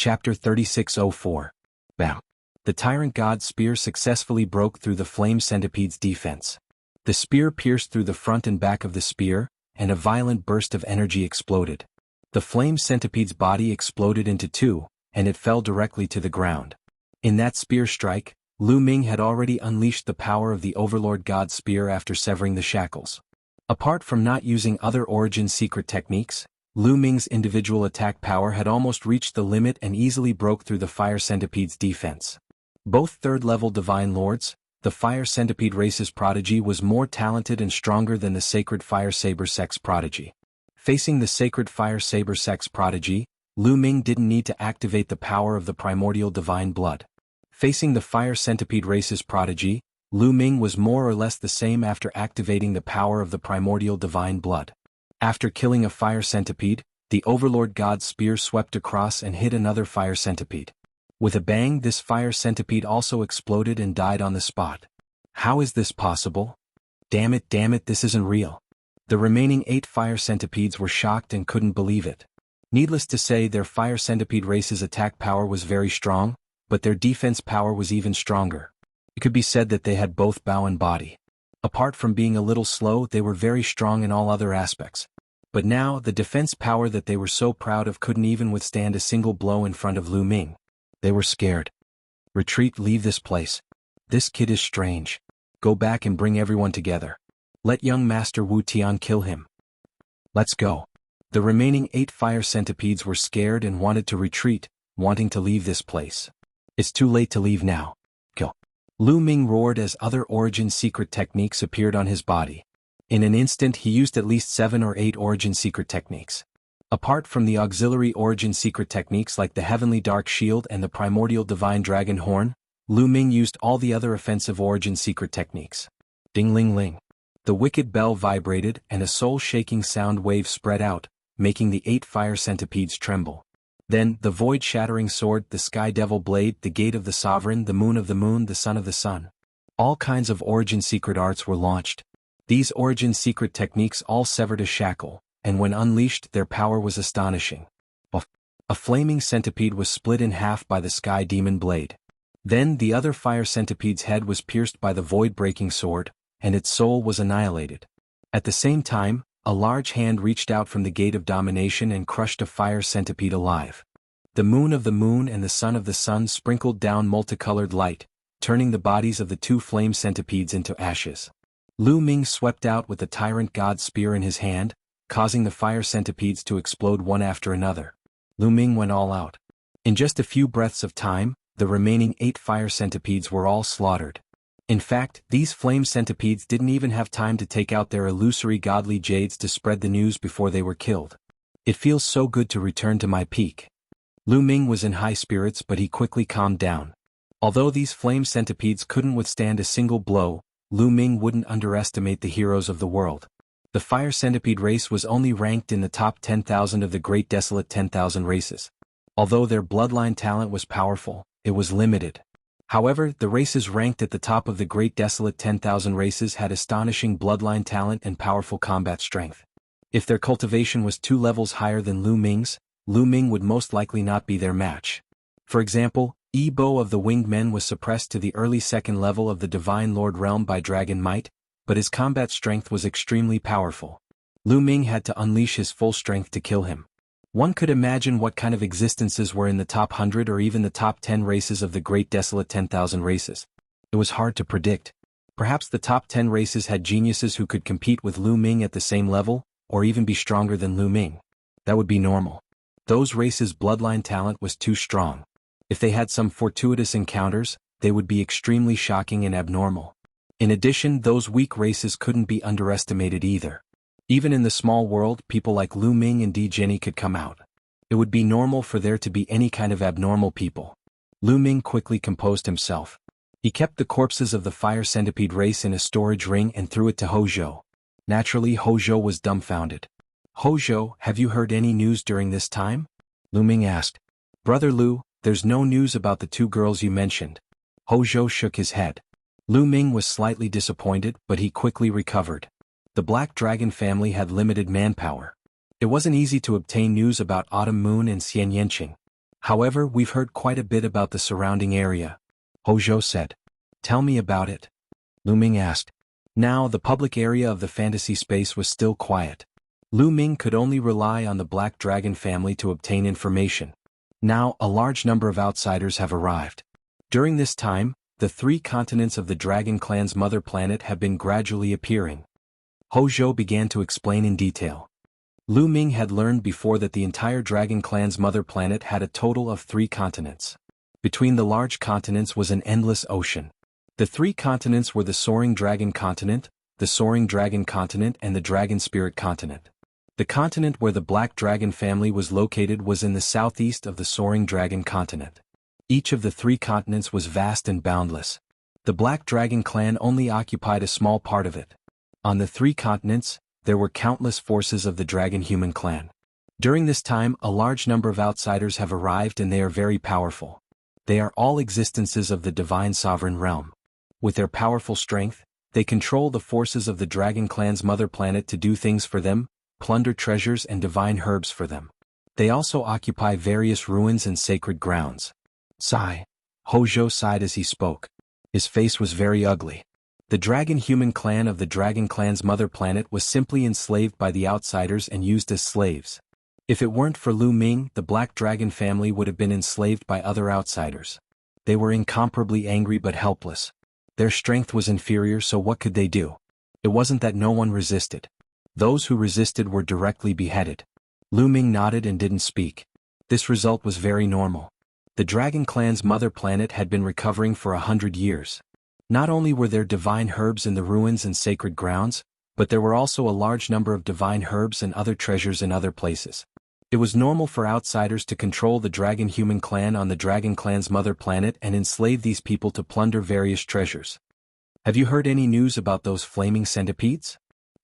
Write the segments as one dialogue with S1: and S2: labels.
S1: Chapter 3604. Bam. The Tyrant God's spear successfully broke through the flame centipede's defense. The spear pierced through the front and back of the spear, and a violent burst of energy exploded. The flame centipede's body exploded into two, and it fell directly to the ground. In that spear strike, Lu Ming had already unleashed the power of the Overlord God's spear after severing the shackles. Apart from not using other origin secret techniques, Lu Ming's individual attack power had almost reached the limit and easily broke through the fire centipede's defense. Both third-level divine lords, the fire centipede race's prodigy was more talented and stronger than the sacred fire saber sex prodigy. Facing the sacred fire saber sex prodigy, Lu Ming didn't need to activate the power of the primordial divine blood. Facing the fire centipede race's prodigy, Lu Ming was more or less the same after activating the power of the primordial divine blood. After killing a fire centipede, the Overlord God's spear swept across and hit another fire centipede. With a bang, this fire centipede also exploded and died on the spot. How is this possible? Damn it, this isn't real. The remaining 8 fire centipedes were shocked and couldn't believe it. Needless to say, their fire centipede race's attack power was very strong, but their defense power was even stronger. It could be said that they had both bow and body. Apart from being a little slow, they were very strong in all other aspects. But now, the defense power that they were so proud of couldn't even withstand a single blow in front of Lu Ming. They were scared. Retreat, leave this place. This kid is strange. Go back and bring everyone together. Let young Master Wu Tian kill him. Let's go. The remaining 8 fire centipedes were scared and wanted to retreat, wanting to leave this place. It's too late to leave now. Go. Lu Ming roared as other origin secret techniques appeared on his body. In an instant he used at least 7 or 8 origin secret techniques. Apart from the auxiliary origin secret techniques like the Heavenly Dark Shield and the Primordial Divine Dragon Horn, Lu Ming used all the other offensive origin secret techniques. Ding-ling-ling. The wicked bell vibrated and a soul-shaking sound wave spread out, making the 8 fire centipedes tremble. Then, the void-shattering sword, the sky devil blade, the gate of the sovereign, the moon of the moon, the sun of the sun. All kinds of origin secret arts were launched. These origin secret techniques all severed a shackle, and when unleashed their power was astonishing. A flaming centipede was split in half by the sky demon blade. Then the other fire centipede's head was pierced by the void-breaking sword, and its soul was annihilated. At the same time, a large hand reached out from the gate of domination and crushed a fire centipede alive. The moon of the moon and the sun of the sun sprinkled down multicolored light, turning the bodies of the 2 flame centipedes into ashes. Lu Ming swept out with the Tyrant God's spear in his hand, causing the fire centipedes to explode one after another. Lu Ming went all out. In just a few breaths of time, the remaining 8 fire centipedes were all slaughtered. In fact, these flame centipedes didn't even have time to take out their illusory godly jades to spread the news before they were killed. It feels so good to return to my peak. Lu Ming was in high spirits, but he quickly calmed down. Although these flame centipedes couldn't withstand a single blow, Lu Ming wouldn't underestimate the heroes of the world. The fire centipede race was only ranked in the top 10,000 of the great desolate 10,000 races. Although their bloodline talent was powerful, it was limited. However, the races ranked at the top of the great desolate 10,000 races had astonishing bloodline talent and powerful combat strength. If their cultivation was 2 levels higher than Lu Ming's, Lu Ming would most likely not be their match. For example, Yi Bo of the Winged Men was suppressed to the early 2nd level of the Divine Lord realm by dragon might, but his combat strength was extremely powerful. Lu Ming had to unleash his full strength to kill him. One could imagine what kind of existences were in the top 100 or even the top 10 races of the great desolate 10,000 races. It was hard to predict. Perhaps the top 10 races had geniuses who could compete with Lu Ming at the same level, or even be stronger than Lu Ming. That would be normal. Those races' bloodline talent was too strong. If they had some fortuitous encounters, they would be extremely shocking and abnormal. In addition, those weak races couldn't be underestimated either. Even in the small world, people like Lu Ming and Di Jenny could come out. It would be normal for there to be any kind of abnormal people. Lu Ming quickly composed himself. He kept the corpses of the fire centipede race in a storage ring and threw it to Hozhou. Naturally, Hozhou was dumbfounded. Hozhou, have you heard any news during this time? Lu Ming asked. Brother Lu, there's no news about the 2 girls you mentioned. Hozhou shook his head. Lu Ming was slightly disappointed, but he quickly recovered. The Black Dragon family had limited manpower. It wasn't easy to obtain news about Autumn Moon and Xian Yanqing. However, we've heard quite a bit about the surrounding area, Hozhou said. Tell me about it, Lu Ming asked. Now the public area of the fantasy space was still quiet. Lu Ming could only rely on the Black Dragon family to obtain information. Now a large number of outsiders have arrived. During this time, the 3 continents of the Dragon Clan's mother planet have been gradually appearing. Hozhou began to explain in detail. Lu Ming had learned before that the entire Dragon Clan's mother planet had a total of 3 continents. Between the large continents was an endless ocean. The 3 continents were the Soaring Dragon Continent, the Soaring Dragon Continent and the Dragon Spirit Continent. The continent where the Black Dragon family was located was in the southeast of the Soaring Dragon Continent. Each of the 3 continents was vast and boundless. The Black Dragon clan only occupied a small part of it. On the 3 continents, there were countless forces of the Dragon Human clan. During this time, a large number of outsiders have arrived and they are very powerful. They are all existences of the Divine Sovereign Realm. With their powerful strength, they control the forces of the Dragon Clan's mother planet to do things for them, plunder treasures and divine herbs for them. They also occupy various ruins and sacred grounds. Sigh. Hozhou sighed as he spoke. His face was very ugly. The Dragon Human clan of the Dragon Clan's mother planet was simply enslaved by the outsiders and used as slaves. If it weren't for Lu Ming, the Black Dragon family would have been enslaved by other outsiders. They were incomparably angry but helpless. Their strength was inferior, so what could they do? It wasn't that no one resisted. Those who resisted were directly beheaded. Lu Ming nodded and didn't speak. This result was very normal. The Dragon Clan's mother planet had been recovering for 100 years. Not only were there divine herbs in the ruins and sacred grounds, but there were also a large number of divine herbs and other treasures in other places. It was normal for outsiders to control the Dragon Human clan on the Dragon Clan's mother planet and enslave these people to plunder various treasures. Have you heard any news about those flaming centipedes?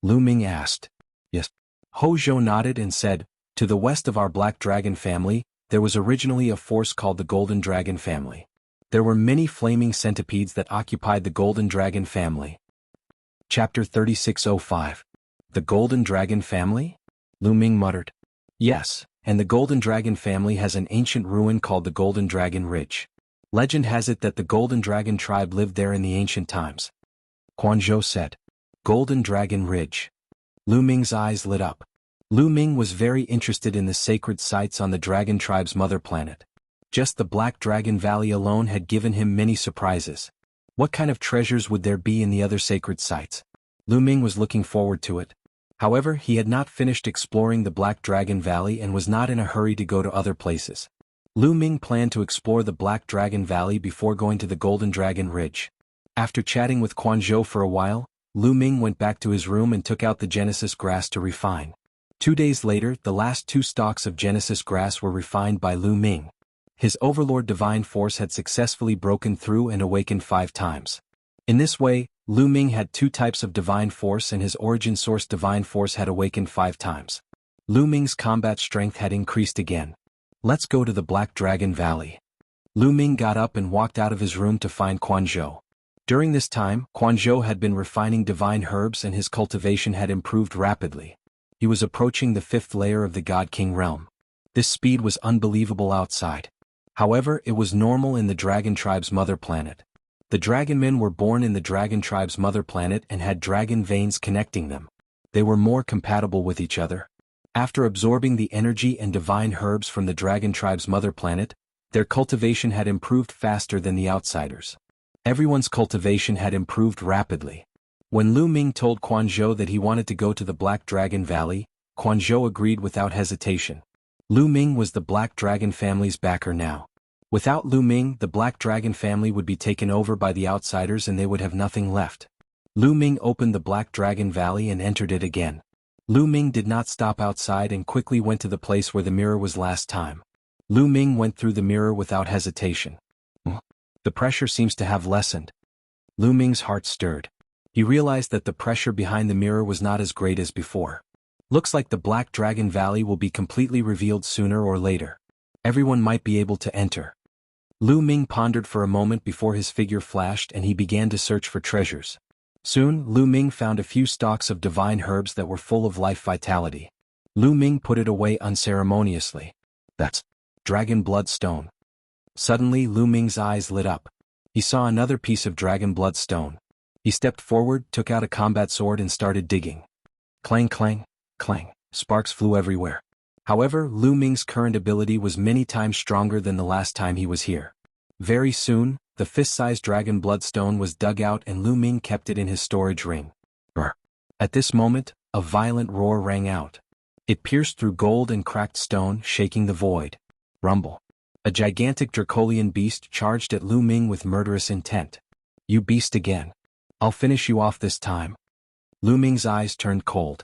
S1: Lu Ming asked. Yes. Hozhou nodded and said, to the west of our Black Dragon family, there was originally a force called the Golden Dragon family. There were many flaming centipedes that occupied the Golden Dragon family. Chapter 3605. The Golden Dragon family? Lu Ming muttered. Yes, and the Golden Dragon family has an ancient ruin called the Golden Dragon Ridge. Legend has it that the Golden Dragon tribe lived there in the ancient times. Quan Zhou said. Golden Dragon Ridge. Lu Ming's eyes lit up. Lu Ming was very interested in the sacred sites on the Dragon tribe's mother planet. Just the Black Dragon Valley alone had given him many surprises. What kind of treasures would there be in the other sacred sites? Lu Ming was looking forward to it. However, he had not finished exploring the Black Dragon Valley and was not in a hurry to go to other places. Lu Ming planned to explore the Black Dragon Valley before going to the Golden Dragon Ridge. After chatting with Quan Zhou for a while, Lu Ming went back to his room and took out the Genesis grass to refine. 2 days later, the last 2 stalks of Genesis grass were refined by Lu Ming. His Overlord Divine Force had successfully broken through and awakened 5 times. In this way, Lu Ming had 2 types of Divine Force and his Origin Source Divine Force had awakened 5 times. Lu Ming's combat strength had increased again. Let's go to the Black Dragon Valley. Lu Ming got up and walked out of his room to find Quan Zhou. During this time, Quan Zhou had been refining divine herbs and his cultivation had improved rapidly. He was approaching the 5th layer of the God King realm. This speed was unbelievable outside. However, it was normal in the Dragon tribe's mother planet. The Dragon men were born in the Dragon tribe's mother planet and had dragon veins connecting them. They were more compatible with each other. After absorbing the energy and divine herbs from the Dragon tribe's mother planet, their cultivation had improved faster than the outsiders. Everyone's cultivation had improved rapidly. When Lu Ming told Quan Zhou that he wanted to go to the Black Dragon Valley, Quan Zhou agreed without hesitation. Lu Ming was the Black Dragon family's backer now. Without Lu Ming, the Black Dragon family would be taken over by the outsiders and they would have nothing left. Lu Ming opened the Black Dragon Valley and entered it again. Lu Ming did not stop outside and quickly went to the place where the mirror was last time. Lu Ming went through the mirror without hesitation. The pressure seems to have lessened. Lu Ming's heart stirred. He realized that the pressure behind the mirror was not as great as before. Looks like the Black Dragon Valley will be completely revealed sooner or later. Everyone might be able to enter. Lu Ming pondered for a moment before his figure flashed and he began to search for treasures. Soon, Lu Ming found a few stalks of divine herbs that were full of life vitality. Lu Ming put it away unceremoniously. That's Dragon Blood Stone. Suddenly Lu Ming's eyes lit up. He saw another piece of Dragon Blood Stone. He stepped forward, took out a combat sword and started digging. Clang clang, clang, sparks flew everywhere. However, Lu Ming's current ability was many times stronger than the last time he was here. Very soon, the fist-sized Dragon Blood Stone was dug out and Lu Ming kept it in his storage ring. Brr. At this moment, a violent roar rang out. It pierced through gold and cracked stone, shaking the void. Rumble. A gigantic Dracolian beast charged at Lu Ming with murderous intent. You beast again. I'll finish you off this time. Lu Ming's eyes turned cold.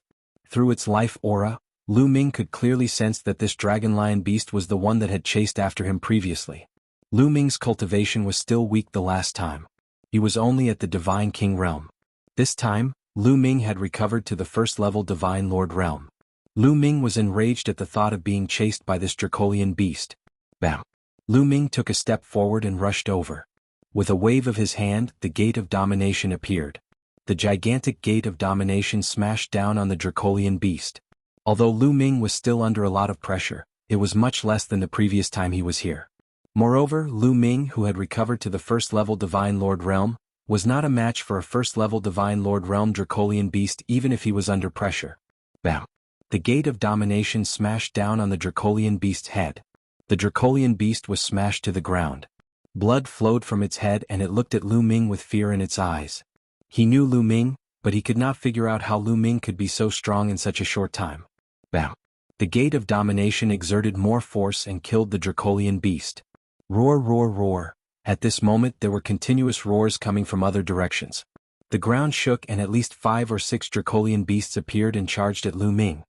S1: Through its life aura, Lu Ming could clearly sense that this dragon lion beast was the one that had chased after him previously. Lu Ming's cultivation was still weak the last time. He was only at the Divine King realm. This time, Lu Ming had recovered to the first-level Divine Lord realm. Lu Ming was enraged at the thought of being chased by this Dracolian beast. Bam! Lu Ming took a step forward and rushed over. With a wave of his hand, the Gate of Domination appeared. The gigantic Gate of Domination smashed down on the Dracolian beast. Although Lu Ming was still under a lot of pressure, it was much less than the previous time he was here. Moreover, Lu Ming, who had recovered to the first-level Divine Lord realm, was not a match for a first-level Divine Lord realm Dracolian beast even if he was under pressure. Bam! The Gate of Domination smashed down on the Dracolian beast's head. The Dracolian beast was smashed to the ground. Blood flowed from its head and it looked at Lu Ming with fear in its eyes. He knew Lu Ming, but he could not figure out how Lu Ming could be so strong in such a short time. Bam! The Gate of Domination exerted more force and killed the Dracolian beast. Roar, roar, roar. At this moment there were continuous roars coming from other directions. The ground shook and at least 5 or 6 Dracolian beasts appeared and charged at Lu Ming.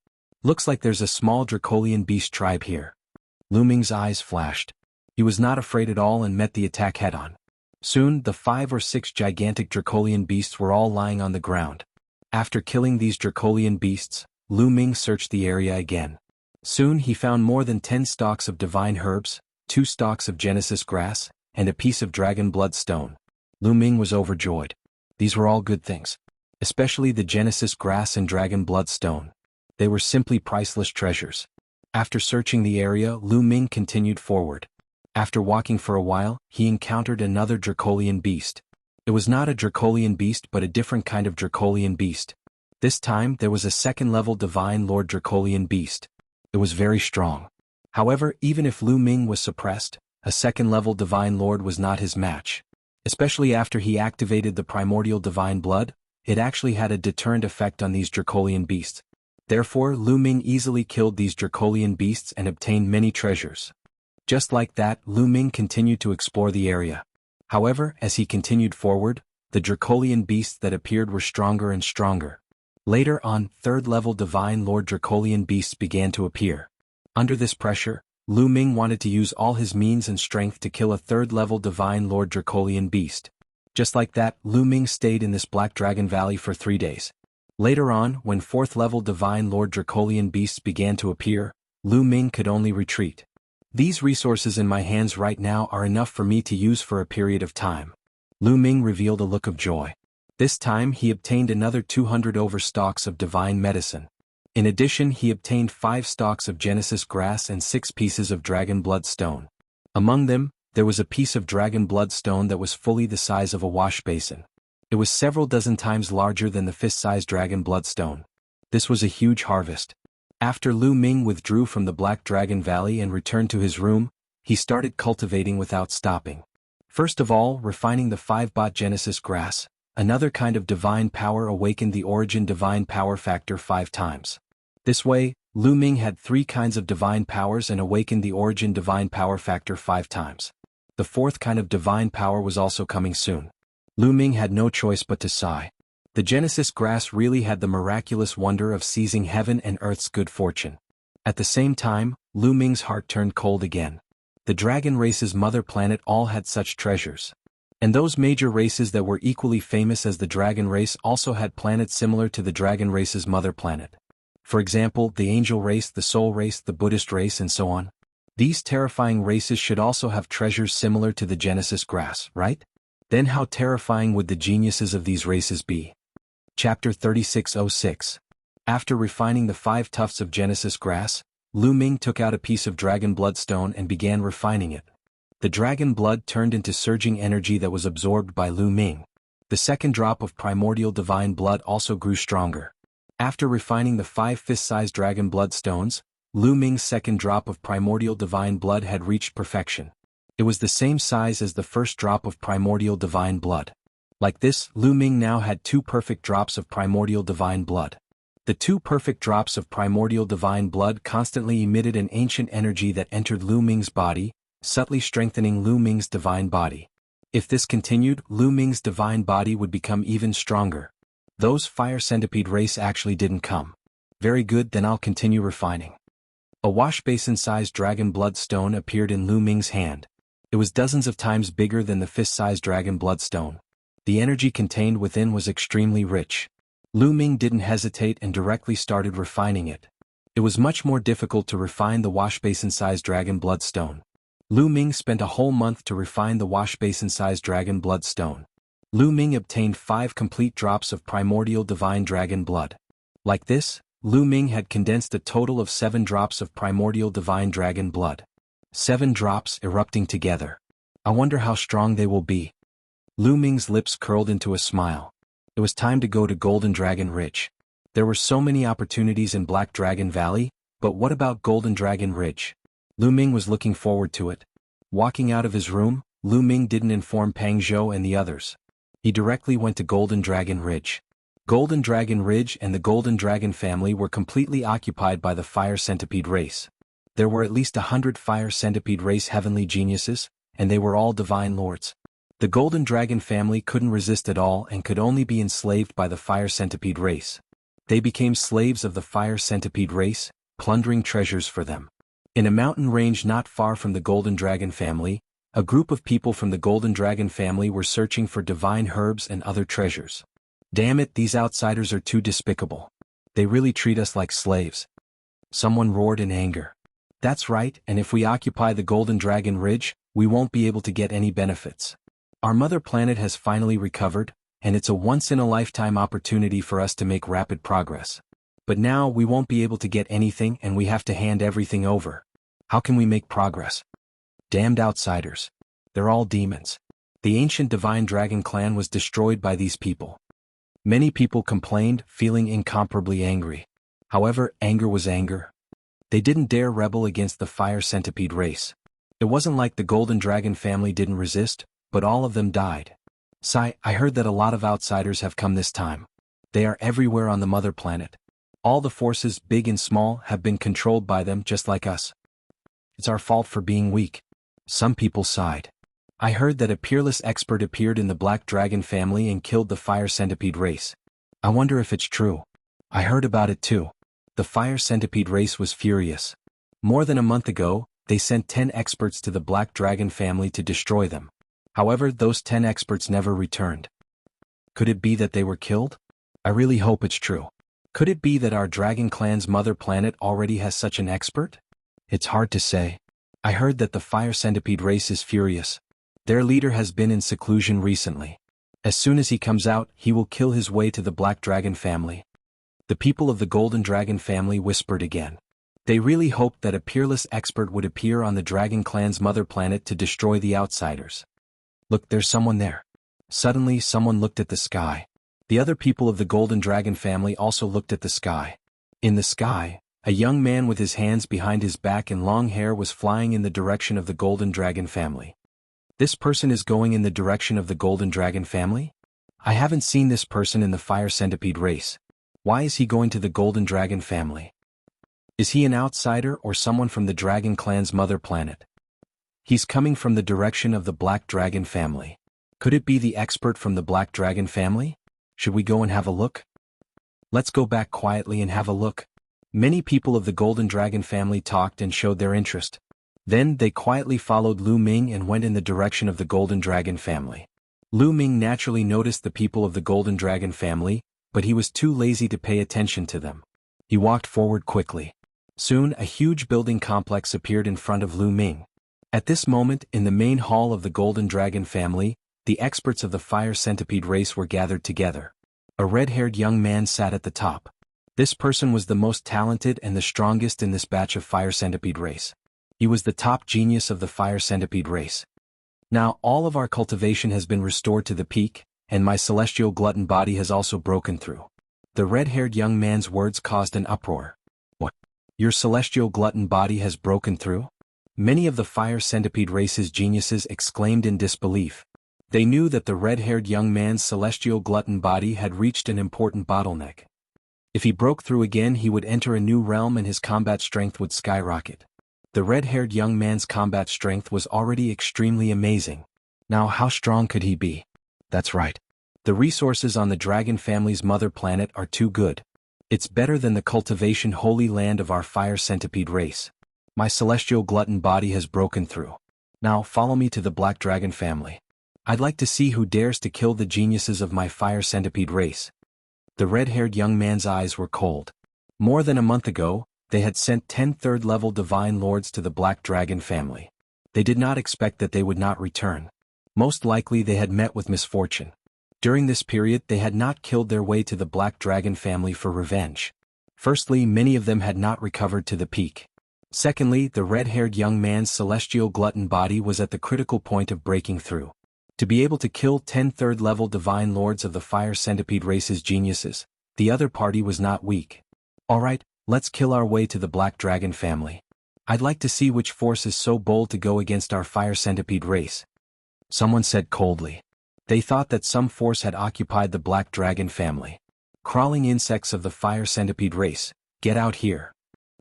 S1: Looks like there's a small Dracolian beast tribe here. Lu Ming's eyes flashed. He was not afraid at all and met the attack head-on. Soon, the 5 or 6 gigantic Dracolian beasts were all lying on the ground. After killing these Dracolian beasts, Lu Ming searched the area again. Soon he found more than 10 stalks of divine herbs, 2 stalks of Genesis grass, and a piece of Dragon Blood Stone. Lu Ming was overjoyed. These were all good things. Especially the Genesis grass and Dragon Blood Stone. They were simply priceless treasures. After searching the area, Lu Ming continued forward. After walking for a while, he encountered another Dracolian beast. It was not a Dracolian beast but a different kind of Dracolian beast. This time there was a second-level Divine Lord Dracolian beast. It was very strong. However, even if Lu Ming was suppressed, a second-level Divine Lord was not his match. Especially after he activated the primordial Divine Blood, it actually had a deterrent effect on these Dracolian beasts. Therefore, Lu Ming easily killed these Dracolian beasts and obtained many treasures. Just like that, Lu Ming continued to explore the area. However, as he continued forward, the Dracolian beasts that appeared were stronger and stronger. Later on, third-level Divine Lord Dracolian beasts began to appear. Under this pressure, Lu Ming wanted to use all his means and strength to kill a third-level Divine Lord Dracolian beast. Just like that, Lu Ming stayed in this Black Dragon Valley for 3 days. Later on, when fourth-level Divine Lord Dracolian beasts began to appear, Lu Ming could only retreat. These resources in my hands right now are enough for me to use for a period of time. Lu Ming revealed a look of joy. This time he obtained another 200 over stalks of divine medicine. In addition, he obtained 5 stalks of Genesis grass and 6 pieces of Dragon Blood Stone. Among them, there was a piece of Dragon Blood Stone that was fully the size of a wash basin. It was several dozen times larger than the fist-sized Dragon Blood Stone. This was a huge harvest. After Lu Ming withdrew from the Black Dragon Valley and returned to his room, he started cultivating without stopping. First of all, refining the 5-bot Genesis grass, another kind of divine power awakened the origin divine power factor 5 times. This way, Lu Ming had 3 kinds of divine powers and awakened the origin divine power factor 5 times. The 4th kind of divine power was also coming soon. Lu Ming had no choice but to sigh. The Genesis grass really had the miraculous wonder of seizing heaven and earth's good fortune. At the same time, Lu Ming's heart turned cold again. The dragon race's mother planet all had such treasures. And those major races that were equally famous as the dragon race also had planets similar to the dragon race's mother planet. For example, the angel race, the soul race, the Buddhist race, and so on. These terrifying races should also have treasures similar to the Genesis grass, right? Then how terrifying would the geniuses of these races be? Chapter 3606. After refining the 5 tufts of Genesis grass, Lu Ming took out a piece of dragon bloodstone and began refining it. The dragon blood turned into surging energy that was absorbed by Lu Ming. The second drop of primordial divine blood also grew stronger. After refining the 5 fist-sized dragon bloodstones, Lu Ming's second drop of primordial divine blood had reached perfection. It was the same size as the first drop of primordial divine blood. Like this, Lu Ming now had 2 perfect drops of primordial divine blood. The 2 perfect drops of primordial divine blood constantly emitted an ancient energy that entered Lu Ming's body, subtly strengthening Lu Ming's divine body. If this continued, Lu Ming's divine body would become even stronger. Those fire centipede race actually didn't come. Very good, then I'll continue refining. A wash basin-sized dragon bloodstone appeared in Lu Ming's hand. It was dozens of times bigger than the fist-sized dragon bloodstone. The energy contained within was extremely rich. Lu Ming didn't hesitate and directly started refining it. It was much more difficult to refine the wash basin-sized dragon bloodstone. Lu Ming spent a whole month to refine the wash basin-sized dragon bloodstone. Lu Ming obtained 5 complete drops of primordial divine dragon blood. Like this, Lu Ming had condensed a total of 7 drops of primordial divine dragon blood. 7 drops erupting together. I wonder how strong they will be. Lu Ming's lips curled into a smile. It was time to go to Golden Dragon Ridge. There were so many opportunities in Black Dragon Valley, but what about Golden Dragon Ridge? Lu Ming was looking forward to it. Walking out of his room, Lu Ming didn't inform Pang Zhou and the others. He directly went to Golden Dragon Ridge. Golden Dragon Ridge and the Golden Dragon family were completely occupied by the Fire Centipede race. There were at least 100 Fire Centipede race heavenly geniuses, and they were all divine lords. The Golden Dragon family couldn't resist at all and could only be enslaved by the Fire Centipede race. They became slaves of the Fire Centipede race, plundering treasures for them. In a mountain range not far from the Golden Dragon family, a group of people from the Golden Dragon family were searching for divine herbs and other treasures. Damn it, these outsiders are too despicable. They really treat us like slaves. Someone roared in anger. That's right, and if we occupy the Golden Dragon Ridge, we won't be able to get any benefits. Our mother planet has finally recovered, and it's a once-in-a-lifetime opportunity for us to make rapid progress. But now we won't be able to get anything and we have to hand everything over. How can we make progress? Damned outsiders. They're all demons. The ancient divine dragon clan was destroyed by these people. Many people complained, feeling incomparably angry. However, anger was anger. They didn't dare rebel against the Fire Centipede race. It wasn't like the Golden Dragon family didn't resist, but all of them died. Sigh, I heard that a lot of outsiders have come this time. They are everywhere on the mother planet. All the forces, big and small, have been controlled by them just like us. It's our fault for being weak. Some people sighed. I heard that a peerless expert appeared in the Black Dragon family and killed the Fire Centipede race. I wonder if it's true. I heard about it too. The Fire Centipede race was furious. More than a month ago, they sent 10 experts to the Black Dragon family to destroy them. However, those 10 experts never returned. Could it be that they were killed? I really hope it's true. Could it be that our Dragon Clan's mother planet already has such an expert? It's hard to say. I heard that the Fire Centipede race is furious. Their leader has been in seclusion recently. As soon as he comes out, he will kill his way to the Black Dragon family. The people of the Golden Dragon family whispered again. They really hoped that a peerless expert would appear on the Dragon Clan's mother planet to destroy the outsiders. Look, there's someone there. Suddenly, someone looked at the sky. The other people of the Golden Dragon family also looked at the sky. In the sky, a young man with his hands behind his back and long hair was flying in the direction of the Golden Dragon family. This person is going in the direction of the Golden Dragon family? I haven't seen this person in the Fire Centipede race. Why is he going to the Golden Dragon family? Is he an outsider or someone from the Dragon Clan's mother planet? He's coming from the direction of the Black Dragon family. Could it be the expert from the Black Dragon family? Should we go and have a look? Let's go back quietly and have a look. Many people of the Golden Dragon family talked and showed their interest. Then they quietly followed Lu Ming and went in the direction of the Golden Dragon family. Lu Ming naturally noticed the people of the Golden Dragon family, but he was too lazy to pay attention to them. He walked forward quickly. Soon a huge building complex appeared in front of Lu Ming. At this moment, in the main hall of the Golden Dragon family, the experts of the Fire Centipede race were gathered together. A red-haired young man sat at the top. This person was the most talented and the strongest in this batch of fire centipede race. He was the top genius of the fire centipede race. Now all of our cultivation has been restored to the peak, and my celestial glutton body has also broken through. The red-haired young man's words caused an uproar. What? Your celestial glutton body has broken through? Many of the fire centipede race's geniuses exclaimed in disbelief. They knew that the red-haired young man's celestial glutton body had reached an important bottleneck. If he broke through again, he would enter a new realm and his combat strength would skyrocket. The red-haired young man's combat strength was already extremely amazing. Now how strong could he be? That's right. The resources on the dragon family's mother planet are too good. It's better than the cultivation holy land of our fire centipede race. My celestial glutton body has broken through. Now follow me to the black dragon family. I'd like to see who dares to kill the geniuses of my fire centipede race. The red-haired young man's eyes were cold. More than a month ago, they had sent 10 third-level divine lords to the black dragon family. They did not expect that they would not return. Most likely they had met with misfortune. During this period they had not killed their way to the black dragon family for revenge. Firstly, many of them had not recovered to the peak. Secondly, the red-haired young man's celestial glutton body was at the critical point of breaking through. To be able to kill 10 third-level divine lords of the fire centipede race's geniuses, the other party was not weak. Alright, let's kill our way to the black dragon family. I'd like to see which force is so bold to go against our fire centipede race. Someone said coldly. They thought that some force had occupied the black dragon family. Crawling insects of the fire centipede race, get out here.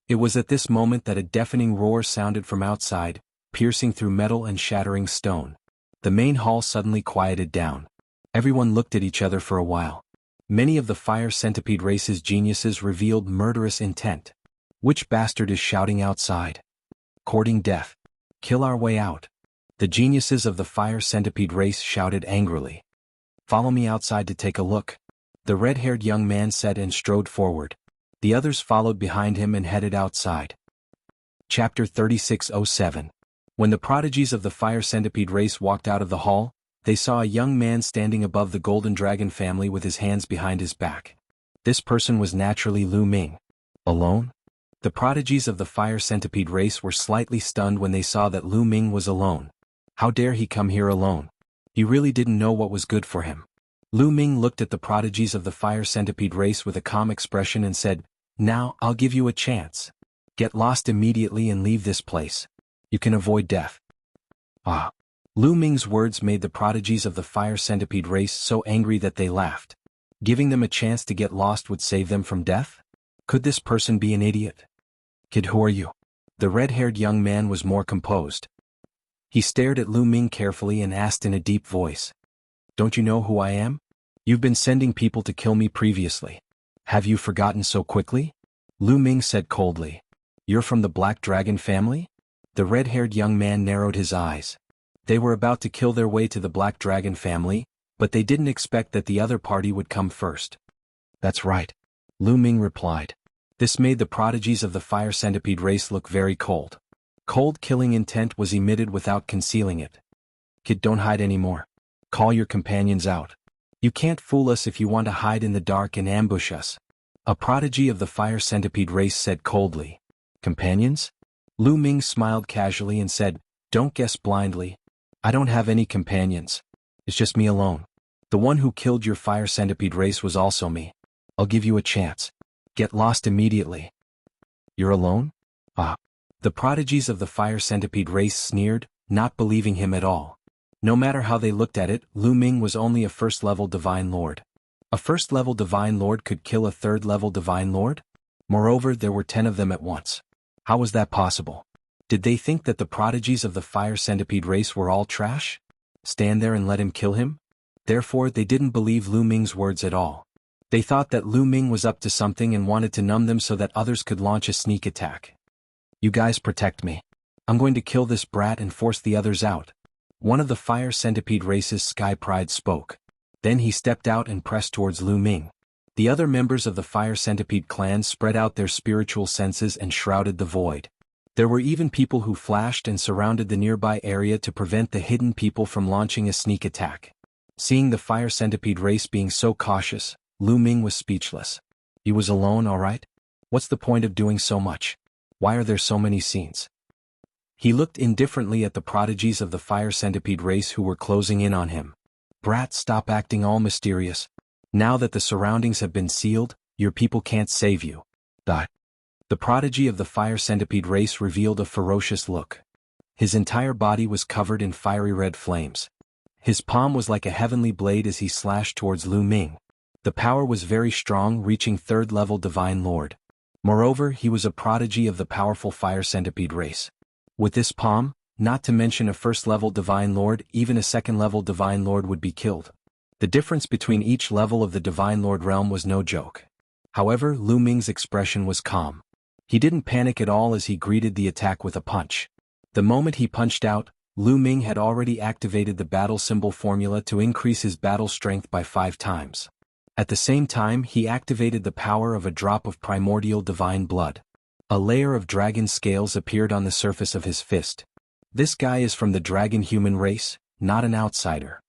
S1: It was at this moment that a deafening roar sounded from outside, piercing through metal and shattering stone. The main hall suddenly quieted down. Everyone looked at each other for a while. Many of the fire centipede race's geniuses revealed murderous intent. Which bastard is shouting outside? Courting death. Kill our way out. The geniuses of the fire centipede race shouted angrily. Follow me outside to take a look. The red-haired young man said and strode forward. The others followed behind him and headed outside. Chapter 3607. When the prodigies of the fire centipede race walked out of the hall, they saw a young man standing above the golden dragon family with his hands behind his back. This person was naturally Lu Ming. Alone? The prodigies of the fire centipede race were slightly stunned when they saw that Lu Ming was alone. How dare he come here alone? He really didn't know what was good for him. Lu Ming looked at the prodigies of the fire centipede race with a calm expression and said, "Now, I'll give you a chance. Get lost immediately and leave this place. You can avoid death." Ah. Lu Ming's words made the prodigies of the fire centipede race so angry that they laughed. Giving them a chance to get lost would save them from death? Could this person be an idiot? Kid, who are you? The red-haired young man was more composed. He stared at Lu Ming carefully and asked in a deep voice. Don't you know who I am? You've been sending people to kill me previously. Have you forgotten so quickly? Lu Ming said coldly. You're from the Black Dragon family? The red-haired young man narrowed his eyes. They were about to kill their way to the Black Dragon family, but they didn't expect that the other party would come first. That's right. Lu Ming replied. This made the prodigies of the fire centipede race look very cold. Cold killing intent was emitted without concealing it. Kid, don't hide anymore. Call your companions out. You can't fool us if you want to hide in the dark and ambush us. A prodigy of the fire centipede race said coldly. Companions? Lu Ming smiled casually and said, Don't guess blindly. I don't have any companions. It's just me alone. The one who killed your fire centipede race was also me. I'll give you a chance. Get lost immediately. You're alone? Ah. The prodigies of the fire centipede race sneered, not believing him at all. No matter how they looked at it, Lu Ming was only a first-level divine lord. A first-level divine lord could kill a third-level divine lord? Moreover, there were 10 of them at once. How was that possible? Did they think that the prodigies of the fire centipede race were all trash? Stand there and let him kill him? Therefore, they didn't believe Lu Ming's words at all. They thought that Lu Ming was up to something and wanted to numb them so that others could launch a sneak attack. You guys protect me. I'm going to kill this brat and force the others out. One of the fire centipede race's sky pride spoke. Then he stepped out and pressed towards Lu Ming. The other members of the fire centipede clan spread out their spiritual senses and shrouded the void. There were even people who flashed and surrounded the nearby area to prevent the hidden people from launching a sneak attack. Seeing the fire centipede race being so cautious, Lu Ming was speechless. He was alone, all right? What's the point of doing so much? Why are there so many scenes? He looked indifferently at the prodigies of the fire centipede race who were closing in on him. Brat, stop acting all mysterious. Now that the surroundings have been sealed, your people can't save you. The prodigy of the fire centipede race revealed a ferocious look. His entire body was covered in fiery red flames. His palm was like a heavenly blade as he slashed towards Lu Ming. The power was very strong, reaching third-level Divine Lord. Moreover, he was a prodigy of the powerful fire centipede race. With this palm, not to mention a first-level Divine Lord, even a second-level Divine Lord would be killed. The difference between each level of the Divine Lord realm was no joke. However, Lu Ming's expression was calm. He didn't panic at all as he greeted the attack with a punch. The moment he punched out, Lu Ming had already activated the battle symbol formula to increase his battle strength by 5 times. At the same time, he activated the power of a drop of primordial divine blood. A layer of dragon scales appeared on the surface of his fist. This guy is from the dragon human race, not an outsider.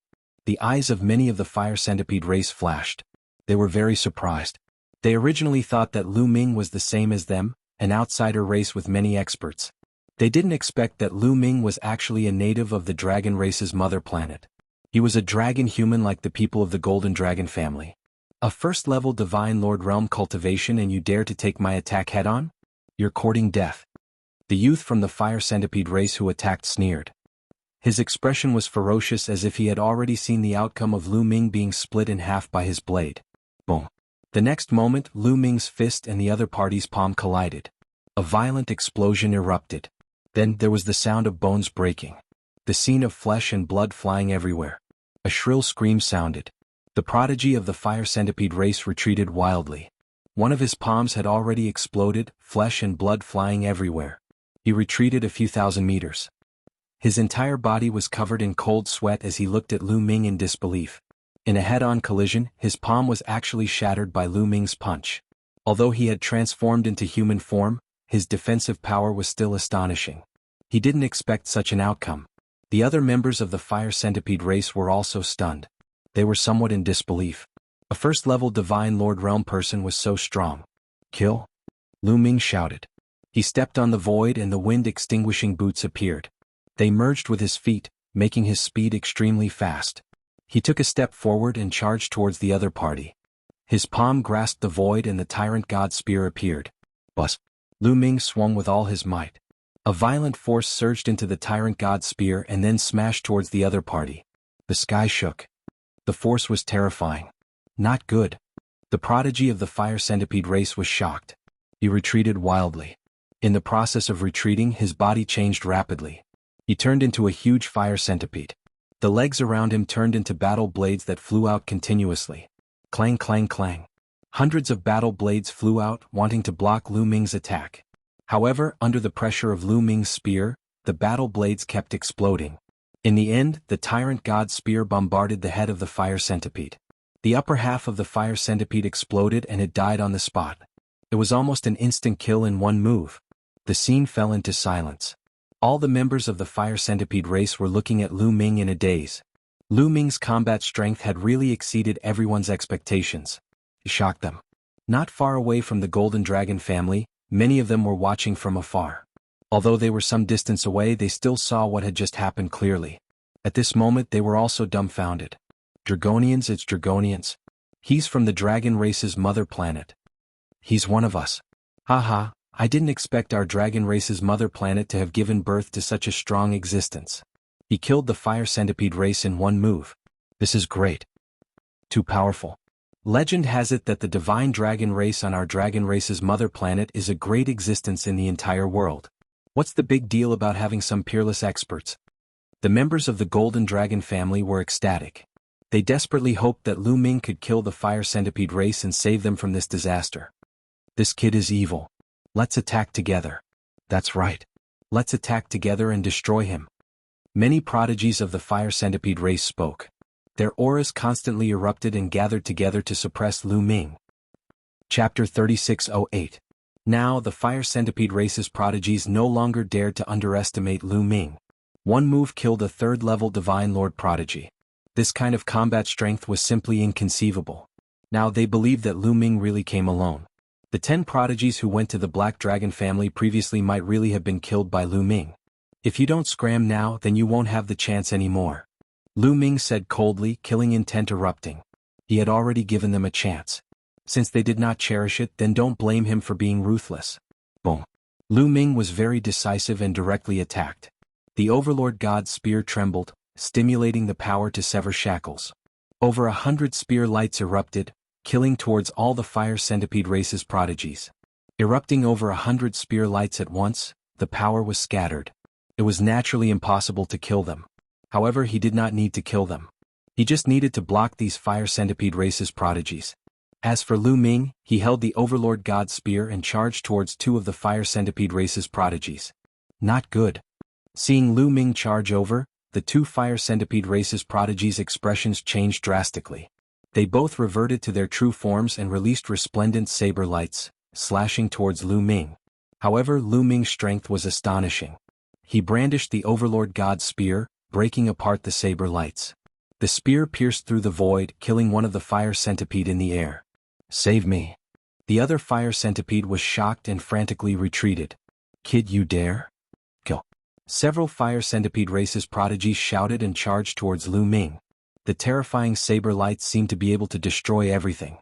S1: The eyes of many of the fire centipede race flashed. They were very surprised. They originally thought that Lu Ming was the same as them, an outsider race with many experts. They didn't expect that Lu Ming was actually a native of the dragon race's mother planet. He was a dragon human like the people of the Golden Dragon family. A first-level Divine Lord realm cultivation, and you dare to take my attack head-on? You're courting death. The youth from the fire centipede race who attacked sneered. His expression was ferocious, as if he had already seen the outcome of Lu Ming being split in half by his blade. Boom. The next moment, Lu Ming's fist and the other party's palm collided. A violent explosion erupted. Then there was the sound of bones breaking. The scene of flesh and blood flying everywhere. A shrill scream sounded. The prodigy of the fire centipede race retreated wildly. One of his palms had already exploded, flesh and blood flying everywhere. He retreated a few thousand meters. His entire body was covered in cold sweat as he looked at Lu Ming in disbelief. In a head-on collision, his palm was actually shattered by Lu Ming's punch. Although he had transformed into human form, his defensive power was still astonishing. He didn't expect such an outcome. The other members of the fire centipede race were also stunned. They were somewhat in disbelief. A first-level Divine Lord realm person was so strong. Kill? Lu Ming shouted. He stepped on the void and the wind-extinguishing boots appeared. They merged with his feet, making his speed extremely fast. He took a step forward and charged towards the other party. His palm grasped the void and the Tyrant God spear appeared. Buzz! Lu Ming swung with all his might. A violent force surged into the Tyrant God spear and then smashed towards the other party. The sky shook. The force was terrifying. Not good. The prodigy of the fire centipede race was shocked. He retreated wildly. In the process of retreating, his body changed rapidly. He turned into a huge fire centipede. The legs around him turned into battle blades that flew out continuously. Clang, clang, clang. Hundreds of battle blades flew out, wanting to block Lu Ming's attack. However, under the pressure of Lu Ming's spear, the battle blades kept exploding. In the end, the Tyrant God spear bombarded the head of the fire centipede. The upper half of the fire centipede exploded and it died on the spot. It was almost an instant kill in one move. The scene fell into silence. All the members of the fire centipede race were looking at Lu Ming in a daze. Lu Ming's combat strength had really exceeded everyone's expectations. It shocked them. Not far away from the Golden Dragon family, many of them were watching from afar. Although they were some distance away, they still saw what had just happened clearly. At this moment they were also dumbfounded. Dragonians, it's Dragonians. He's from the dragon race's mother planet. He's one of us. Haha, I didn't expect our dragon race's mother planet to have given birth to such a strong existence. He killed the fire centipede race in one move. This is great. Too powerful. Legend has it that the divine dragon race on our dragon race's mother planet is a great existence in the entire world. What's the big deal about having some peerless experts? The members of the Golden Dragon family were ecstatic. They desperately hoped that Lu Ming could kill the fire centipede race and save them from this disaster. This kid is evil. Let's attack together. That's right. Let's attack together and destroy him. Many prodigies of the fire centipede race spoke. Their auras constantly erupted and gathered together to suppress Lu Ming. Chapter 3608. Now the fire centipede race's prodigies no longer dared to underestimate Lu Ming. One move killed a third-level Divine Lord prodigy. This kind of combat strength was simply inconceivable. Now they believed that Lu Ming really came alone. The 10 prodigies who went to the Black Dragon family previously might really have been killed by Lu Ming. If you don't scram now, then you won't have the chance anymore. Lu Ming said coldly, killing intent erupting. He had already given them a chance. Since they did not cherish it, then don't blame him for being ruthless. Boom. Lu Ming was very decisive and directly attacked. The Overlord God's spear trembled, stimulating the power to sever shackles. Over 100 spear lights erupted, killing towards all the Fire Centipede race's prodigies. Erupting over 100 spear lights at once, the power was scattered. It was naturally impossible to kill them. However, he did not need to kill them. He just needed to block these Fire Centipede race's prodigies. As for Lu Ming, he held the Overlord God's spear and charged towards 2 of the Fire Centipede race's prodigies. Not good. Seeing Lu Ming charge over, the 2 Fire Centipede race's prodigies' expressions changed drastically. They both reverted to their true forms and released resplendent saber lights, slashing towards Lu Ming. However, Lu Ming's strength was astonishing. He brandished the Overlord God's spear, breaking apart the saber lights. The spear pierced through the void, killing one of the Fire Centipede in the air. Save me. The other Fire Centipede was shocked and frantically retreated. Kid, you dare? Kill. Several Fire Centipede race's prodigies shouted and charged towards Lu Ming. The terrifying saber lights seemed to be able to destroy everything.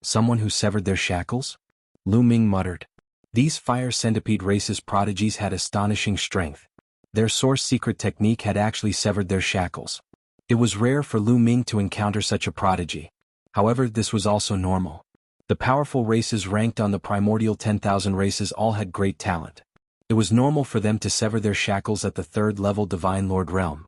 S1: Someone who severed their shackles? Lu Ming muttered. These Fire Centipede race's prodigies had astonishing strength. Their source secret technique had actually severed their shackles. It was rare for Lu Ming to encounter such a prodigy. However, this was also normal. The powerful races ranked on the primordial 10,000 races all had great talent. It was normal for them to sever their shackles at the 3rd level Divine Lord realm.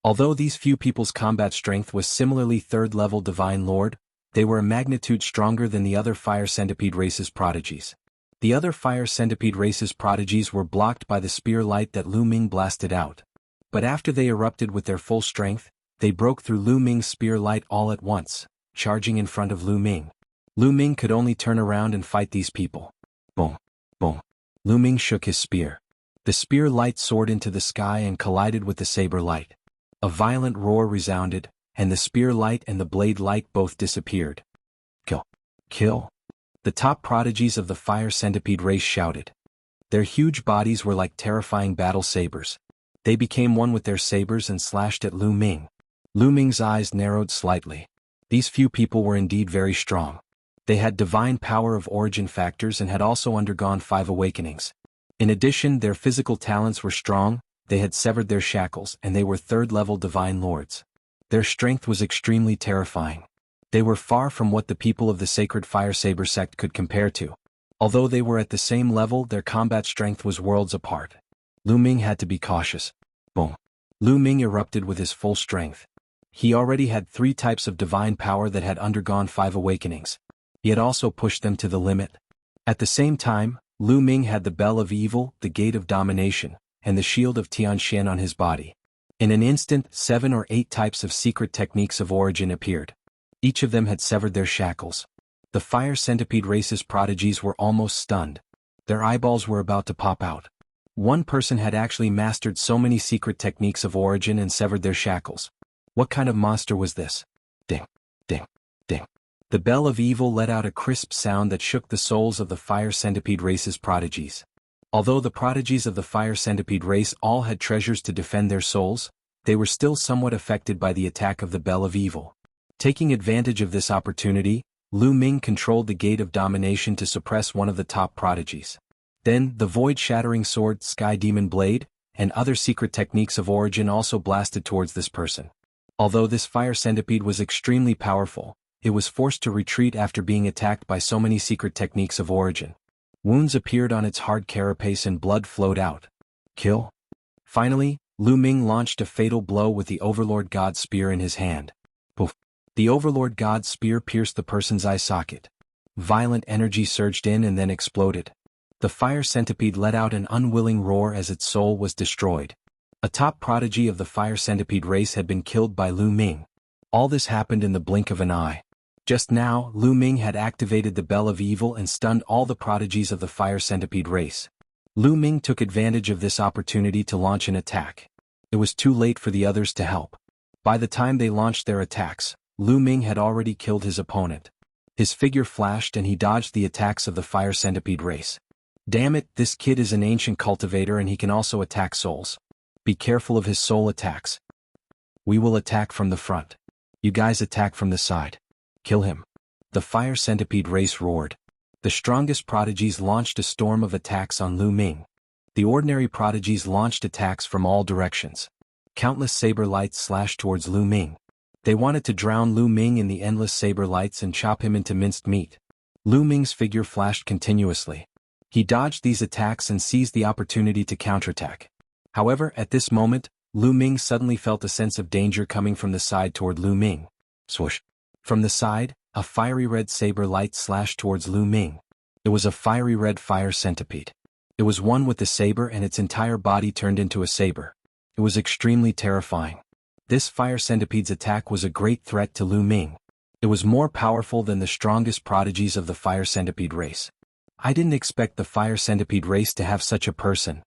S1: Although these few people's combat strength was similarly 3rd level Divine Lord, they were a magnitude stronger than the other Fire Centipede race's prodigies. The other Fire Centipede race's prodigies were blocked by the spear light that Lu Ming blasted out. But after they erupted with their full strength, they broke through Lu Ming's spear light all at once, charging in front of Lu Ming. Lu Ming could only turn around and fight these people. Boom, boom. Lu Ming shook his spear. The spear light soared into the sky and collided with the saber light. A violent roar resounded, and the spear light and the blade light both disappeared. Kill. Kill. The top prodigies of the Fire Centipede race shouted. Their huge bodies were like terrifying battle sabers. They became one with their sabers and slashed at Lu Ming. Lu Ming's eyes narrowed slightly. These few people were indeed very strong. They had divine power of origin factors and had also undergone 5 awakenings. In addition, their physical talents were strong, they had severed their shackles, and they were 3rd level Divine Lords. Their strength was extremely terrifying. They were far from what the people of the Sacred Fire Saber sect could compare to. Although they were at the same level, their combat strength was worlds apart. Lu Ming had to be cautious. Boom. Lu Ming erupted with his full strength. He already had 3 types of divine power that had undergone 5 awakenings. He had also pushed them to the limit. At the same time, Lu Ming had the Bell of Evil, the Gate of Domination, and the Shield of Tianxian on his body. In an instant, 7 or 8 types of secret techniques of origin appeared. Each of them had severed their shackles. The Fire Centipede race's prodigies were almost stunned. Their eyeballs were about to pop out. One person had actually mastered so many secret techniques of origin and severed their shackles. What kind of monster was this? Ding, ding, ding. The Bell of Evil let out a crisp sound that shook the souls of the Fire Centipede race's prodigies. Although the prodigies of the Fire Centipede race all had treasures to defend their souls, they were still somewhat affected by the attack of the Bell of Evil. Taking advantage of this opportunity, Lu Ming controlled the Gate of Domination to suppress one of the top prodigies. Then, the void-shattering sword, Sky Demon Blade, and other secret techniques of origin also blasted towards this person. Although this Fire Centipede was extremely powerful, it was forced to retreat after being attacked by so many secret techniques of origin. Wounds appeared on its hard carapace and blood flowed out. Kill. Finally, Lu Ming launched a fatal blow with the Overlord God's spear in his hand. Poof. The Overlord God's spear pierced the person's eye socket. Violent energy surged in and then exploded. The Fire Centipede let out an unwilling roar as its soul was destroyed. A top prodigy of the Fire Centipede race had been killed by Lu Ming. All this happened in the blink of an eye. Just now, Lu Ming had activated the Bell of Evil and stunned all the prodigies of the Fire Centipede race. Lu Ming took advantage of this opportunity to launch an attack. It was too late for the others to help. By the time they launched their attacks, Lu Ming had already killed his opponent. His figure flashed and he dodged the attacks of the fire centipede race. Damn it, this kid is an ancient cultivator and he can also attack souls. Be careful of his soul attacks. We will attack from the front. You guys attack from the side. Kill him. The fire centipede race roared. The strongest prodigies launched a storm of attacks on Lu Ming. The ordinary prodigies launched attacks from all directions. Countless saber lights slashed towards Lu Ming. They wanted to drown Lu Ming in the endless saber lights and chop him into minced meat. Lu Ming's figure flashed continuously. He dodged these attacks and seized the opportunity to counterattack. However, at this moment, Lu Ming suddenly felt a sense of danger coming from the side toward Lu Ming. Swoosh. From the side, a fiery red saber light slashed towards Lu Ming. It was a fiery red fire centipede. It was one with the saber and its entire body turned into a saber. It was extremely terrifying. This fire centipede's attack was a great threat to Lu Ming. It was more powerful than the strongest prodigies of the fire centipede race. I didn't expect the fire centipede race to have such a person.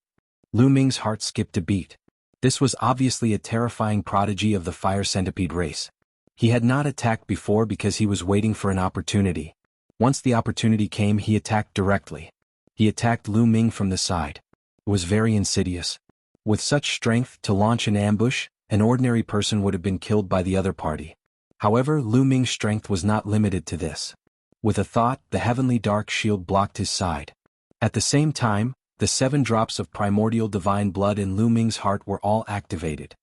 S1: Lu Ming's heart skipped a beat. This was obviously a terrifying prodigy of the fire centipede race. He had not attacked before because he was waiting for an opportunity. Once the opportunity came, he attacked directly. He attacked Lu Ming from the side. It was very insidious. With such strength to launch an ambush, an ordinary person would have been killed by the other party. However, Lu Ming's strength was not limited to this. With a thought, the heavenly dark shield blocked his side. At the same time, the 7 drops of primordial divine blood in Lu Ming's heart were all activated.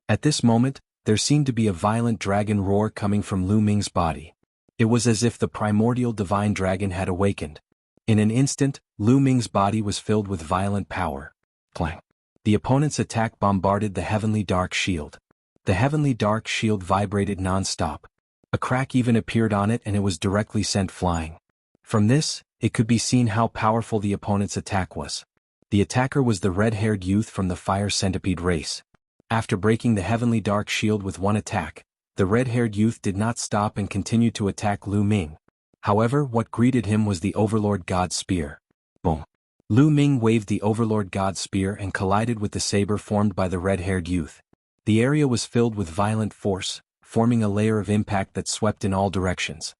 S1: At this moment, there seemed to be a violent dragon roar coming from Lu Ming's body. It was as if the primordial divine dragon had awakened. In an instant, Lu Ming's body was filled with violent power. Clang. The opponent's attack bombarded the heavenly dark shield. The heavenly dark shield vibrated non-stop. A crack even appeared on it and it was directly sent flying. From this, it could be seen how powerful the opponent's attack was. The attacker was the red-haired youth from the fire centipede race. After breaking the heavenly dark shield with one attack, the red-haired youth did not stop and continued to attack Lu Ming. However, what greeted him was the Overlord God Spear. Boom. Lu Ming waved the Overlord God Spear and collided with the saber formed by the red-haired youth. The area was filled with violent force, forming a layer of impact that swept in all directions.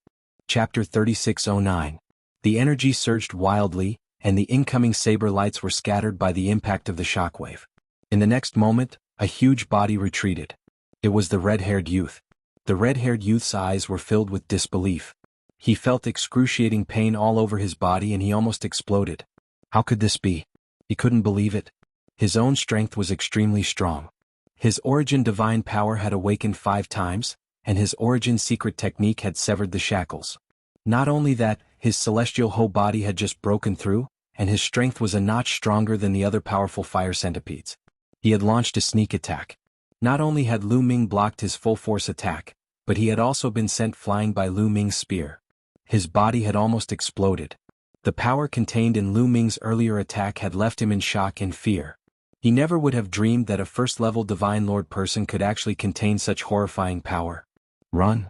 S1: Chapter 3609. The energy surged wildly, and the incoming saber lights were scattered by the impact of the shockwave. In the next moment, a huge body retreated. It was the red-haired youth. The red-haired youth's eyes were filled with disbelief. He felt excruciating pain all over his body and he almost exploded. How could this be? He couldn't believe it. His own strength was extremely strong. His origin divine power had awakened 5 times, and his origin secret technique had severed the shackles. Not only that, his celestial whole body had just broken through, and his strength was a notch stronger than the other powerful fire centipedes. He had launched a sneak attack. Not only had Lu Ming blocked his full force attack, but he had also been sent flying by Lu Ming's spear. His body had almost exploded. The power contained in Lu Ming's earlier attack had left him in shock and fear. He never would have dreamed that a first-level Divine Lord person could actually contain such horrifying power. Run.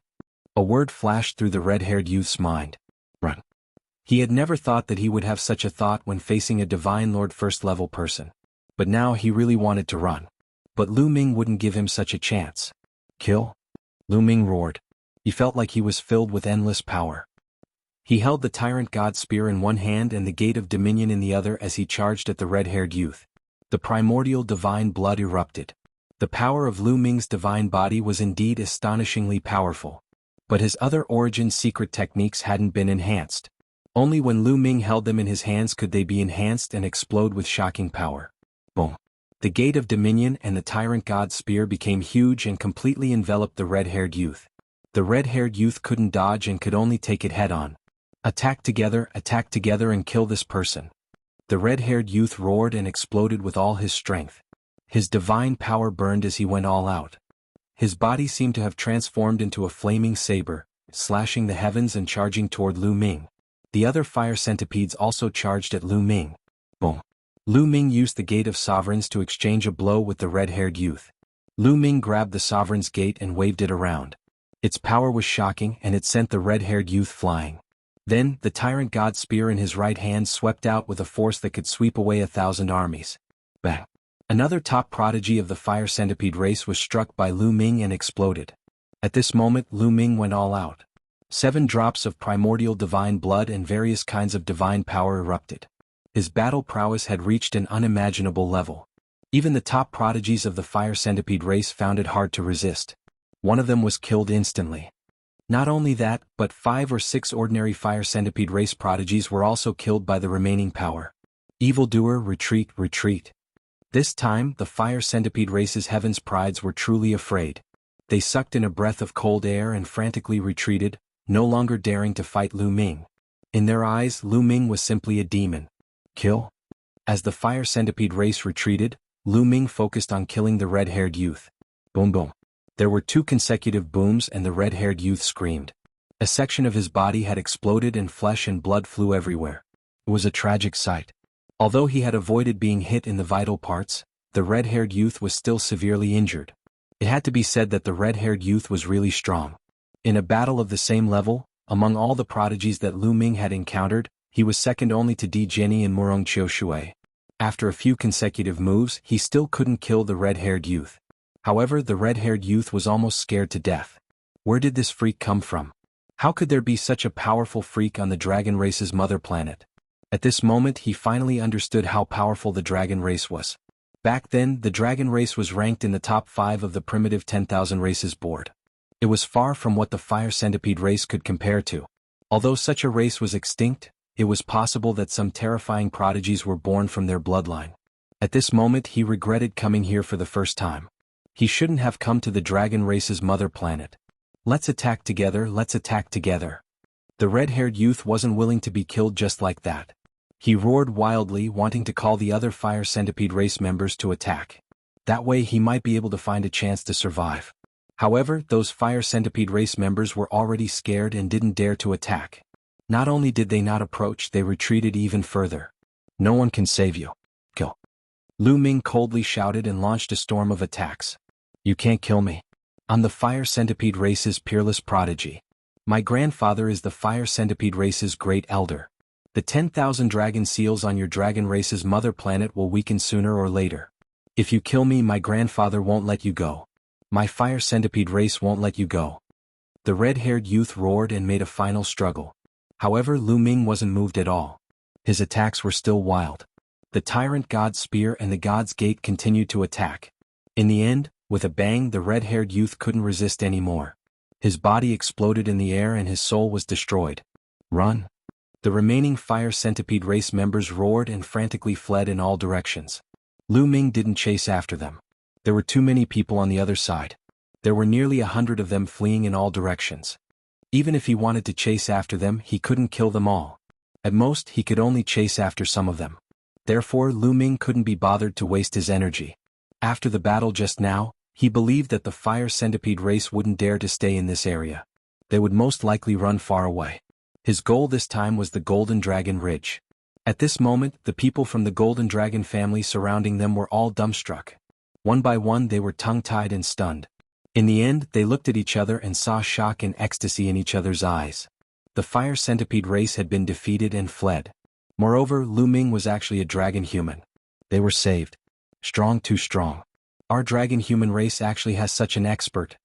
S1: A word flashed through the red-haired youth's mind. Run. He had never thought that he would have such a thought when facing a Divine Lord first-level person. But now he really wanted to run. But Lu Ming wouldn't give him such a chance. Kill? Lu Ming roared. He felt like he was filled with endless power. He held the Tyrant God Spear in one hand and the Gate of Dominion in the other as he charged at the red-haired youth. The primordial divine blood erupted. The power of Lu Ming's divine body was indeed astonishingly powerful. But his other origin secret techniques hadn't been enhanced. Only when Lu Ming held them in his hands could they be enhanced and explode with shocking power. Boom. The Gate of Dominion and the Tyrant God Spear became huge and completely enveloped the red-haired youth. The red-haired youth couldn't dodge and could only take it head-on. Attack together and kill this person. The red-haired youth roared and exploded with all his strength. His divine power burned as he went all out. His body seemed to have transformed into a flaming saber, slashing the heavens and charging toward Lu Ming. The other fire centipedes also charged at Lu Ming. Boom. Lu Ming used the Gate of Sovereigns to exchange a blow with the red-haired youth. Lu Ming grabbed the Sovereign's Gate and waved it around. Its power was shocking and it sent the red-haired youth flying. Then, the Tyrant God Spear in his right hand swept out with a force that could sweep away 1,000 armies. Bang! Another top prodigy of the fire centipede race was struck by Lu Ming and exploded. At this moment Lu Ming went all out. 7 drops of primordial divine blood and various kinds of divine power erupted. His battle prowess had reached an unimaginable level. Even the top prodigies of the fire centipede race found it hard to resist. One of them was killed instantly. Not only that, but 5 or 6 ordinary fire centipede race prodigies were also killed by the remaining power. Evildoer, retreat, retreat. This time, the fire centipede race's heaven's prides were truly afraid. They sucked in a breath of cold air and frantically retreated, no longer daring to fight Lu Ming. In their eyes, Lu Ming was simply a demon. Kill? As the fire centipede race retreated, Lu Ming focused on killing the red-haired youth. Boom boom. There were 2 consecutive booms and the red-haired youth screamed. A section of his body had exploded and flesh and blood flew everywhere. It was a tragic sight. Although he had avoided being hit in the vital parts, the red-haired youth was still severely injured. It had to be said that the red-haired youth was really strong. In a battle of the same level, among all the prodigies that Lu Ming had encountered, he was second only to Di Jianyi and Murong Qiushui. After a few consecutive moves, he still couldn't kill the red-haired youth. However, the red-haired youth was almost scared to death. Where did this freak come from? How could there be such a powerful freak on the dragon race's mother planet? At this moment he finally understood how powerful the dragon race was. Back then, the dragon race was ranked in the top 5 of the primitive 10,000 races board. It was far from what the fire centipede race could compare to. Although such a race was extinct, it was possible that some terrifying prodigies were born from their bloodline. At this moment he regretted coming here for the first time. He shouldn't have come to the dragon race's mother planet. Let's attack together, let's attack together. The red-haired youth wasn't willing to be killed just like that. He roared wildly, wanting to call the other fire centipede race members to attack. That way he might be able to find a chance to survive. However, those fire centipede race members were already scared and didn't dare to attack. Not only did they not approach, they retreated even further. No one can save you. Kill. Lu Ming coldly shouted and launched a storm of attacks. You can't kill me. I'm the fire centipede race's peerless prodigy. My grandfather is the fire centipede race's great elder. The 10,000 dragon seals on your dragon race's mother planet will weaken sooner or later. If you kill me, my grandfather won't let you go. My fire centipede race won't let you go. The red-haired youth roared and made a final struggle. However, Lu Ming wasn't moved at all. His attacks were still wild. The Tyrant God's Spear and the God's Gate continued to attack. In the end, with a bang, the red-haired youth couldn't resist anymore. His body exploded in the air and his soul was destroyed. Run! The remaining fire centipede race members roared and frantically fled in all directions. Lu Ming didn't chase after them. There were too many people on the other side. There were nearly 100 of them fleeing in all directions. Even if he wanted to chase after them, he couldn't kill them all. At most, he could only chase after some of them. Therefore, Lu Ming couldn't be bothered to waste his energy. After the battle just now, he believed that the fire centipede race wouldn't dare to stay in this area. They would most likely run far away. His goal this time was the Golden Dragon Ridge. At this moment, the people from the Golden Dragon family surrounding them were all dumbstruck. One by one they were tongue-tied and stunned. In the end, they looked at each other and saw shock and ecstasy in each other's eyes. The fire centipede race had been defeated and fled. Moreover, Lu Ming was actually a dragon human. They were saved. Strong, too strong. Our dragon human race actually has such an expert.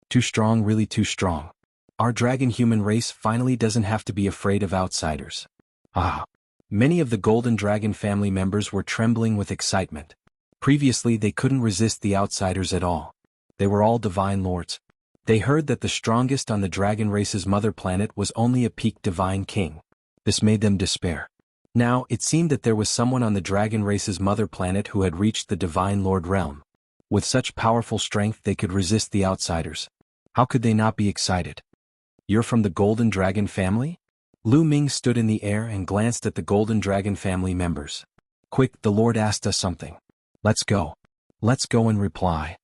S1: Too strong, really too strong. Our dragon human race finally doesn't have to be afraid of outsiders. Ah! Many of the Golden Dragon family members were trembling with excitement. Previously they couldn't resist the outsiders at all. They were all divine lords. They heard that the strongest on the dragon race's mother planet was only a peak divine king. This made them despair. Now, it seemed that there was someone on the dragon race's mother planet who had reached the divine lord realm. With such powerful strength they could resist the outsiders. How could they not be excited? You're from the Golden Dragon family? Lu Ming stood in the air and glanced at the Golden Dragon family members. Quick, the Lord asked us something. Let's go. Let's go and reply.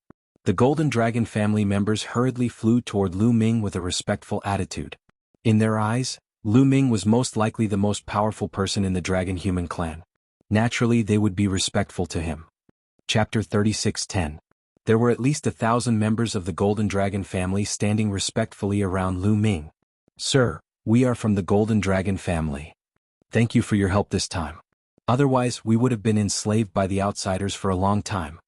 S1: The Golden Dragon family members hurriedly flew toward Lu Ming with a respectful attitude. In their eyes, Lu Ming was most likely the most powerful person in the Dragon Human clan. Naturally, they would be respectful to him. Chapter 36:10. There were at least 1,000 members of the Golden Dragon family standing respectfully around Lu Ming. Sir, we are from the Golden Dragon family. Thank you for your help this time. Otherwise, we would have been enslaved by the outsiders for a long time.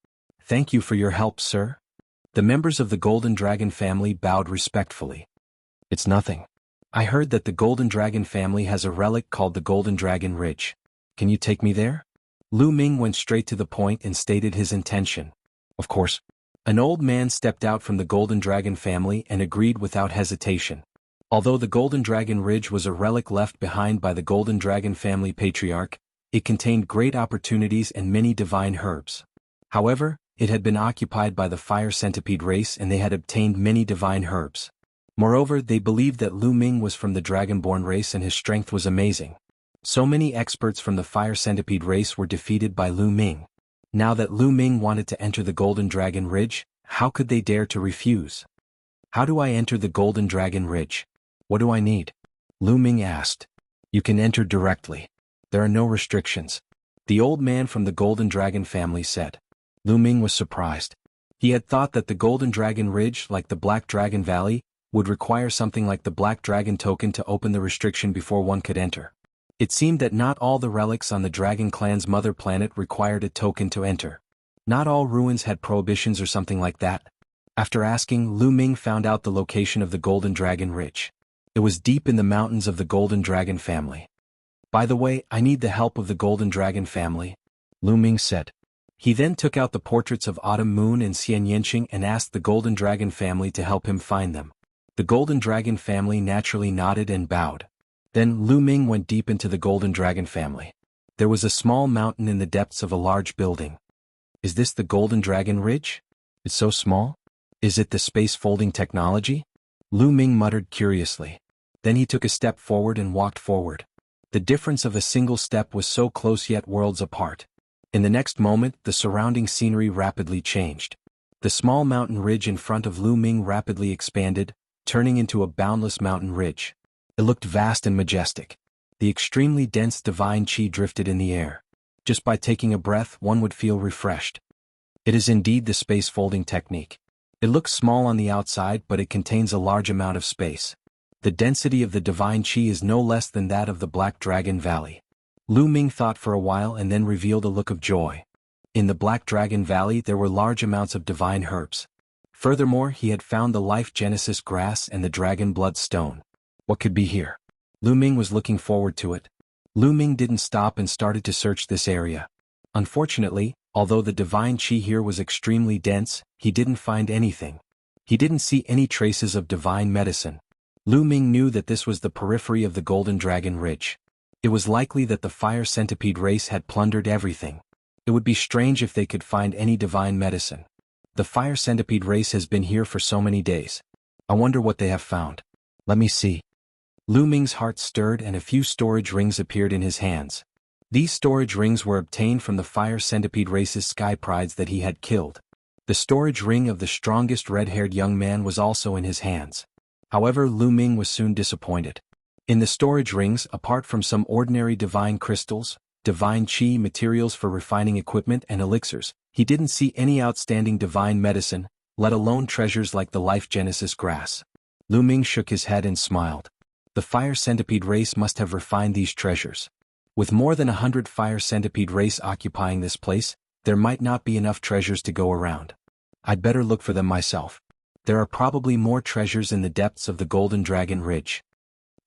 S1: Thank you for your help, sir. The members of the Golden Dragon family bowed respectfully. It's nothing. I heard that the Golden Dragon family has a relic called the Golden Dragon Ridge. Can you take me there? Lu Ming went straight to the point and stated his intention. Of course. An old man stepped out from the Golden Dragon family and agreed without hesitation. Although the Golden Dragon Ridge was a relic left behind by the Golden Dragon family patriarch, it contained great opportunities and many divine herbs. However, it had been occupied by the Fire Centipede race and they had obtained many divine herbs. Moreover, they believed that Lu Ming was from the Dragonborn race and his strength was amazing. So many experts from the Fire Centipede race were defeated by Lu Ming. Now that Lu Ming wanted to enter the Golden Dragon Ridge, how could they dare to refuse? How do I enter the Golden Dragon Ridge? What do I need? Lu Ming asked. You can enter directly. There are no restrictions. The old man from the Golden Dragon family said. Lu Ming was surprised. He had thought that the Golden Dragon Ridge, like the Black Dragon Valley, would require something like the Black Dragon token to open the restriction before one could enter. It seemed that not all the relics on the Dragon Clan's mother planet required a token to enter. Not all ruins had prohibitions or something like that. After asking, Lu Ming found out the location of the Golden Dragon Ridge. It was deep in the mountains of the Golden Dragon family. By the way, I need the help of the Golden Dragon family, Lu Ming said. He then took out the portraits of Autumn Moon and Xian Yanqing and asked the Golden Dragon family to help him find them. The Golden Dragon family naturally nodded and bowed. Then Lu Ming went deep into the Golden Dragon family. There was a small mountain in the depths of a large building. Is this the Golden Dragon Ridge? It's so small? Is it the space folding technology? Lu Ming muttered curiously. Then he took a step forward and walked forward. The difference of a single step was so close yet worlds apart. In the next moment, the surrounding scenery rapidly changed. The small mountain ridge in front of Lu Ming rapidly expanded, turning into a boundless mountain ridge. It looked vast and majestic. The extremely dense divine qi drifted in the air. Just by taking a breath, one would feel refreshed. It is indeed the space folding technique. It looks small on the outside, but it contains a large amount of space. The density of the divine qi is no less than that of the Black Dragon Valley. Lu Ming thought for a while and then revealed a look of joy. In the Black Dragon Valley there were large amounts of divine herbs. Furthermore, he had found the Life Genesis grass and the Dragon Blood Stone. What could be here? Lu Ming was looking forward to it. Lu Ming didn't stop and started to search this area. Unfortunately, although the divine qi here was extremely dense, he didn't find anything. He didn't see any traces of divine medicine. Lu Ming knew that this was the periphery of the Golden Dragon Ridge. It was likely that the Fire Centipede race had plundered everything. It would be strange if they could find any divine medicine. The Fire Centipede race has been here for so many days. I wonder what they have found. Let me see. Lu Ming's heart stirred and a few storage rings appeared in his hands. These storage rings were obtained from the Fire Centipede race's sky prides that he had killed. The storage ring of the strongest red-haired young man was also in his hands. However, Lu Ming was soon disappointed. In the storage rings, apart from some ordinary divine crystals, divine qi materials for refining equipment and elixirs, he didn't see any outstanding divine medicine, let alone treasures like the Life Genesis grass. Lu Ming shook his head and smiled. The Fire Centipede race must have refined these treasures. With more than 100 Fire Centipede race occupying this place, there might not be enough treasures to go around. I'd better look for them myself. There are probably more treasures in the depths of the Golden Dragon Ridge.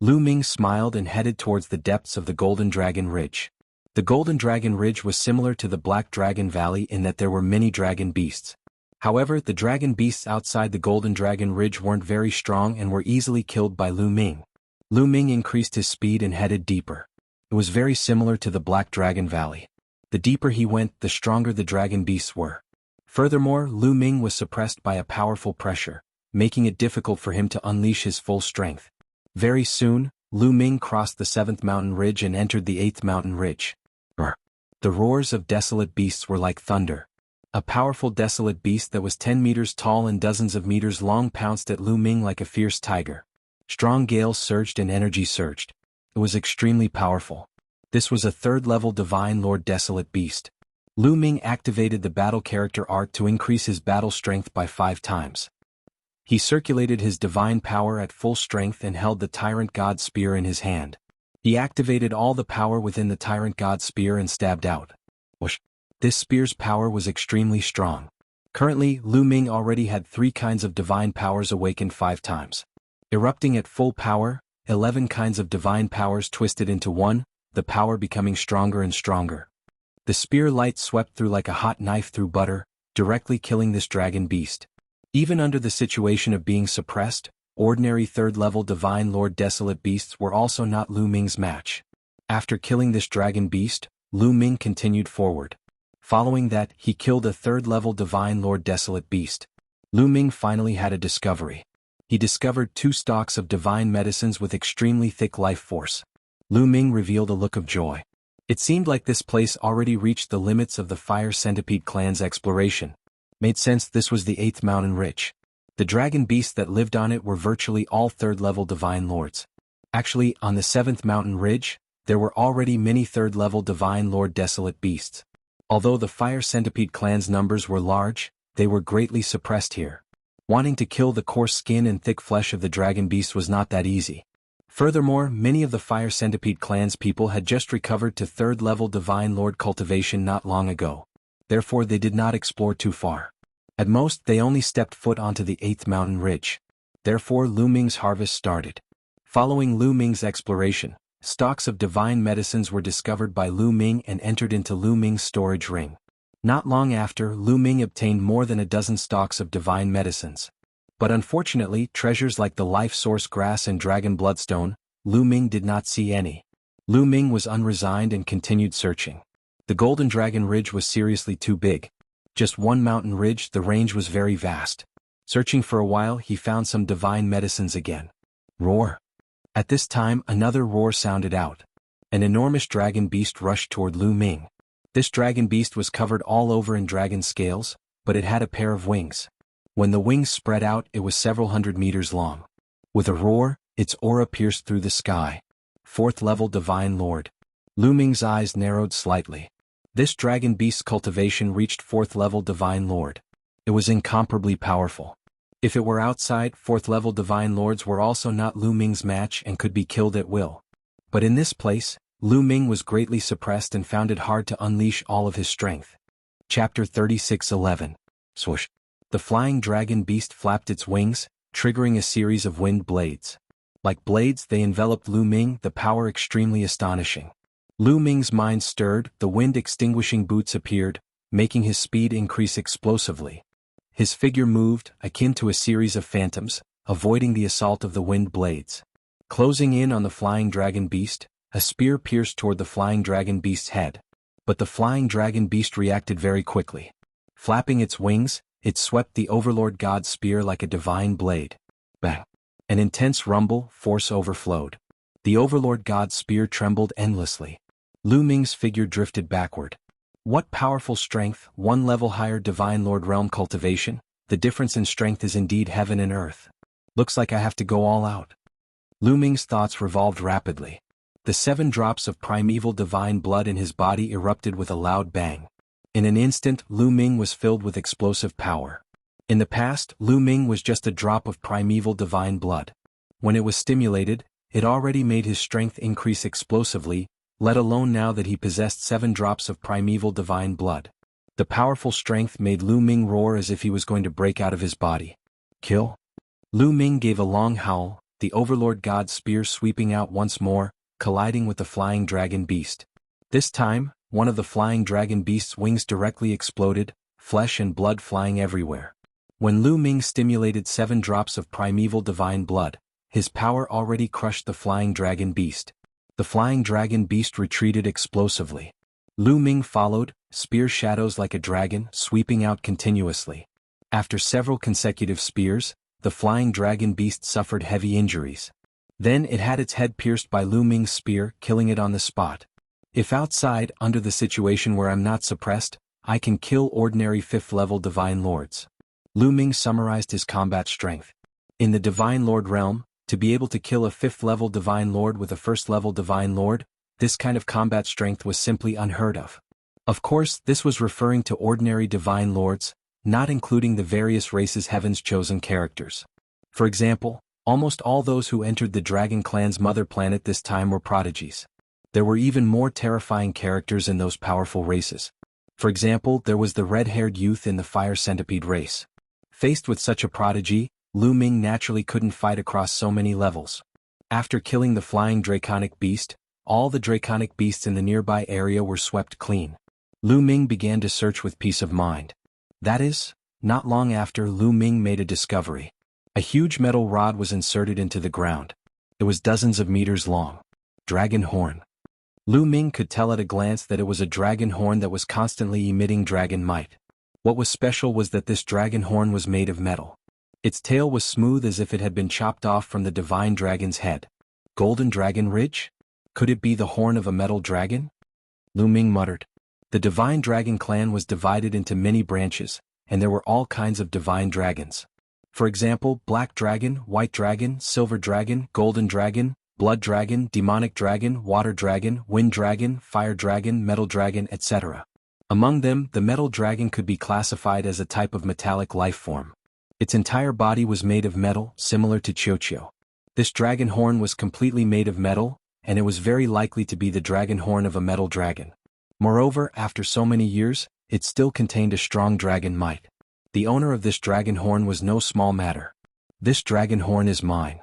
S1: Lu Ming smiled and headed towards the depths of the Golden Dragon Ridge. The Golden Dragon Ridge was similar to the Black Dragon Valley in that there were many dragon beasts. However, the dragon beasts outside the Golden Dragon Ridge weren't very strong and were easily killed by Lu Ming. Lu Ming increased his speed and headed deeper. It was very similar to the Black Dragon Valley. The deeper he went, the stronger the dragon beasts were. Furthermore, Lu Ming was suppressed by a powerful pressure, making it difficult for him to unleash his full strength. Very soon, Lu Ming crossed the 7th mountain ridge and entered the 8th mountain ridge. The roars of desolate beasts were like thunder. A powerful desolate beast that was 10 meters tall and dozens of meters long pounced at Lu Ming like a fierce tiger. Strong gales surged and energy surged. It was extremely powerful. This was a 3rd-level Divine Lord Desolate Beast. Lu Ming activated the battle character art to increase his battle strength by 5 times. He circulated his divine power at full strength and held the Tyrant God Spear in his hand. He activated all the power within the Tyrant God Spear and stabbed out. Whoosh! This spear's power was extremely strong. Currently, Lu Ming already had 3 kinds of divine powers awakened 5 times. Erupting at full power, 11 kinds of divine powers twisted into one, the power becoming stronger and stronger. The spear light swept through like a hot knife through butter, directly killing this dragon beast. Even under the situation of being suppressed, ordinary 3rd-level Divine Lord Desolate beasts were also not Lu Ming's match. After killing this dragon beast, Lu Ming continued forward. Following that, he killed a 3rd-level Divine Lord Desolate beast. Lu Ming finally had a discovery. He discovered 2 stalks of divine medicines with extremely thick life force. Lu Ming revealed a look of joy. It seemed like this place already reached the limits of the Fire Centipede clan's exploration. Made sense, this was the 8th mountain ridge. The dragon beasts that lived on it were virtually all 3rd-level divine lords. Actually, on the 7th mountain ridge, there were already many 3rd-level divine lord desolate beasts. Although the Fire Centipede clan's numbers were large, they were greatly suppressed here. Wanting to kill the coarse skin and thick flesh of the dragon beast was not that easy. Furthermore, many of the Fire Centipede clan's people had just recovered to 3rd-level Divine Lord Cultivation not long ago. Therefore they did not explore too far. At most, they only stepped foot onto the 8th mountain ridge. Therefore Lu Ming's harvest started. Following Lu Ming's exploration, stocks of divine medicines were discovered by Lu Ming and entered into Lu Ming's storage ring. Not long after, Lu Ming obtained more than a dozen stalks of divine medicines. But unfortunately, treasures like the life source grass and dragon bloodstone, Lu Ming did not see any. Lu Ming was unresigned and continued searching. The Golden Dragon Ridge was seriously too big. Just one mountain ridge, the range was very vast. Searching for a while, he found some divine medicines again. Roar. At this time, another roar sounded out. An enormous dragon beast rushed toward Lu Ming. This dragon beast was covered all over in dragon scales, but it had a pair of wings. When the wings spread out, it was several hundred meters long. With a roar, its aura pierced through the sky. 4th-level Divine Lord. Lu Ming's eyes narrowed slightly. This dragon beast's cultivation reached 4th-level Divine Lord. It was incomparably powerful. If it were outside, 4th-level Divine Lords were also not Lu Ming's match and could be killed at will. But in this place, Lu Ming was greatly suppressed and found it hard to unleash all of his strength. Chapter 36:11. Swoosh. The flying dragon beast flapped its wings, triggering a series of wind blades. Like blades, they enveloped Lu Ming, the power extremely astonishing. Lu Ming's mind stirred, the wind-extinguishing boots appeared, making his speed increase explosively. His figure moved, akin to a series of phantoms, avoiding the assault of the wind blades. Closing in on the flying dragon beast, a spear pierced toward the flying dragon beast's head. But the flying dragon beast reacted very quickly. Flapping its wings, it swept the Overlord God's spear like a divine blade. Bang! An intense rumble, force overflowed. The Overlord God's spear trembled endlessly. Lu Ming's figure drifted backward. What powerful strength, 1 level higher Divine Lord Realm Cultivation, the difference in strength is indeed heaven and earth. Looks like I have to go all out. Lu Ming's thoughts revolved rapidly. The 7 drops of primeval divine blood in his body erupted with a loud bang. In an instant, Lu Ming was filled with explosive power. In the past, Lu Ming was just a drop of primeval divine blood. When it was stimulated, it already made his strength increase explosively, let alone now that he possessed 7 drops of primeval divine blood. The powerful strength made Lu Ming roar as if he was going to break out of his body. Kill? Lu Ming gave a long howl, the Overlord God's spear sweeping out once more, colliding with the flying dragon beast. This time, one of the flying dragon beast's wings directly exploded, flesh and blood flying everywhere. When Lu Ming stimulated 7 drops of primeval divine blood, his power already crushed the flying dragon beast. The flying dragon beast retreated explosively. Lu Ming followed, spear shadows like a dragon, sweeping out continuously. After several consecutive spears, the flying dragon beast suffered heavy injuries. Then it had its head pierced by Lu Ming's spear, killing it on the spot. If outside, under the situation where I'm not suppressed, I can kill ordinary 5th-level Divine Lords. Lu Ming summarized his combat strength. In the Divine Lord realm, to be able to kill a 5th-level Divine Lord with a 1st-level Divine Lord, this kind of combat strength was simply unheard of. Of course, this was referring to ordinary Divine Lords, not including the various races Heaven's chosen characters. For example, almost all those who entered the Dragon Clan's mother planet this time were prodigies. There were even more terrifying characters in those powerful races. For example, there was the red-haired youth in the fire centipede race. Faced with such a prodigy, Lu Ming naturally couldn't fight across so many levels. After killing the flying draconic beast, all the draconic beasts in the nearby area were swept clean. Lu Ming began to search with peace of mind. That is, not long after, Lu Ming made a discovery. A huge metal rod was inserted into the ground. It was dozens of meters long. Dragon horn. Lu Ming could tell at a glance that it was a dragon horn that was constantly emitting dragon might. What was special was that this dragon horn was made of metal. Its tail was smooth as if it had been chopped off from the divine dragon's head. Golden Dragon Ridge? Could it be the horn of a metal dragon? Lu Ming muttered. The divine dragon clan was divided into many branches, and there were all kinds of divine dragons. For example, black dragon, white dragon, silver dragon, golden dragon, blood dragon, demonic dragon, water dragon, wind dragon, fire dragon, metal dragon, etc. Among them, the metal dragon could be classified as a type of metallic life form. Its entire body was made of metal, similar to Qiuqiu. This dragon horn was completely made of metal, and it was very likely to be the dragon horn of a metal dragon. Moreover, after so many years, it still contained a strong dragon might. The owner of this dragon horn was no small matter. This dragon horn is mine.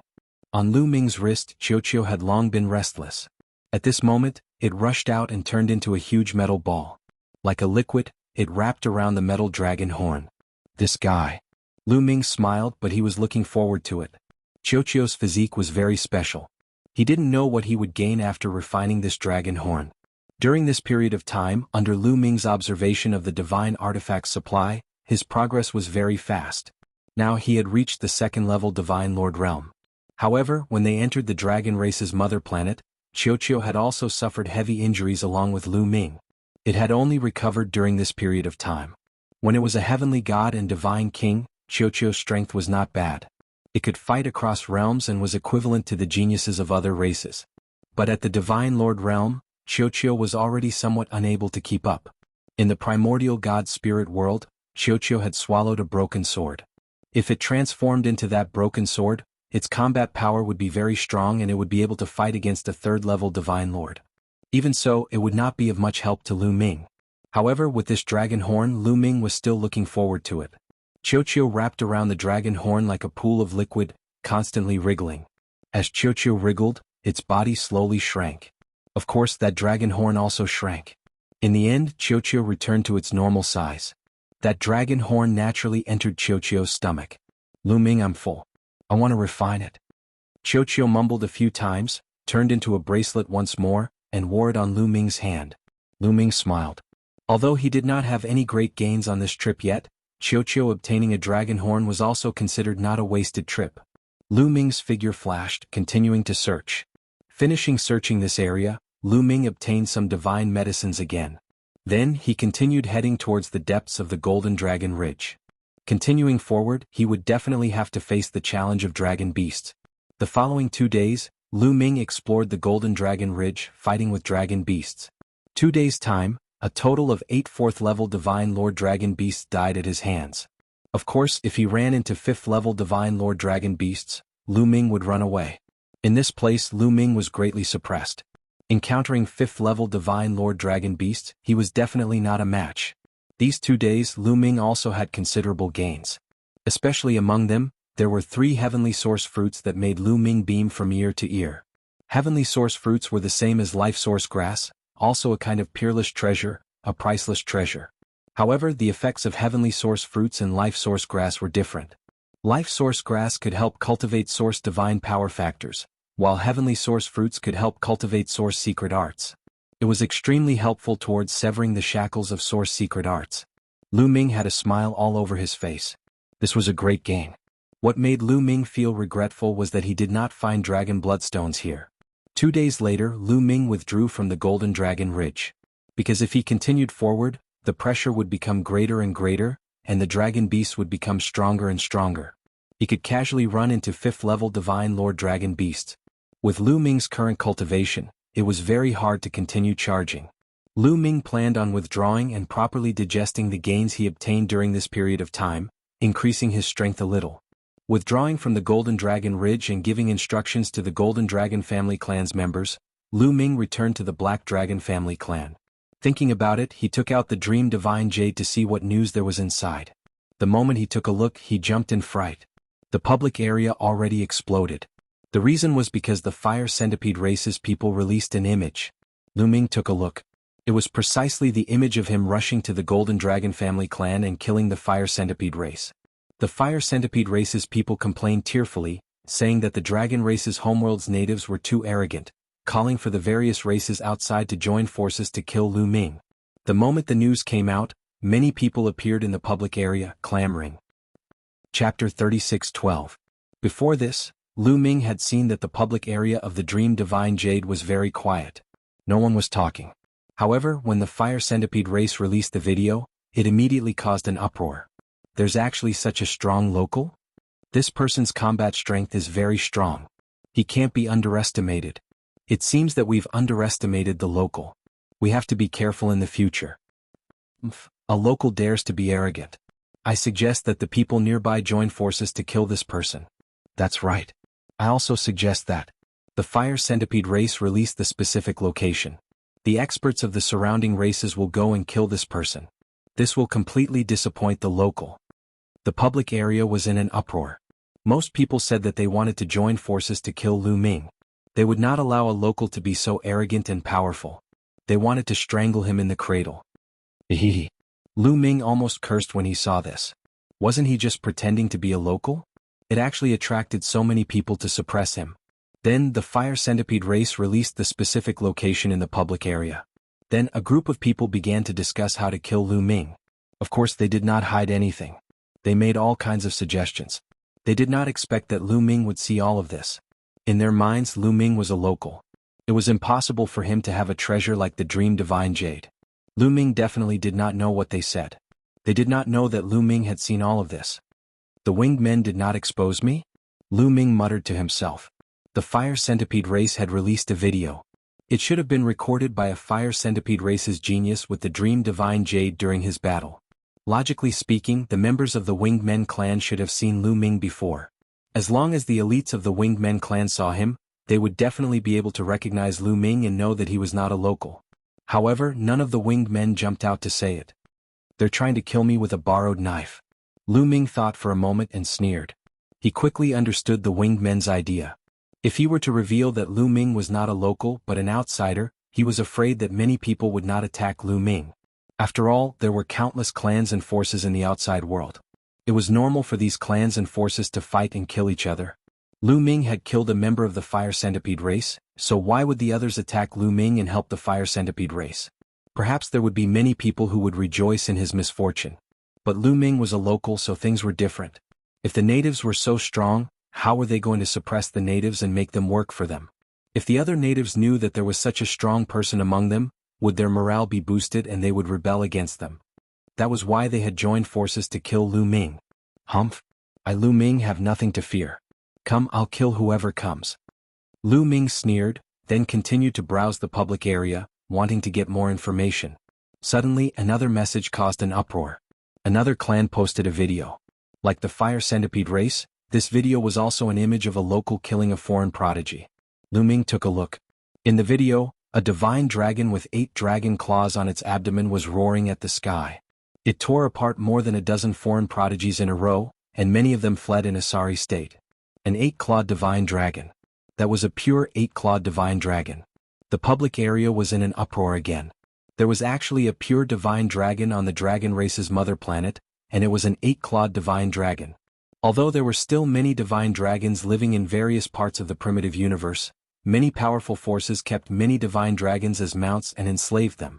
S1: On Lu Ming's wrist, Qiuqiu had long been restless. At this moment, it rushed out and turned into a huge metal ball. Like a liquid, it wrapped around the metal dragon horn. This guy. Lu Ming smiled, but he was looking forward to it. Qiuqiu's physique was very special. He didn't know what he would gain after refining this dragon horn. During this period of time, under Lu Ming's observation of the divine artifact supply, his progress was very fast. Now he had reached the second-level Divine Lord realm. However, when they entered the dragon race's mother planet, Qiuqiu had also suffered heavy injuries along with Lu Ming. It had only recovered during this period of time. When it was a heavenly god and divine king, Qiuqiu's strength was not bad. It could fight across realms and was equivalent to the geniuses of other races. But at the Divine Lord realm, Qiuqiu was already somewhat unable to keep up. In the primordial god spirit world, Qiuqiu had swallowed a broken sword. If it transformed into that broken sword, its combat power would be very strong and it would be able to fight against a third-level Divine Lord. Even so, it would not be of much help to Lu Ming. However, with this dragon horn, Lu Ming was still looking forward to it. Qiuqiu wrapped around the dragon horn like a pool of liquid, constantly wriggling. As Qiuqiu wriggled, its body slowly shrank. Of course, that dragon horn also shrank. In the end, Qiuqiu returned to its normal size. That dragon horn naturally entered Qiuqiu's stomach. Lu Ming, I'm full. I want to refine it. Qiuqiu mumbled a few times, turned into a bracelet once more, and wore it on Lu Ming's hand. Lu Ming smiled. Although he did not have any great gains on this trip yet, Qiuqiu obtaining a dragon horn was also considered not a wasted trip. Lu Ming's figure flashed, continuing to search. Finishing searching this area, Lu Ming obtained some divine medicines again. Then, he continued heading towards the depths of the Golden Dragon Ridge. Continuing forward, he would definitely have to face the challenge of dragon beasts. The following 2 days, Lu Ming explored the Golden Dragon Ridge, fighting with dragon beasts. 2 days' time, a total of 8 4th-level Divine Lord Dragon Beasts died at his hands. Of course, if he ran into 5th-level Divine Lord Dragon Beasts, Lu Ming would run away. In this place, Lu Ming was greatly suppressed. Encountering 5th-level Divine Lord Dragon Beasts, he was definitely not a match. These 2 days, Lu Ming also had considerable gains. Especially among them, there were 3 heavenly source fruits that made Lu Ming beam from ear to ear. Heavenly source fruits were the same as life source grass, also a kind of peerless treasure, a priceless treasure. However, the effects of heavenly source fruits and life source grass were different. Life source grass could help cultivate source divine power factors, while heavenly source fruits could help cultivate source secret arts. It was extremely helpful towards severing the shackles of source secret arts. Lu Ming had a smile all over his face. This was a great gain. What made Lu Ming feel regretful was that he did not find dragon bloodstones here. 2 days later, Lu Ming withdrew from the Golden Dragon Ridge. Because if he continued forward, the pressure would become greater and greater, and the dragon beasts would become stronger and stronger. He could casually run into 5th-level Divine Lord Dragon Beasts. With Lu Ming's current cultivation, it was very hard to continue charging. Lu Ming planned on withdrawing and properly digesting the gains he obtained during this period of time, increasing his strength a little. Withdrawing from the Golden Dragon Ridge and giving instructions to the Golden Dragon family clan's members, Lu Ming returned to the Black Dragon family clan. Thinking about it, he took out the Dream Divine Jade to see what news there was inside. The moment he took a look, he jumped in fright. The public area already exploded. The reason was because the Fire Centipede race's people released an image. Lu Ming took a look. It was precisely the image of him rushing to the Golden Dragon family clan and killing the Fire Centipede race. The Fire Centipede race's people complained tearfully, saying that the Dragon race's homeworld's natives were too arrogant, calling for the various races outside to join forces to kill Lu Ming. The moment the news came out, many people appeared in the public area, clamoring. Chapter 36:12. Before this, Lu Ming had seen that the public area of the Dream Divine Jade was very quiet. No one was talking. However, when the Fire Centipede race released the video, it immediately caused an uproar. There's actually such a strong local? This person's combat strength is very strong. He can't be underestimated. It seems that we've underestimated the local. We have to be careful in the future. A local dares to be arrogant. I suggest that the people nearby join forces to kill this person. That's right. I also suggest that the Fire Centipede race release the specific location. The experts of the surrounding races will go and kill this person. This will completely disappoint the local. The public area was in an uproar. Most people said that they wanted to join forces to kill Lu Ming. They would not allow a local to be so arrogant and powerful. They wanted to strangle him in the cradle. Lu Ming almost cursed when he saw this. Wasn't he just pretending to be a local? It actually attracted so many people to suppress him. Then the Fire Centipede race released the specific location in the public area. Then a group of people began to discuss how to kill Lu Ming. Of course, they did not hide anything. They made all kinds of suggestions. They did not expect that Lu Ming would see all of this. In their minds, Lu Ming was a local. It was impossible for him to have a treasure like the Dream Divine Jade. Lu Ming definitely did not know what they said. They did not know that Lu Ming had seen all of this. The winged men did not expose me? Lu Ming muttered to himself. The Fire Centipede race had released a video. It should have been recorded by a Fire Centipede race's genius with the Dream Divine Jade during his battle. Logically speaking, the members of the Winged Men clan should have seen Lu Ming before. As long as the elites of the Winged Men clan saw him, they would definitely be able to recognize Lu Ming and know that he was not a local. However, none of the Winged Men jumped out to say it. They're trying to kill me with a borrowed knife. Lu Ming thought for a moment and sneered. He quickly understood the Winged Men's idea. If he were to reveal that Lu Ming was not a local but an outsider, he was afraid that many people would not attack Lu Ming. After all, there were countless clans and forces in the outside world. It was normal for these clans and forces to fight and kill each other. Lu Ming had killed a member of the Fire Centipede race, so why would the others attack Lu Ming and help the Fire Centipede race? Perhaps there would be many people who would rejoice in his misfortune. But Lu Ming was a local, so things were different. If the natives were so strong, how were they going to suppress the natives and make them work for them? If the other natives knew that there was such a strong person among them, would their morale be boosted and they would rebel against them? That was why they had joined forces to kill Lu Ming. Humph! I Lu Ming have nothing to fear. Come, I'll kill whoever comes. Lu Ming sneered, then continued to browse the public area, wanting to get more information. Suddenly, another message caused an uproar. Another clan posted a video. Like the Fire Centipede race, this video was also an image of a local killing a foreign prodigy. Lu Ming took a look. In the video, a divine dragon with 8 dragon claws on its abdomen was roaring at the sky. It tore apart more than a dozen foreign prodigies in a row, and many of them fled in a sorry state. An 8-clawed divine dragon. That was a pure 8-clawed divine dragon. The public area was in an uproar again. There was actually a pure divine dragon on the dragon race's mother planet, and it was an 8-clawed divine dragon. Although there were still many divine dragons living in various parts of the primitive universe, many powerful forces kept many divine dragons as mounts and enslaved them.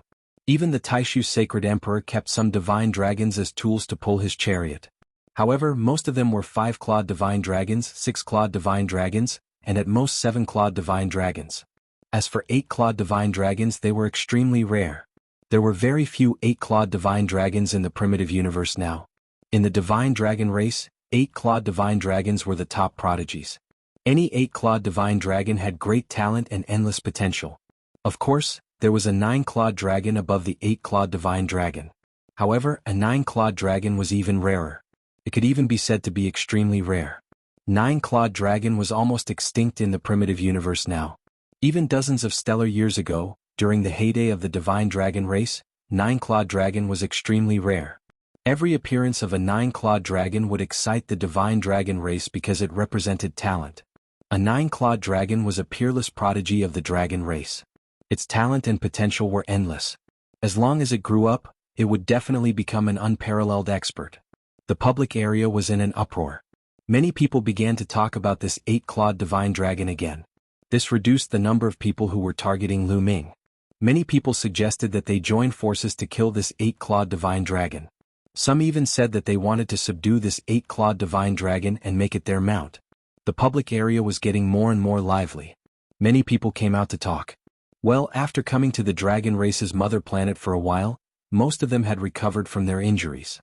S1: Even the Taishu Sacred Emperor kept some divine dragons as tools to pull his chariot. However, most of them were 5-clawed divine dragons, 6-clawed divine dragons, and at most 7-clawed divine dragons. As for 8-clawed divine dragons, they were extremely rare. There were very few 8-clawed divine dragons in the primitive universe now. In the divine dragon race, 8-clawed divine dragons were the top prodigies. Any 8-clawed divine dragon had great talent and endless potential. Of course, there was a 9-clawed dragon above the 8-clawed divine dragon. However, a 9-clawed dragon was even rarer. It could even be said to be extremely rare. 9-clawed dragon was almost extinct in the primitive universe now. Even dozens of stellar years ago, during the heyday of the divine dragon race, nine-clawed dragon was extremely rare. Every appearance of a nine-clawed dragon would excite the divine dragon race because it represented talent. A nine-clawed dragon was a peerless prodigy of the dragon race. Its talent and potential were endless. As long as it grew up, it would definitely become an unparalleled expert. The public area was in an uproar. Many people began to talk about this eight-clawed divine dragon again. This reduced the number of people who were targeting Lu Ming. Many people suggested that they join forces to kill this eight-clawed divine dragon. Some even said that they wanted to subdue this eight-clawed divine dragon and make it their mount. The public area was getting more and more lively. Many people came out to talk. Well, after coming to the dragon race's mother planet for a while, most of them had recovered from their injuries.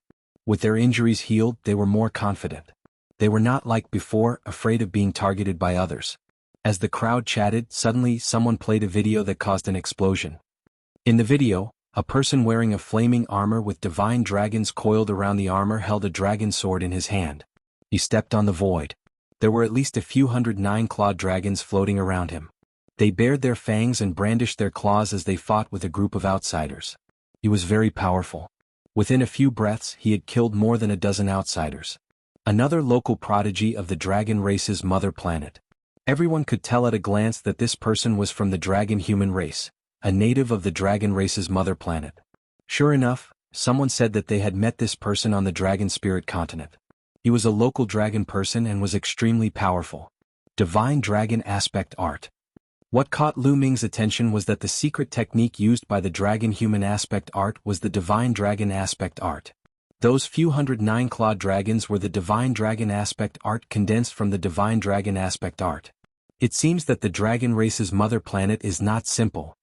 S1: With their injuries healed, they were more confident. They were not like before, afraid of being targeted by others. As the crowd chatted, suddenly someone played a video that caused an explosion. In the video, a person wearing a flaming armor with divine dragons coiled around the armor held a dragon sword in his hand. He stepped on the void. There were at least a few hundred nine-clawed dragons floating around him. They bared their fangs and brandished their claws as they fought with a group of outsiders. He was very powerful. Within a few breaths, he had killed more than a dozen outsiders. Another local prodigy of the dragon race's mother planet. Everyone could tell at a glance that this person was from the dragon human race, a native of the dragon race's mother planet. Sure enough, someone said that they had met this person on the dragon spirit continent. He was a local dragon person and was extremely powerful. Divine dragon aspect art. What caught Lu Ming's attention was that the secret technique used by the dragon human aspect art was the divine dragon aspect art. Those few hundred nine-clawed dragons were the divine dragon aspect art condensed from the divine dragon aspect art. It seems that the dragon race's mother planet is not simple.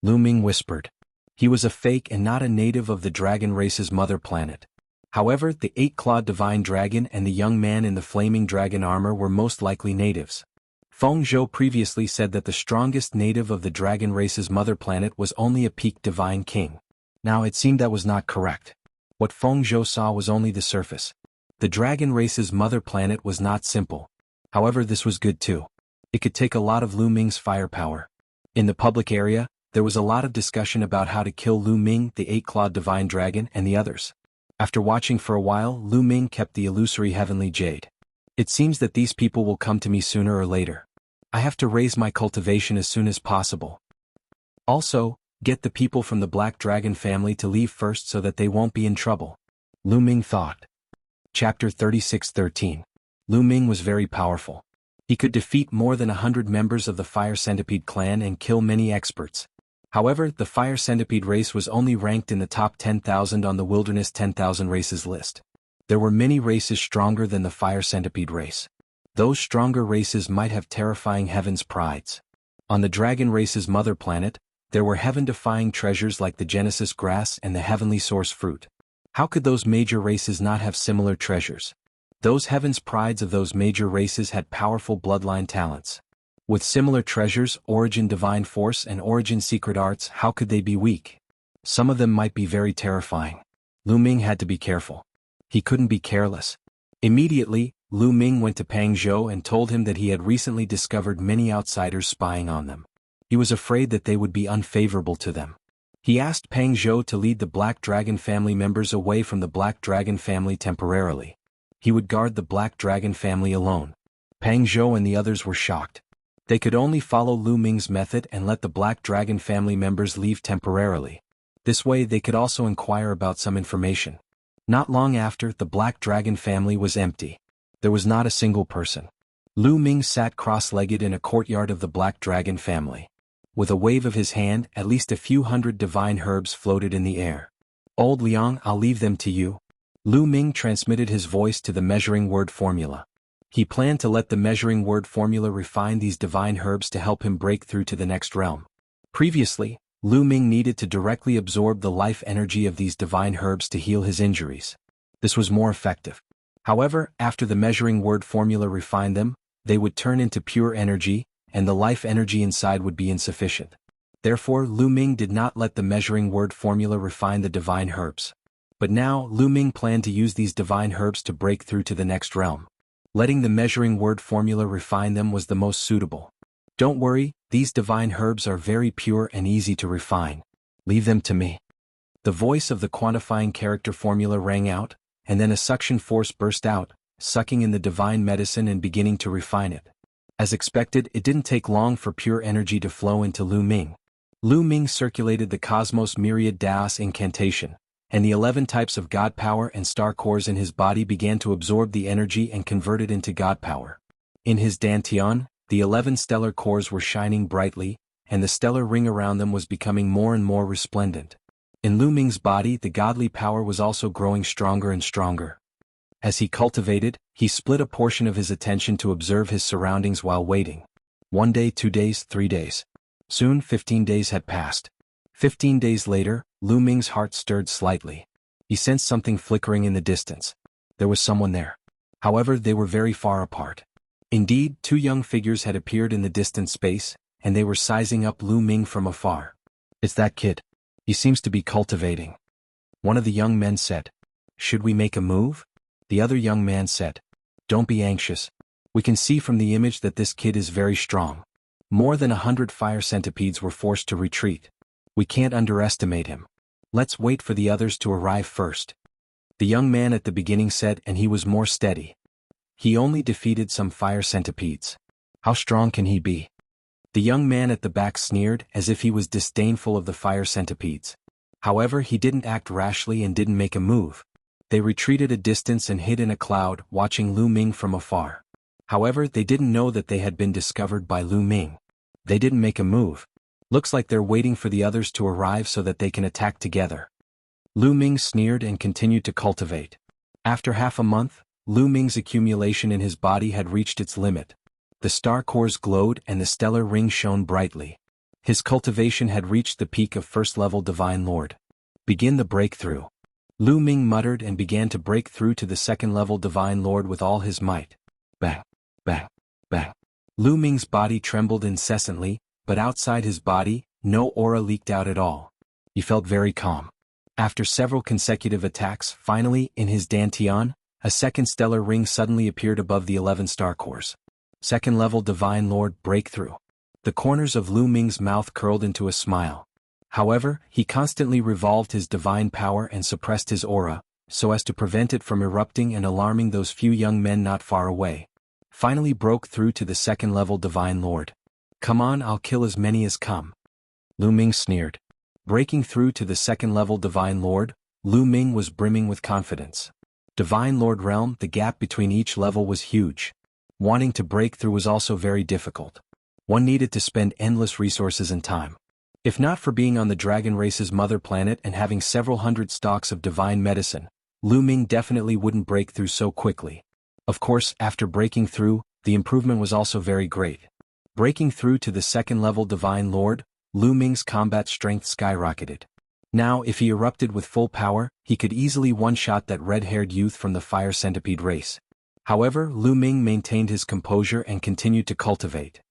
S1: Lu Ming whispered. He was a fake and not a native of the dragon race's mother planet. However, the eight-clawed divine dragon and the young man in the flaming dragon armor were most likely natives. Feng Zhou previously said that the strongest native of the dragon race's mother planet was only a peak divine king. Now it seemed that was not correct. What Feng Zhou saw was only the surface. The dragon race's mother planet was not simple. However, this was good too. It could take a lot of Lu Ming's firepower. In the public area, there was a lot of discussion about how to kill Lu Ming, the eight-clawed divine dragon, and the others. After watching for a while, Lu Ming kept the illusory heavenly jade. It seems that these people will come to me sooner or later. I have to raise my cultivation as soon as possible. Also, get the people from the Black Dragon family to leave first so that they won't be in trouble. Lu Ming thought. Chapter 36:13. Lu Ming was very powerful. He could defeat more than 100 members of the Fire Centipede clan and kill many experts. However, the Fire Centipede race was only ranked in the top 10,000 on the Wilderness 10,000 races list. There were many races stronger than the Fire Centipede race. Those stronger races might have terrifying heaven's prides. On the dragon race's mother planet, there were heaven-defying treasures like the Genesis grass and the heavenly source fruit. How could those major races not have similar treasures? Those heaven's prides of those major races had powerful bloodline talents. With similar treasures, origin divine force and origin secret arts, how could they be weak? Some of them might be very terrifying. Lu Ming had to be careful. He couldn't be careless. Immediately, Lu Ming went to Pang Zhou and told him that he had recently discovered many outsiders spying on them. He was afraid that they would be unfavorable to them. He asked Pang Zhou to lead the Black Dragon family members away from the Black Dragon family temporarily. He would guard the Black Dragon family alone. Pang Zhou and the others were shocked. They could only follow Lu Ming's method and let the Black Dragon family members leave temporarily. This way they could also inquire about some information. Not long after, the Black Dragon family was empty. There was not a single person. Lu Ming sat cross-legged in a courtyard of the Black Dragon family. With a wave of his hand, at least a few hundred divine herbs floated in the air. Old Liang, I'll leave them to you. Lu Ming transmitted his voice to the measuring word formula. He planned to let the measuring word formula refine these divine herbs to help him break through to the next realm. Previously, Lu Ming needed to directly absorb the life energy of these divine herbs to heal his injuries. This was more effective. However, after the measuring word formula refined them, they would turn into pure energy, and the life energy inside would be insufficient. Therefore, Lu Ming did not let the measuring word formula refine the divine herbs. But now, Lu Ming planned to use these divine herbs to break through to the next realm. Letting the measuring word formula refine them was the most suitable. Don't worry, these divine herbs are very pure and easy to refine. Leave them to me. The voice of the quantifying character formula rang out, and then a suction force burst out, sucking in the divine medicine and beginning to refine it. As expected, it didn't take long for pure energy to flow into Lu Ming. Lu Ming circulated the cosmos myriad Daos incantation, and the 11 types of God power and star cores in his body began to absorb the energy and convert it into God power. In his dantian, the 11 stellar cores were shining brightly, and the stellar ring around them was becoming more and more resplendent. In Lu Ming's body, the godly power was also growing stronger and stronger. As he cultivated, he split a portion of his attention to observe his surroundings while waiting. 1 day, 2 days, 3 days. Soon 15 days had passed. 15 days later, Lu Ming's heart stirred slightly. He sensed something flickering in the distance. There was someone there. However, they were very far apart. Indeed, 2 young figures had appeared in the distant space, and they were sizing up Lu Ming from afar. "It's that kid. He seems to be cultivating," one of the young men said. "Should we make a move?" The other young man said. "Don't be anxious. We can see from the image that this kid is very strong. More than 100 fire centipedes were forced to retreat. We can't underestimate him. Let's wait for the others to arrive first." The young man at the beginning said, and he was more steady. "He only defeated some fire centipedes. How strong can he be?" The young man at the back sneered, as if he was disdainful of the fire centipedes. However, he didn't act rashly and didn't make a move. They retreated a distance and hid in a cloud, watching Lu Ming from afar. However, they didn't know that they had been discovered by Lu Ming. They didn't make a move. Looks like they're waiting for the others to arrive so that they can attack together. Lu Ming sneered and continued to cultivate. After half a month, Lu Ming's accumulation in his body had reached its limit. The star cores glowed and the stellar ring shone brightly. His cultivation had reached the peak of first-level Divine Lord. "Begin the breakthrough." Lu Ming muttered and began to break through to the second-level Divine Lord with all his might. Bang, bang, bang. Lu Ming's body trembled incessantly, but outside his body, no aura leaked out at all. He felt very calm. After several consecutive attacks, finally, in his dantian, a second stellar ring suddenly appeared above the 11 star cores. Second-level Divine Lord breakthrough. The corners of Lu Ming's mouth curled into a smile. However, he constantly revolved his divine power and suppressed his aura, so as to prevent it from erupting and alarming those few young men not far away. Finally broke through to the second-level Divine Lord. "Come on, I'll kill as many as come." Lu Ming sneered. Breaking through to the second-level Divine Lord, Lu Ming was brimming with confidence. Divine Lord realm, the gap between each level was huge. Wanting to break through was also very difficult. One needed to spend endless resources and time. If not for being on the dragon race's mother planet and having several hundred stocks of divine medicine, Lu Ming definitely wouldn't break through so quickly. Of course, after breaking through, the improvement was also very great. Breaking through to the second-level Divine Lord, Lu Ming's combat strength skyrocketed. Now, if he erupted with full power, he could easily one-shot that red-haired youth from the fire centipede race. However, Lu Ming maintained his composure and continued to cultivate.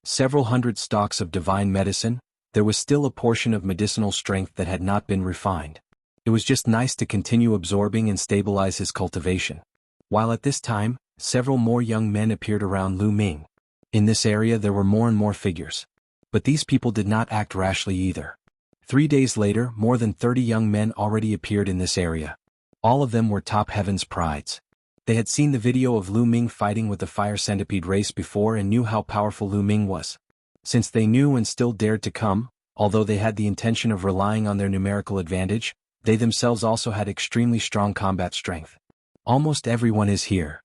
S1: Several hundred stalks of divine medicine, there was still a portion of medicinal strength that had not been refined. It was just nice to continue absorbing and stabilize his cultivation. While at this time, several more young men appeared around Lu Ming. In this area there were more and more figures. But these people did not act rashly either. 3 days later, more than 30 young men already appeared in this area. All of them were top heaven's prides. They had seen the video of Lu Ming fighting with the fire centipede race before and knew how powerful Lu Ming was. Since they knew and still dared to come, although they had the intention of relying on their numerical advantage, they themselves also had extremely strong combat strength. Almost everyone is here.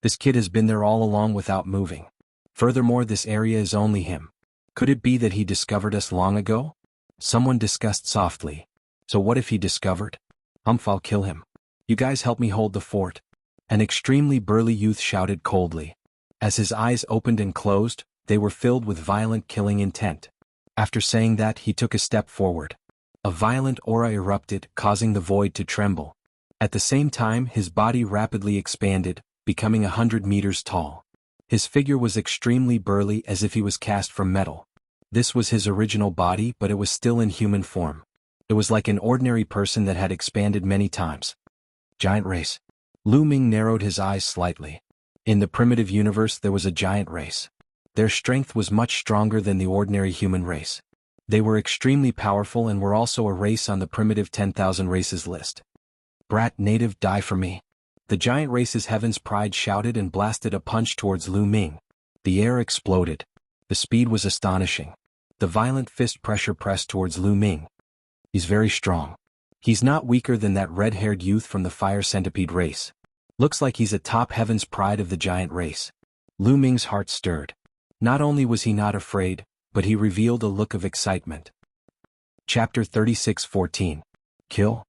S1: This kid has been there all along without moving. Furthermore, this area is only him. Could it be that he discovered us long ago? Someone discussed softly. So what if he discovered? I'll kill him. You guys help me hold the fort. An extremely burly youth shouted coldly. As his eyes opened and closed, they were filled with violent killing intent. After saying that, he took a step forward. A violent aura erupted, causing the void to tremble. At the same time, his body rapidly expanded, becoming 100 meters tall. His figure was extremely burly, as if he was cast from metal. This was his original body, but it was still in human form. It was like an ordinary person that had expanded many times. Giant race. Lu Ming narrowed his eyes slightly. In the primitive universe there was a giant race. Their strength was much stronger than the ordinary human race. They were extremely powerful and were also a race on the primitive 10,000 races list. Brat native, die for me. The giant race's Heaven's Pride shouted and blasted a punch towards Lu Ming. The air exploded. The speed was astonishing. The violent fist pressure pressed towards Lu Ming. He's very strong. He's not weaker than that red-haired youth from the fire centipede race. Looks like he's a top Heaven's Pride of the giant race. Lu Ming's heart stirred. Not only was he not afraid, but he revealed a look of excitement. Chapter 36:14. Kill?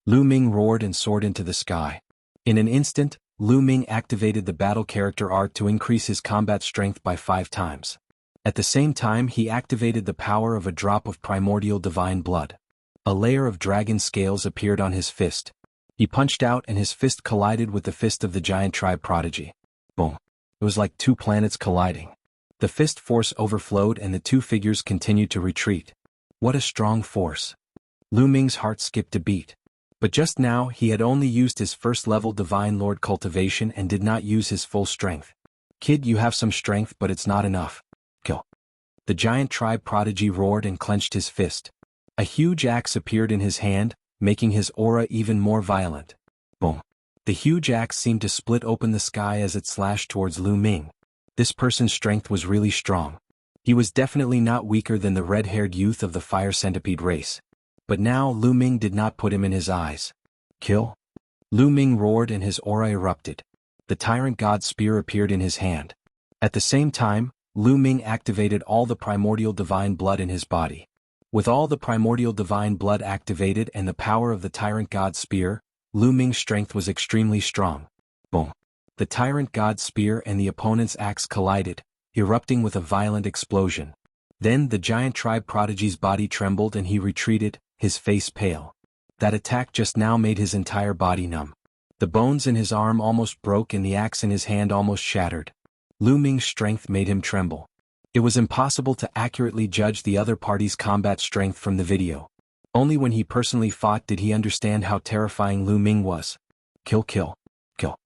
S1: Lu Ming roared and soared into the sky. In an instant, Lu Ming activated the battle character art to increase his combat strength by 5 times. At the same time, he activated the power of a drop of primordial divine blood. A layer of dragon scales appeared on his fist. He punched out and his fist collided with the fist of the giant tribe prodigy. Boom. It was like 2 planets colliding. The fist force overflowed and the 2 figures continued to retreat. What a strong force. Lu Ming's heart skipped a beat. But just now he had only used his first-level Divine Lord Cultivation and did not use his full strength. Kid, you have some strength but it's not enough. Kill. The giant tribe prodigy roared and clenched his fist. A huge axe appeared in his hand, making his aura even more violent. Boom. The huge axe seemed to split open the sky as it slashed towards Lu Ming. This person's strength was really strong. He was definitely not weaker than the red-haired youth of the fire centipede race. But now Lu Ming did not put him in his eyes. Kill? Lu Ming roared and his aura erupted. The Tyrant God Spear appeared in his hand. At the same time, Lu Ming activated all the primordial divine blood in his body. With all the primordial divine blood activated and the power of the Tyrant God Spear, Lu Ming's strength was extremely strong. Boom. The Tyrant God Spear and the opponent's axe collided, erupting with a violent explosion. Then the giant tribe prodigy's body trembled and he retreated, his face pale. That attack just now made his entire body numb. The bones in his arm almost broke and the axe in his hand almost shattered. Lu Ming's strength made him tremble. It was impossible to accurately judge the other party's combat strength from the video. Only when he personally fought did he understand how terrifying Lu Ming was. Kill, kill, kill.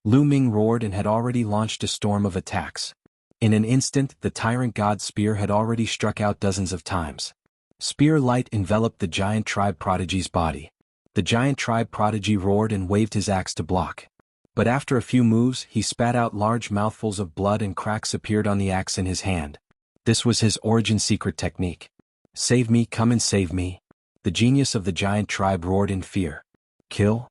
S1: Lu Ming roared and had already launched a storm of attacks. In an instant, the Tyrant God Spear had already struck out dozens of times. Spear light enveloped the giant tribe prodigy's body. The giant tribe prodigy roared and waved his axe to block. But after a few moves, he spat out large mouthfuls of blood and cracks appeared on the axe in his hand. This was his origin secret technique. Save me, come and save me. The genius of the giant tribe roared in fear. Kill?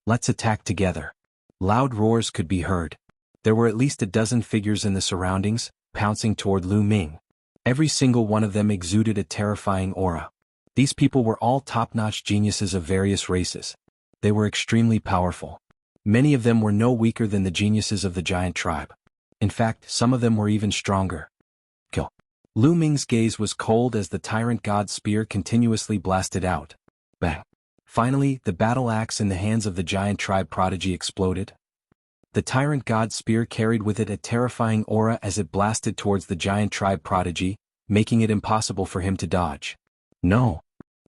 S1: Let's attack together. Loud roars could be heard. There were at least a dozen figures in the surroundings, pouncing toward Lu Ming. Every single one of them exuded a terrifying aura. These people were all top-notch geniuses of various races. They were extremely powerful. Many of them were no weaker than the geniuses of the giant tribe. In fact, some of them were even stronger. Kill. Lu Ming's gaze was cold as the Tyrant God Spear continuously blasted out. Bang. Finally, the battle axe in the hands of the giant tribe prodigy exploded. The Tyrant God Spear carried with it a terrifying aura as it blasted towards the giant tribe prodigy, making it impossible for him to dodge. No!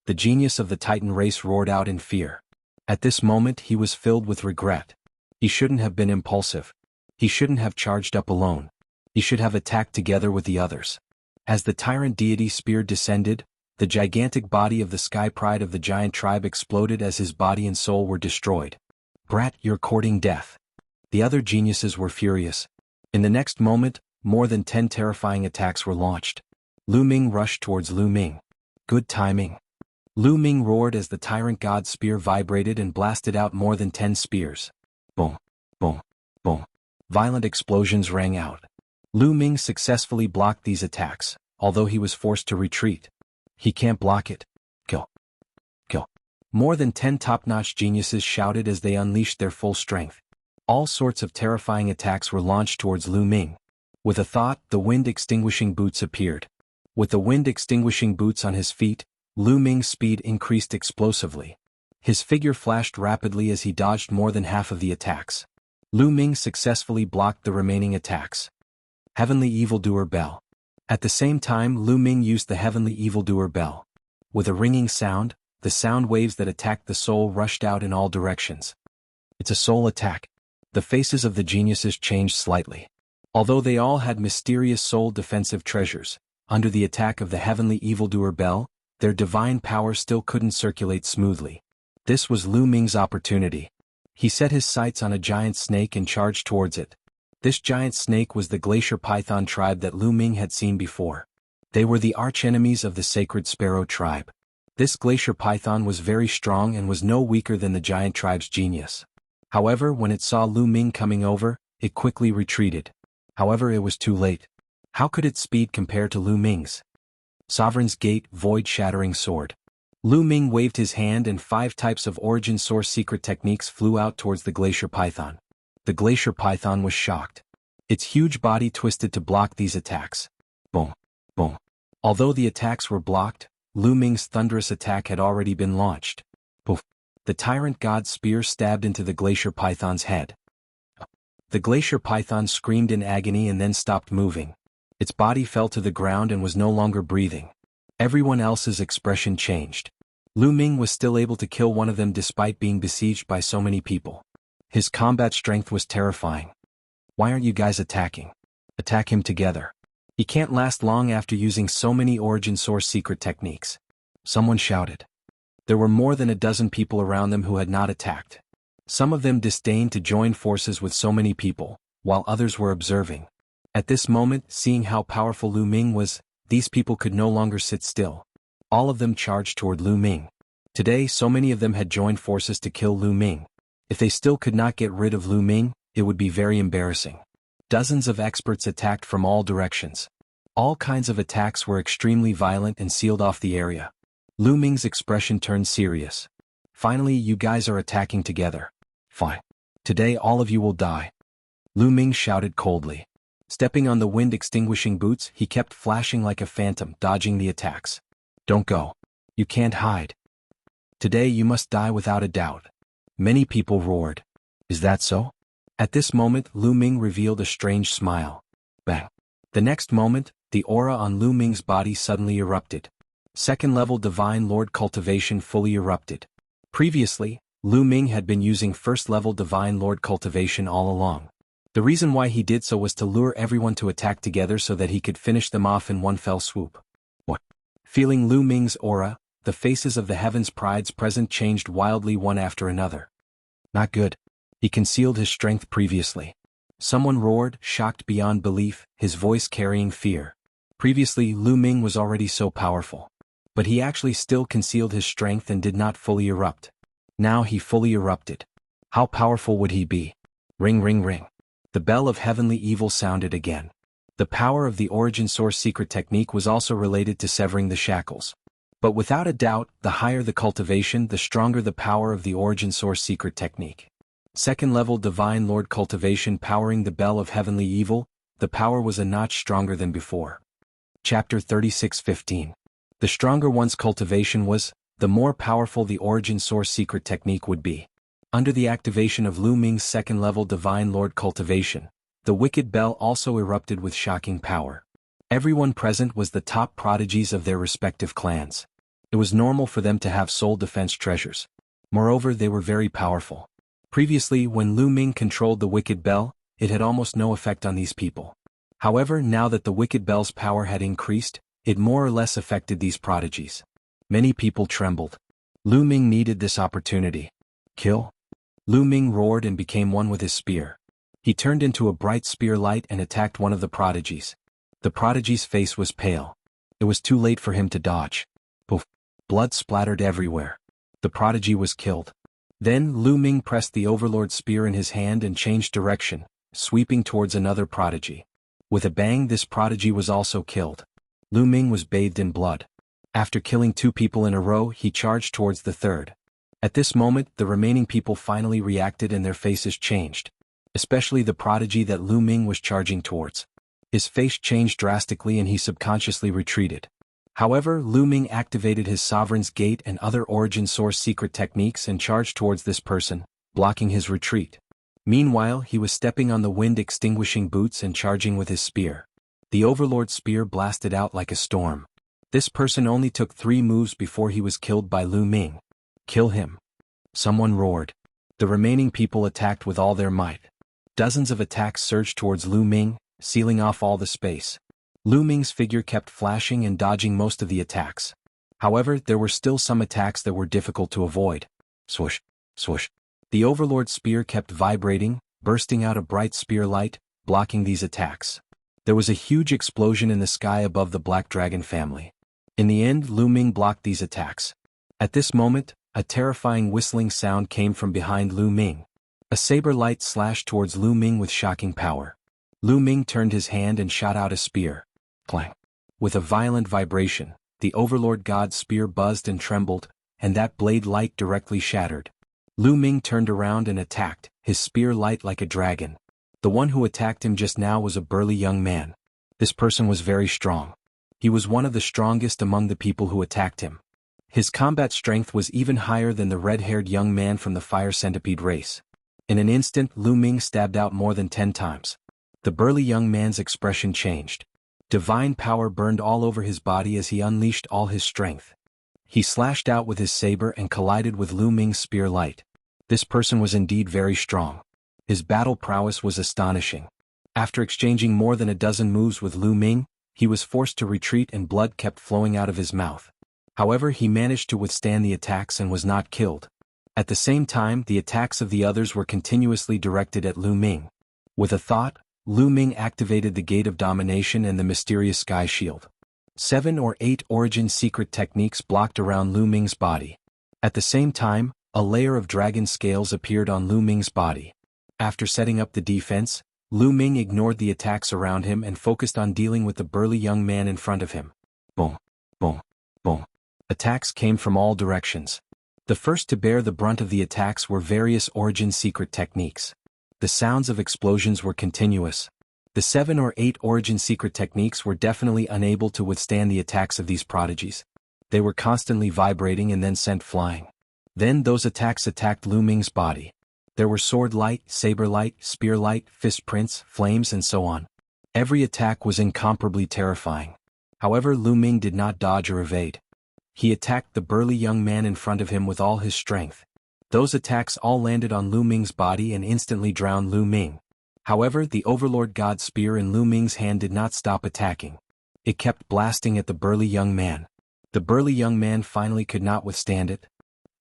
S1: The genius of the Titan race roared out in fear. At this moment he was filled with regret. He shouldn't have been impulsive. He shouldn't have charged up alone. He should have attacked together with the others. As the Tyrant deity spear descended, the gigantic body of the sky pride of the giant tribe exploded as his body and soul were destroyed. Brat, you're courting death. The other geniuses were furious. In the next moment, more than 10 terrifying attacks were launched. Lu Ming rushed towards Lu Ming. Good timing. Lu Ming roared as the Tyrant God Spear vibrated and blasted out more than 10 spears. Boom, boom, boom. Violent explosions rang out. Lu Ming successfully blocked these attacks, although he was forced to retreat. He can't block it. Kill. Kill. More than 10 top-notch geniuses shouted as they unleashed their full strength. All sorts of terrifying attacks were launched towards Lu Ming. With a thought, the wind-extinguishing boots appeared. With the wind-extinguishing boots on his feet, Lu Ming's speed increased explosively. His figure flashed rapidly as he dodged more than half of the attacks. Lu Ming successfully blocked the remaining attacks. Heavenly Evildoer Bell. At the same time, Lu Ming used the Heavenly Evildoer Bell. With a ringing sound, the sound waves that attacked the soul rushed out in all directions. It's a soul attack. The faces of the geniuses changed slightly. Although they all had mysterious soul defensive treasures, under the attack of the heavenly evildoer Bell, their divine power still couldn't circulate smoothly. This was Lu Ming's opportunity. He set his sights on a giant snake and charged towards it. This giant snake was the glacier python tribe that Lu Ming had seen before. They were the archenemies of the sacred sparrow tribe. This glacier python was very strong and was no weaker than the giant tribe's genius. However, when it saw Lu Ming coming over, it quickly retreated. However, it was too late. How could its speed compare to Lu Ming's? Sovereign's Gate, Void-Shattering Sword. Lu Ming waved his hand and 5 types of origin source secret techniques flew out towards the glacier python. The glacier python was shocked. Its huge body twisted to block these attacks. Boom. Boom. Although the attacks were blocked, Lu Ming's thunderous attack had already been launched. Poof. The Tyrant God's spear stabbed into the glacier python's head. The glacier python screamed in agony and then stopped moving. Its body fell to the ground and was no longer breathing. Everyone else's expression changed. Lu Ming was still able to kill one of them despite being besieged by so many people. His combat strength was terrifying. Why aren't you guys attacking? Attack him together. He can't last long after using so many origin source secret techniques. Someone shouted. There were more than a dozen people around them who had not attacked. Some of them disdained to join forces with so many people, while others were observing. At this moment, seeing how powerful Lu Ming was, these people could no longer sit still. All of them charged toward Lu Ming. Today, so many of them had joined forces to kill Lu Ming. If they still could not get rid of Lu Ming, it would be very embarrassing. Dozens of experts attacked from all directions. All kinds of attacks were extremely violent and sealed off the area. Lu Ming's expression turned serious. Finally, you guys are attacking together. Fine. Today all of you will die. Lu Ming shouted coldly. Stepping on the wind-extinguishing boots, he kept flashing like a phantom, dodging the attacks. Don't go. You can't hide. Today you must die without a doubt. Many people roared. Is that so? At this moment, Lu Ming revealed a strange smile. Bang. The next moment, the aura on Lu Ming's body suddenly erupted. Second-level Divine Lord Cultivation fully erupted. Previously, Lu Ming had been using first-level Divine Lord Cultivation all along. The reason why he did so was to lure everyone to attack together so that he could finish them off in one fell swoop. What? Feeling Lu Ming's aura, the faces of the heavens prides present changed wildly one after another. Not good. He concealed his strength previously. Someone roared, shocked beyond belief, his voice carrying fear. Previously, Lu Ming was already so powerful. But he actually still concealed his strength and did not fully erupt. Now he fully erupted. How powerful would he be? Ring ring ring. The bell of heavenly evil sounded again. The power of the origin source secret technique was also related to severing the shackles. But without a doubt, the higher the cultivation, the stronger the power of the origin source secret technique. Second-level Divine Lord Cultivation powering the bell of heavenly evil, the power was a notch stronger than before. Chapter 36:15. The stronger one's cultivation was, the more powerful the origin source secret technique would be. Under the activation of Lu Ming's second-level Divine Lord Cultivation, the wicked bell also erupted with shocking power. Everyone present was the top prodigies of their respective clans. It was normal for them to have soul defense treasures. Moreover, they were very powerful. Previously, when Lu Ming controlled the wicked bell, it had almost no effect on these people. However, now that the wicked bell's power had increased, it more or less affected these prodigies. Many people trembled. Lu Ming needed this opportunity. Kill? Lu Ming roared and became one with his spear. He turned into a bright spear light and attacked one of the prodigies. The prodigy's face was pale. It was too late for him to dodge. Poof! Blood splattered everywhere. The prodigy was killed. Then Lu Ming pressed the Overlord spear in his hand and changed direction, sweeping towards another prodigy. With a bang, this prodigy was also killed. Lu Ming was bathed in blood. After killing 2 people in a row, he charged towards the third. At this moment, the remaining people finally reacted and their faces changed. Especially the prodigy that Lu Ming was charging towards. His face changed drastically and he subconsciously retreated. However, Lu Ming activated his Sovereign's Gate and other origin source secret techniques and charged towards this person, blocking his retreat. Meanwhile, he was stepping on the wind-extinguishing boots and charging with his spear. The Overlord's spear blasted out like a storm. This person only took 3 moves before he was killed by Lu Ming. Kill him. Someone roared. The remaining people attacked with all their might. Dozens of attacks surged towards Lu Ming, sealing off all the space. Lu Ming's figure kept flashing and dodging most of the attacks. However, there were still some attacks that were difficult to avoid. Swoosh, swoosh. The Overlord's spear kept vibrating, bursting out a bright spear light, blocking these attacks. There was a huge explosion in the sky above the Black Dragon family. In the end, Lu Ming blocked these attacks. At this moment, a terrifying whistling sound came from behind Lu Ming. A saber light slashed towards Lu Ming with shocking power. Lu Ming turned his hand and shot out a spear. Clang. With a violent vibration, the Overlord God's spear buzzed and trembled, and that blade light directly shattered. Lu Ming turned around and attacked, his spear light like a dragon. The one who attacked him just now was a burly young man. This person was very strong. He was one of the strongest among the people who attacked him. His combat strength was even higher than the red-haired young man from the fire centipede race. In an instant, Lu Ming stabbed out more than 10 times. The burly young man's expression changed. Divine power burned all over his body as he unleashed all his strength. He slashed out with his saber and collided with Lu Ming's spear light. This person was indeed very strong. His battle prowess was astonishing. After exchanging more than a dozen moves with Lu Ming, he was forced to retreat and blood kept flowing out of his mouth. However, he managed to withstand the attacks and was not killed. At the same time, the attacks of the others were continuously directed at Lu Ming. With a thought, Lu Ming activated the Gate of Domination and the mysterious Sky Shield. 7 or 8 origin secret techniques blocked around Lu Ming's body. At the same time, a layer of dragon scales appeared on Lu Ming's body. After setting up the defense, Lu Ming ignored the attacks around him and focused on dealing with the burly young man in front of him. Boom, boom, boom. Attacks came from all directions. The first to bear the brunt of the attacks were various origin secret techniques. The sounds of explosions were continuous. The 7 or 8 origin secret techniques were definitely unable to withstand the attacks of these prodigies. They were constantly vibrating and then sent flying. Then those attacks attacked Lu Ming's body. There were sword light, saber light, spear light, fist prints, flames and so on. Every attack was incomparably terrifying. However, Lu Ming did not dodge or evade. He attacked the burly young man in front of him with all his strength. Those attacks all landed on Lu Ming's body and instantly drowned Lu Ming. However, the Overlord God's spear in Lu Ming's hand did not stop attacking. It kept blasting at the burly young man. The burly young man finally could not withstand it.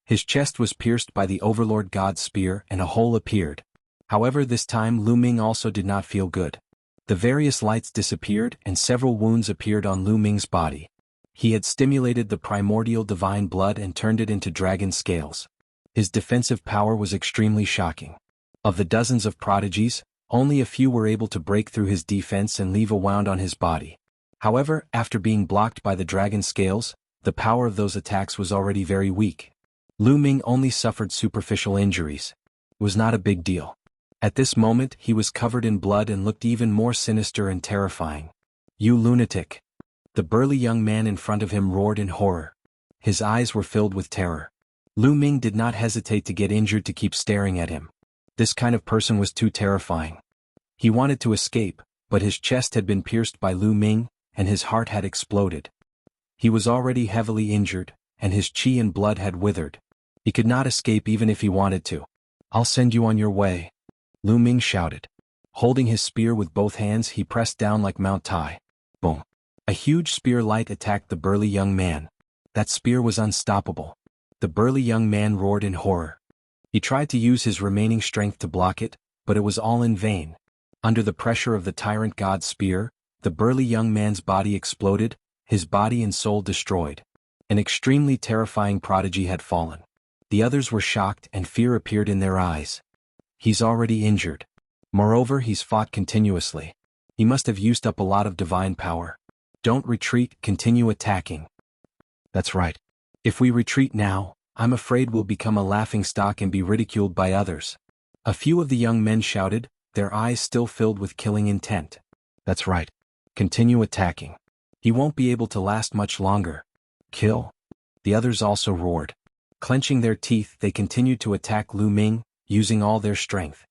S1: His chest was pierced by the Overlord God's spear and a hole appeared. However, this time Lu Ming also did not feel good. The various lights disappeared and several wounds appeared on Lu Ming's body. He had stimulated the primordial divine blood and turned it into dragon scales. His defensive power was extremely shocking. Of the dozens of prodigies, only a few were able to break through his defense and leave a wound on his body. However, after being blocked by the dragon scales, the power of those attacks was already very weak. Lu Ming only suffered superficial injuries. It was not a big deal. At this moment, he was covered in blood and looked even more sinister and terrifying. "You lunatic!" The burly young man in front of him roared in horror. His eyes were filled with terror. Lu Ming did not hesitate to get injured to keep staring at him. This kind of person was too terrifying. He wanted to escape, but his chest had been pierced by Lu Ming, and his heart had exploded. He was already heavily injured, and his chi and blood had withered. He could not escape even if he wanted to. "I'll send you on your way," Lu Ming shouted. Holding his spear with both hands, he pressed down like Mount Tai. Boom. A huge spear light attacked the burly young man. That spear was unstoppable. The burly young man roared in horror. He tried to use his remaining strength to block it, but it was all in vain. Under the pressure of the Tyrant God's spear, the burly young man's body exploded, his body and soul destroyed. An extremely terrifying prodigy had fallen. The others were shocked and fear appeared in their eyes. He's already injured. Moreover, he's fought continuously. He must have used up a lot of divine power. Don't retreat, continue attacking. That's right. If we retreat now, I'm afraid we'll become a laughingstock and be ridiculed by others. A few of the young men shouted, their eyes still filled with killing intent. That's right. Continue attacking. He won't be able to last much longer. Kill. The others also roared. Clenching their teeth, they continued to attack Lu Ming, using all their strength.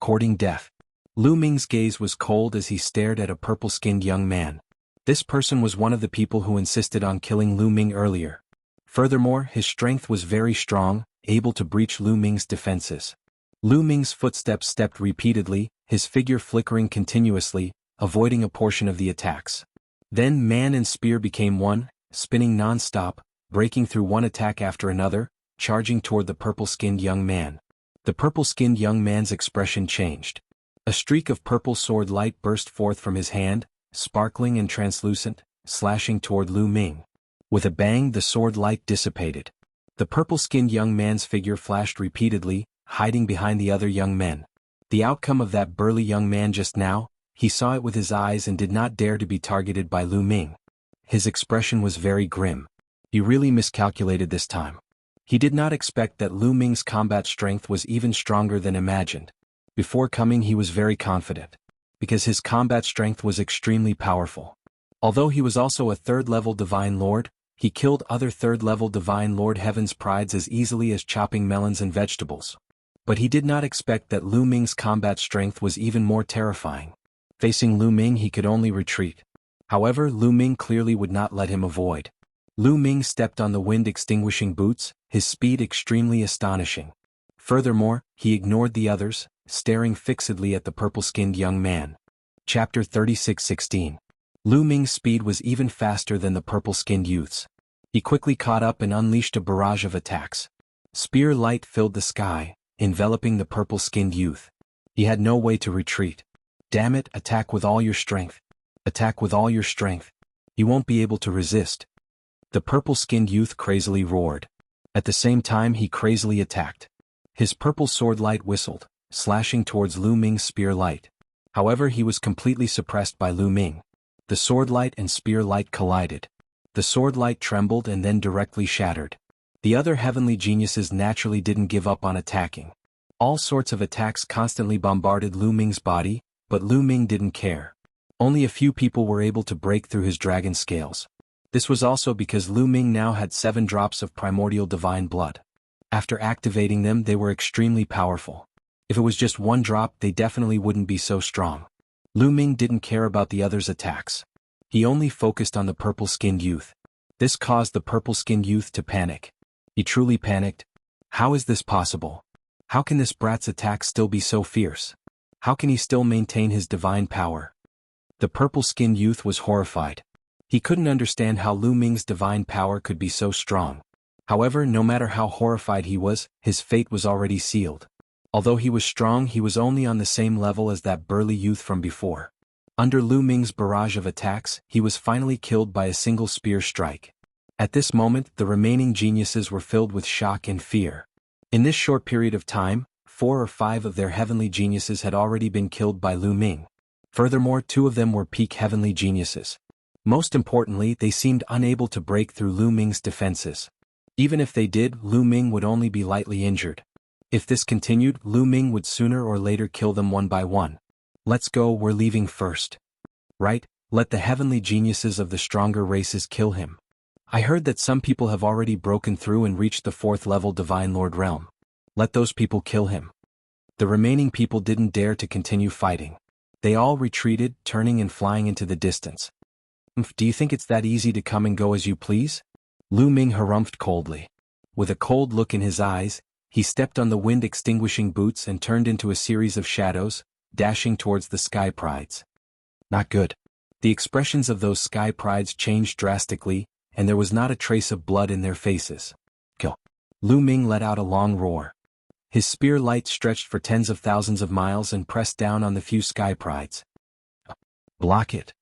S1: Courting death. Lu Ming's gaze was cold as he stared at a purple-skinned young man. This person was one of the people who insisted on killing Lu Ming earlier. Furthermore, his strength was very strong, able to breach Lu Ming's defenses. Lu Ming's footsteps stepped repeatedly, his figure flickering continuously, avoiding a portion of the attacks. Then man and spear became one, spinning non-stop, breaking through one attack after another, charging toward the purple-skinned young man. The purple-skinned young man's expression changed. A streak of purple sword light burst forth from his hand, sparkling and translucent, slashing toward Lu Ming. With a bang, the sword light dissipated. The purple-skinned young man's figure flashed repeatedly, hiding behind the other young men. The outcome of that burly young man just now, he saw it with his eyes and did not dare to be targeted by Lu Ming. His expression was very grim. He really miscalculated this time. He did not expect that Lu Ming's combat strength was even stronger than imagined. Before coming he was very confident, because his combat strength was extremely powerful. Although he was also a third-level Divine Lord, he killed other third-level Divine Lord Heaven's prides as easily as chopping melons and vegetables. But he did not expect that Lu Ming's combat strength was even more terrifying. Facing Lu Ming he could only retreat. However, Lu Ming clearly would not let him avoid. Lu Ming stepped on the wind-extinguishing boots, his speed extremely astonishing. Furthermore, he ignored the others, staring fixedly at the purple-skinned young man. Chapter 36:16. Lu Ming's speed was even faster than the purple-skinned youth's. He quickly caught up and unleashed a barrage of attacks. Spear light filled the sky, enveloping the purple-skinned youth. He had no way to retreat. Damn it, attack with all your strength. Attack with all your strength. You won't be able to resist. The purple-skinned youth crazily roared. At the same time he crazily attacked. His purple sword light whistled, slashing towards Lu Ming's spear light. However, he was completely suppressed by Lu Ming. The sword light and spear light collided. The sword light trembled and then directly shattered. The other heavenly geniuses naturally didn't give up on attacking. All sorts of attacks constantly bombarded Lu Ming's body, but Lu Ming didn't care. Only a few people were able to break through his dragon scales. This was also because Lu Ming now had 7 drops of primordial divine blood. After activating them they were extremely powerful. If it was just 1 drop they definitely wouldn't be so strong. Lu Ming didn't care about the others' attacks. He only focused on the purple-skinned youth. This caused the purple-skinned youth to panic. He truly panicked. How is this possible? How can this brat's attacks still be so fierce? How can he still maintain his divine power? The purple-skinned youth was horrified. He couldn't understand how Lu Ming's divine power could be so strong. However, no matter how horrified he was, his fate was already sealed. Although he was strong, he was only on the same level as that burly youth from before. Under Lu Ming's barrage of attacks, he was finally killed by a single spear strike. At this moment, the remaining geniuses were filled with shock and fear. In this short period of time, 4 or 5 of their heavenly geniuses had already been killed by Lu Ming. Furthermore, 2 of them were peak heavenly geniuses. Most importantly, they seemed unable to break through Lu Ming's defenses. Even if they did, Lu Ming would only be lightly injured. If this continued, Lu Ming would sooner or later kill them one by one. Let's go, we're leaving first. Right, let the heavenly geniuses of the stronger races kill him. I heard that some people have already broken through and reached the 4th level Divine Lord realm. Let those people kill him. The remaining people didn't dare to continue fighting. They all retreated, turning and flying into the distance. Do you think it's that easy to come and go as you please? Lu Ming harumphed coldly. With a cold look in his eyes, he stepped on the wind-extinguishing boots and turned into a series of shadows, dashing towards the sky prides. Not good. The expressions of those sky prides changed drastically, and there was not a trace of blood in their faces. Kill. Lu Ming let out a long roar. His spear light stretched for tens of thousands of miles and pressed down on the few sky prides. Block it.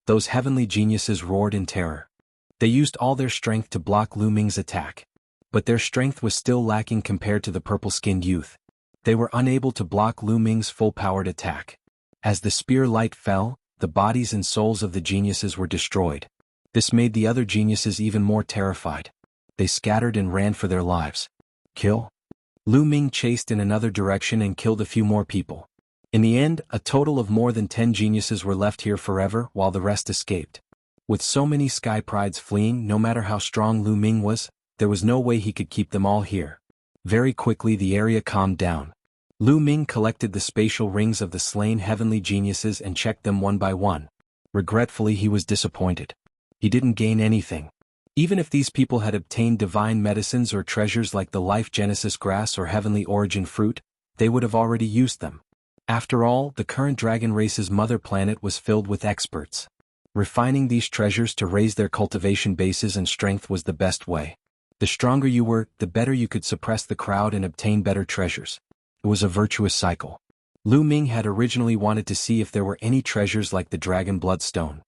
S1: Those heavenly geniuses roared in terror. They used all their strength to block Lu Ming's attack. But their strength was still lacking compared to the purple-skinned youth. They were unable to block Lu Ming's full-powered attack. As the spear light fell, the bodies and souls of the geniuses were destroyed. This made the other geniuses even more terrified. They scattered and ran for their lives. Kill? Lu Ming chased in another direction and killed a few more people. In the end, a total of more than 10 geniuses were left here forever while the rest escaped. With so many sky prides fleeing, no matter how strong Lu Ming was, there was no way he could keep them all here. Very quickly the area calmed down. Lu Ming collected the spatial rings of the slain heavenly geniuses and checked them one by one. Regretfully he was disappointed. He didn't gain anything. Even if these people had obtained divine medicines or treasures like the Life Genesis grass or Heavenly Origin fruit, they would have already used them. After all, the current dragon race's mother planet was filled with experts. Refining these treasures to raise their cultivation bases and strength was the best way. The stronger you were, the better you could suppress the crowd and obtain better treasures. It was a virtuous cycle. Lu Ming had originally wanted to see if there were any treasures like the Dragon Bloodstone.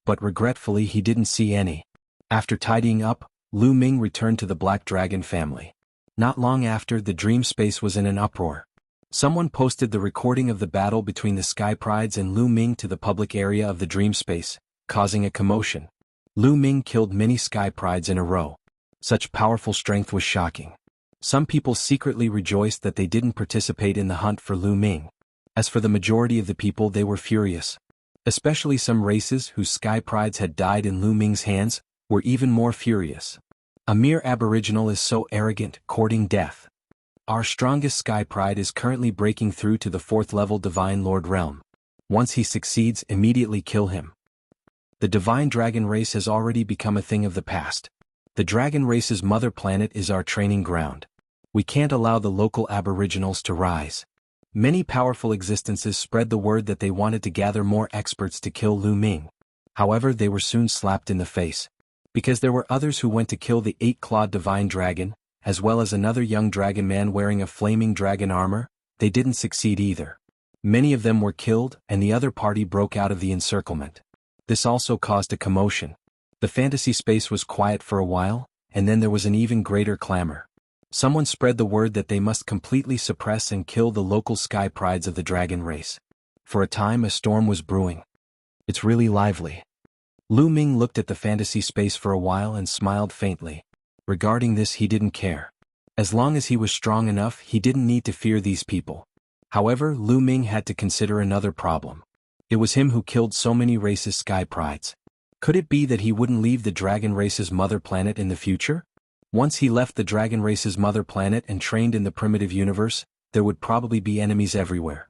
S1: But regretfully he didn't see any. After tidying up, Lu Ming returned to the Black Dragon family. Not long after, the dream space was in an uproar. Someone posted the recording of the battle between the Sky Prides and Lu Ming to the public area of the dream space, causing a commotion. Lu Ming killed many Sky Prides in a row. Such powerful strength was shocking. Some people secretly rejoiced that they didn't participate in the hunt for Lu Ming. As for the majority of the people, they were furious. Especially some races whose Sky Prides had died in Lu Ming's hands were even more furious. A mere aboriginal is so arrogant, courting death. Our strongest Sky Pride is currently breaking through to the 4th level Divine Lord realm. Once he succeeds, immediately kill him. The Divine Dragon race has already become a thing of the past. The Dragon race's mother planet is our training ground. We can't allow the local aboriginals to rise. Many powerful existences spread the word that they wanted to gather more experts to kill Lu Ming. However, they were soon slapped in the face. Because there were others who went to kill the 8-clawed Divine Dragon, as well as another young dragon man wearing a flaming dragon armor, they didn't succeed either. Many of them were killed, and the other party broke out of the encirclement. This also caused a commotion. The fantasy space was quiet for a while, and then there was an even greater clamor. Someone spread the word that they must completely suppress and kill the local Sky Prides of the dragon race. For a time a storm was brewing. It's really lively. Lu Ming looked at the fantasy space for a while and smiled faintly. Regarding this, he didn't care. As long as he was strong enough, he didn't need to fear these people. However, Lu Ming had to consider another problem. It was him who killed so many races' Sky Prides. Could it be that he wouldn't leave the dragon race's mother planet in the future? Once he left the dragon race's mother planet and trained in the primitive universe, there would probably be enemies everywhere.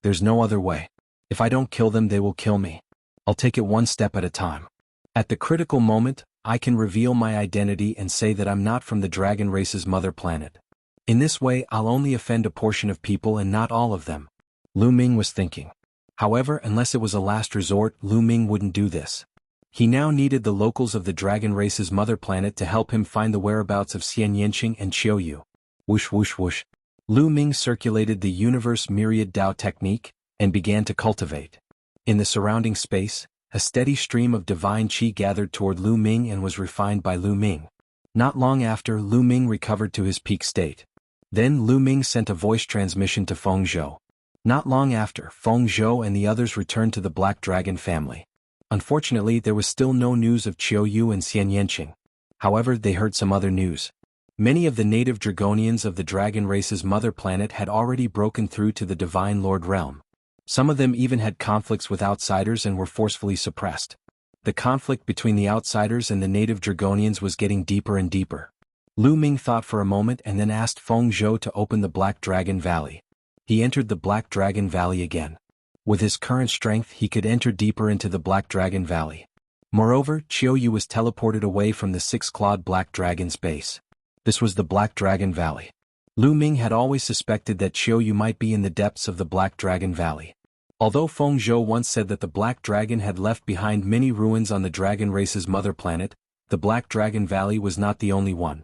S1: There's no other way. If I don't kill them, they will kill me. I'll take it one step at a time. At the critical moment, I can reveal my identity and say that I'm not from the dragon race's mother planet. In this way, I'll only offend a portion of people and not all of them. Lu Ming was thinking. However, unless it was a last resort, Lu Ming wouldn't do this. He now needed the locals of the dragon race's mother planet to help him find the whereabouts of Xian Yanqing and Qiuyu. Whoosh whoosh whoosh. Lu Ming circulated the universe myriad Dao technique, and began to cultivate. In the surrounding space, a steady stream of divine qi gathered toward Lu Ming and was refined by Lu Ming. Not long after, Lu Ming recovered to his peak state. Then Lu Ming sent a voice transmission to Feng Zhou. Not long after, Feng Zhou and the others returned to the Black Dragon family. Unfortunately, there was still no news of Qiuyu and Xian Yanqing. However, they heard some other news. Many of the native Dragonians of the dragon race's mother planet had already broken through to the Divine Lord realm. Some of them even had conflicts with outsiders and were forcefully suppressed. The conflict between the outsiders and the native Dragonians was getting deeper and deeper. Lu Ming thought for a moment and then asked Feng Zhou to open the Black Dragon Valley. He entered the Black Dragon Valley again. With his current strength, he could enter deeper into the Black Dragon Valley. Moreover, Qiuyu was teleported away from the 6-clawed Black Dragon's base. This was the Black Dragon Valley. Lu Ming had always suspected that Qiuyu might be in the depths of the Black Dragon Valley. Although Feng Zhou once said that the Black Dragon had left behind many ruins on the dragon race's mother planet, the Black Dragon Valley was not the only one.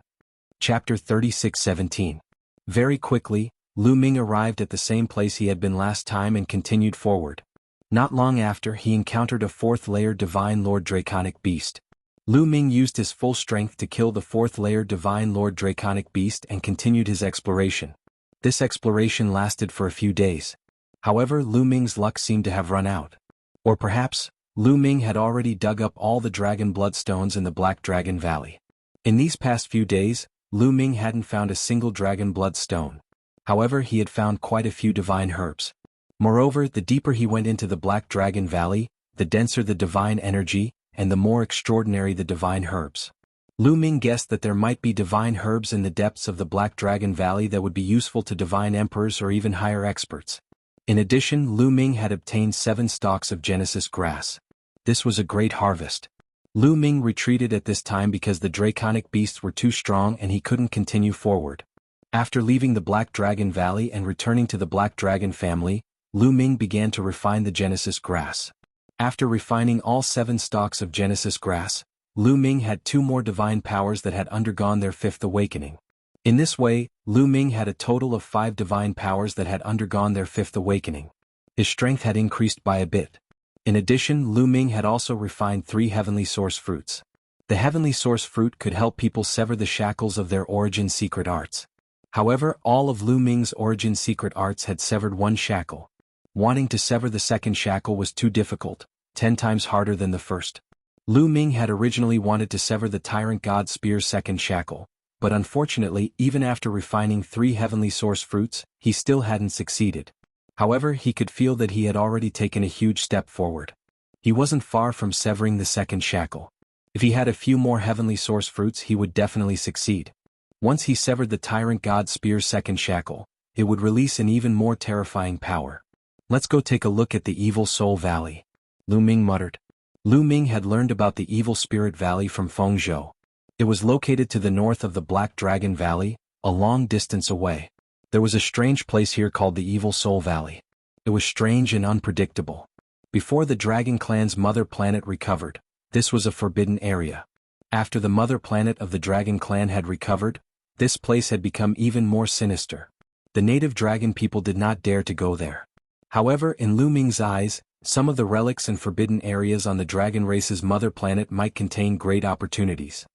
S1: Chapter 36:17. Very quickly, Lu Ming arrived at the same place he had been last time and continued forward. Not long after, he encountered a 4th-layer Divine Lord Draconic Beast. Lu Ming used his full strength to kill the 4th-layer Divine Lord Draconic Beast and continued his exploration. This exploration lasted for a few days. However, Lu Ming's luck seemed to have run out. Or perhaps, Lu Ming had already dug up all the dragon bloodstones in the Black Dragon Valley. In these past few days, Lu Ming hadn't found a single dragon bloodstone. However, he had found quite a few divine herbs. Moreover, the deeper he went into the Black Dragon Valley, the denser the divine energy, and the more extraordinary the divine herbs. Lu Ming guessed that there might be divine herbs in the depths of the Black Dragon Valley that would be useful to divine emperors or even higher experts. In addition, Lu Ming had obtained 7 stalks of Genesis grass. This was a great harvest. Lu Ming retreated at this time because the draconic beasts were too strong and he couldn't continue forward. After leaving the Black Dragon Valley and returning to the Black Dragon family, Lu Ming began to refine the Genesis grass. After refining all 7 stalks of Genesis grass, Lu Ming had 2 more divine powers that had undergone their 5th awakening. In this way, Lu Ming had a total of 5 divine powers that had undergone their 5th awakening. His strength had increased by a bit. In addition, Lu Ming had also refined 3 heavenly source fruits. The heavenly source fruit could help people sever the shackles of their origin secret arts. However, all of Lu Ming's origin secret arts had severed 1 shackle. Wanting to sever the 2nd shackle was too difficult, 10 times harder than the first. Lu Ming had originally wanted to sever the Tyrant God Spear's 2nd shackle, but unfortunately, even after refining 3 heavenly source fruits, he still hadn't succeeded. However, he could feel that he had already taken a huge step forward. He wasn't far from severing the 2nd shackle. If he had a few more heavenly source fruits, he would definitely succeed. Once he severed the Tyrant God Spear's 2nd shackle, it would release an even more terrifying power. Let's go take a look at the Evil Soul Valley, Lu Ming muttered. Lu Ming had learned about the Evil Spirit Valley from Feng Zhou. It was located to the north of the Black Dragon Valley, a long distance away. There was a strange place here called the Evil Soul Valley. It was strange and unpredictable. Before the Dragon Clan's mother planet recovered, this was a forbidden area. After the mother planet of the Dragon Clan had recovered, this place had become even more sinister. The native dragon people did not dare to go there. However, in Lu Ming's eyes, some of the relics and forbidden areas on the dragon race's mother planet might contain great opportunities.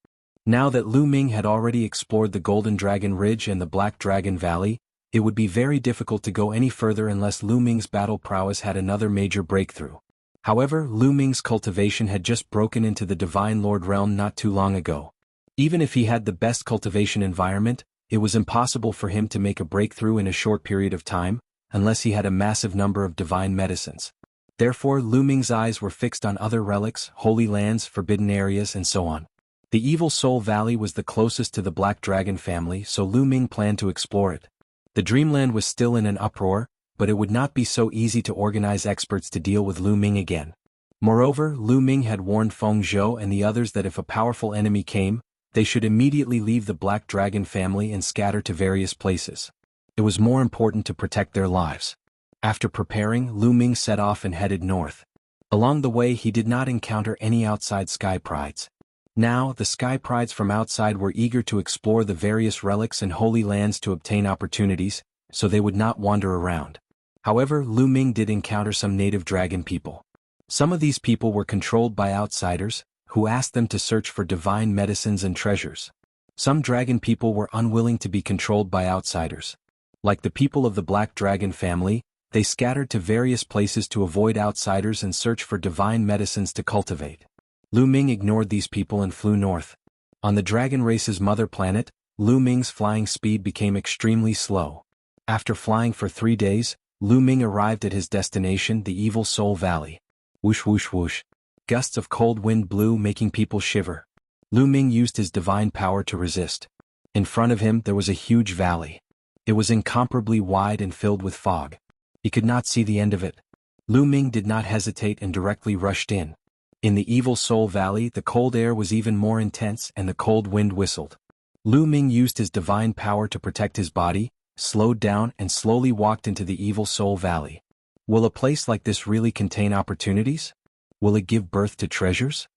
S1: Now that Lu Ming had already explored the Golden Dragon Ridge and the Black Dragon Valley, it would be very difficult to go any further unless Lu Ming's battle prowess had another major breakthrough. However, Lu Ming's cultivation had just broken into the Divine Lord realm not too long ago. Even if he had the best cultivation environment, it was impossible for him to make a breakthrough in a short period of time, unless he had a massive number of divine medicines. Therefore, Lu Ming's eyes were fixed on other relics, holy lands, forbidden areas, and so on. The Evil Soul Valley was the closest to the Black Dragon family, so Lu Ming planned to explore it. The Dreamland was still in an uproar, but it would not be so easy to organize experts to deal with Lu Ming again. Moreover, Lu Ming had warned Feng Zhou and the others that if a powerful enemy came, they should immediately leave the Black Dragon family and scatter to various places. It was more important to protect their lives. After preparing, Lu Ming set off and headed north. Along the way he did not encounter any outside Sky Prides. Now, the Sky Prides from outside were eager to explore the various relics and holy lands to obtain opportunities, so they would not wander around. However, Lu Ming did encounter some native dragon people. Some of these people were controlled by outsiders, who asked them to search for divine medicines and treasures. Some dragon people were unwilling to be controlled by outsiders. Like the people of the Black Dragon family, they scattered to various places to avoid outsiders and search for divine medicines to cultivate. Lu Ming ignored these people and flew north. On the dragon race's mother planet, Lu Ming's flying speed became extremely slow. After flying for 3 days, Lu Ming arrived at his destination, the Evil Soul Valley. Whoosh whoosh whoosh. Gusts of cold wind blew, making people shiver. Lu Ming used his divine power to resist. In front of him there was a huge valley. It was incomparably wide and filled with fog. He could not see the end of it. Lu Ming did not hesitate and directly rushed in. In the Evil Soul Valley, the cold air was even more intense and the cold wind whistled. Lu Ming used his divine power to protect his body, slowed down and slowly walked into the Evil Soul Valley. Will a place like this really contain opportunities? Will it give birth to treasures?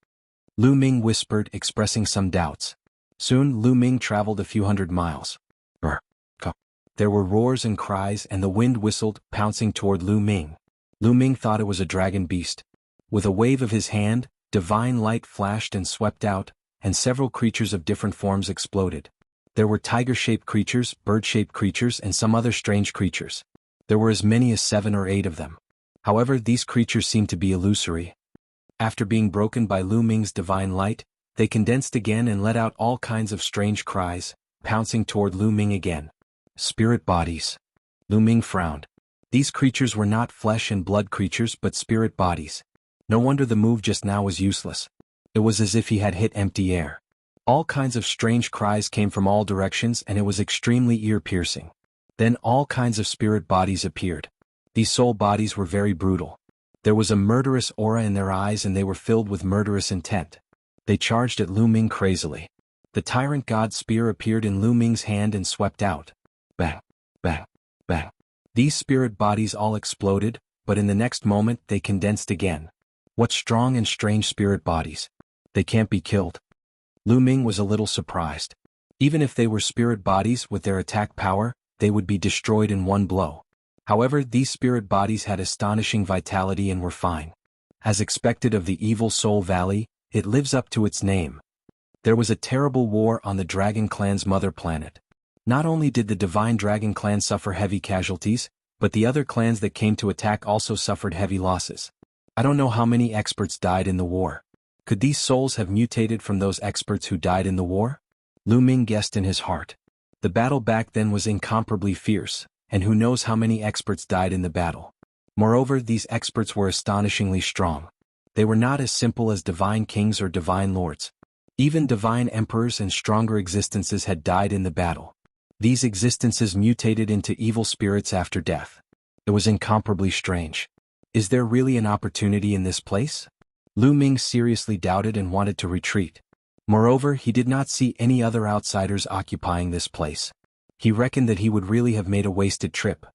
S1: Lu Ming whispered, expressing some doubts. Soon Lu Ming traveled a few hundred miles. There were roars and cries and the wind whistled, pouncing toward Lu Ming. Lu Ming thought it was a dragon beast. With a wave of his hand, divine light flashed and swept out, and several creatures of different forms exploded. There were tiger-shaped creatures, bird-shaped creatures, and some other strange creatures. There were as many as 7 or 8 of them. However, these creatures seemed to be illusory. After being broken by Lu Ming's divine light, they condensed again and let out all kinds of strange cries, pouncing toward Lu Ming again. Spirit bodies. Lu Ming frowned. These creatures were not flesh and blood creatures but spirit bodies. No wonder the move just now was useless. It was as if he had hit empty air. All kinds of strange cries came from all directions and it was extremely ear-piercing. Then all kinds of spirit bodies appeared. These soul bodies were very brutal. There was a murderous aura in their eyes and they were filled with murderous intent. They charged at Lu Ming crazily. The Tyrant God Spear appeared in Lu Ming's hand and swept out. Bang, bang, bang. These spirit bodies all exploded, but in the next moment they condensed again. What strong and strange spirit bodies. They can't be killed. Lu Ming was a little surprised. Even if they were spirit bodies with their attack power, they would be destroyed in one blow. However, these spirit bodies had astonishing vitality and were fine. As expected of the Evil Soul Valley, it lives up to its name. There was a terrible war on the Dragon Clan's mother planet. Not only did the Divine Dragon Clan suffer heavy casualties, but the other clans that came to attack also suffered heavy losses. I don't know how many experts died in the war. Could these souls have mutated from those experts who died in the war? Lu Ming guessed in his heart. The battle back then was incomparably fierce, and who knows how many experts died in the battle. Moreover, these experts were astonishingly strong. They were not as simple as divine kings or divine lords. Even divine emperors and stronger existences had died in the battle. These existences mutated into evil spirits after death. It was incomparably strange. Is there really an opportunity in this place? Lu Ming seriously doubted and wanted to retreat. Moreover, he did not see any other outsiders occupying this place. He reckoned that he would really have made a wasted trip.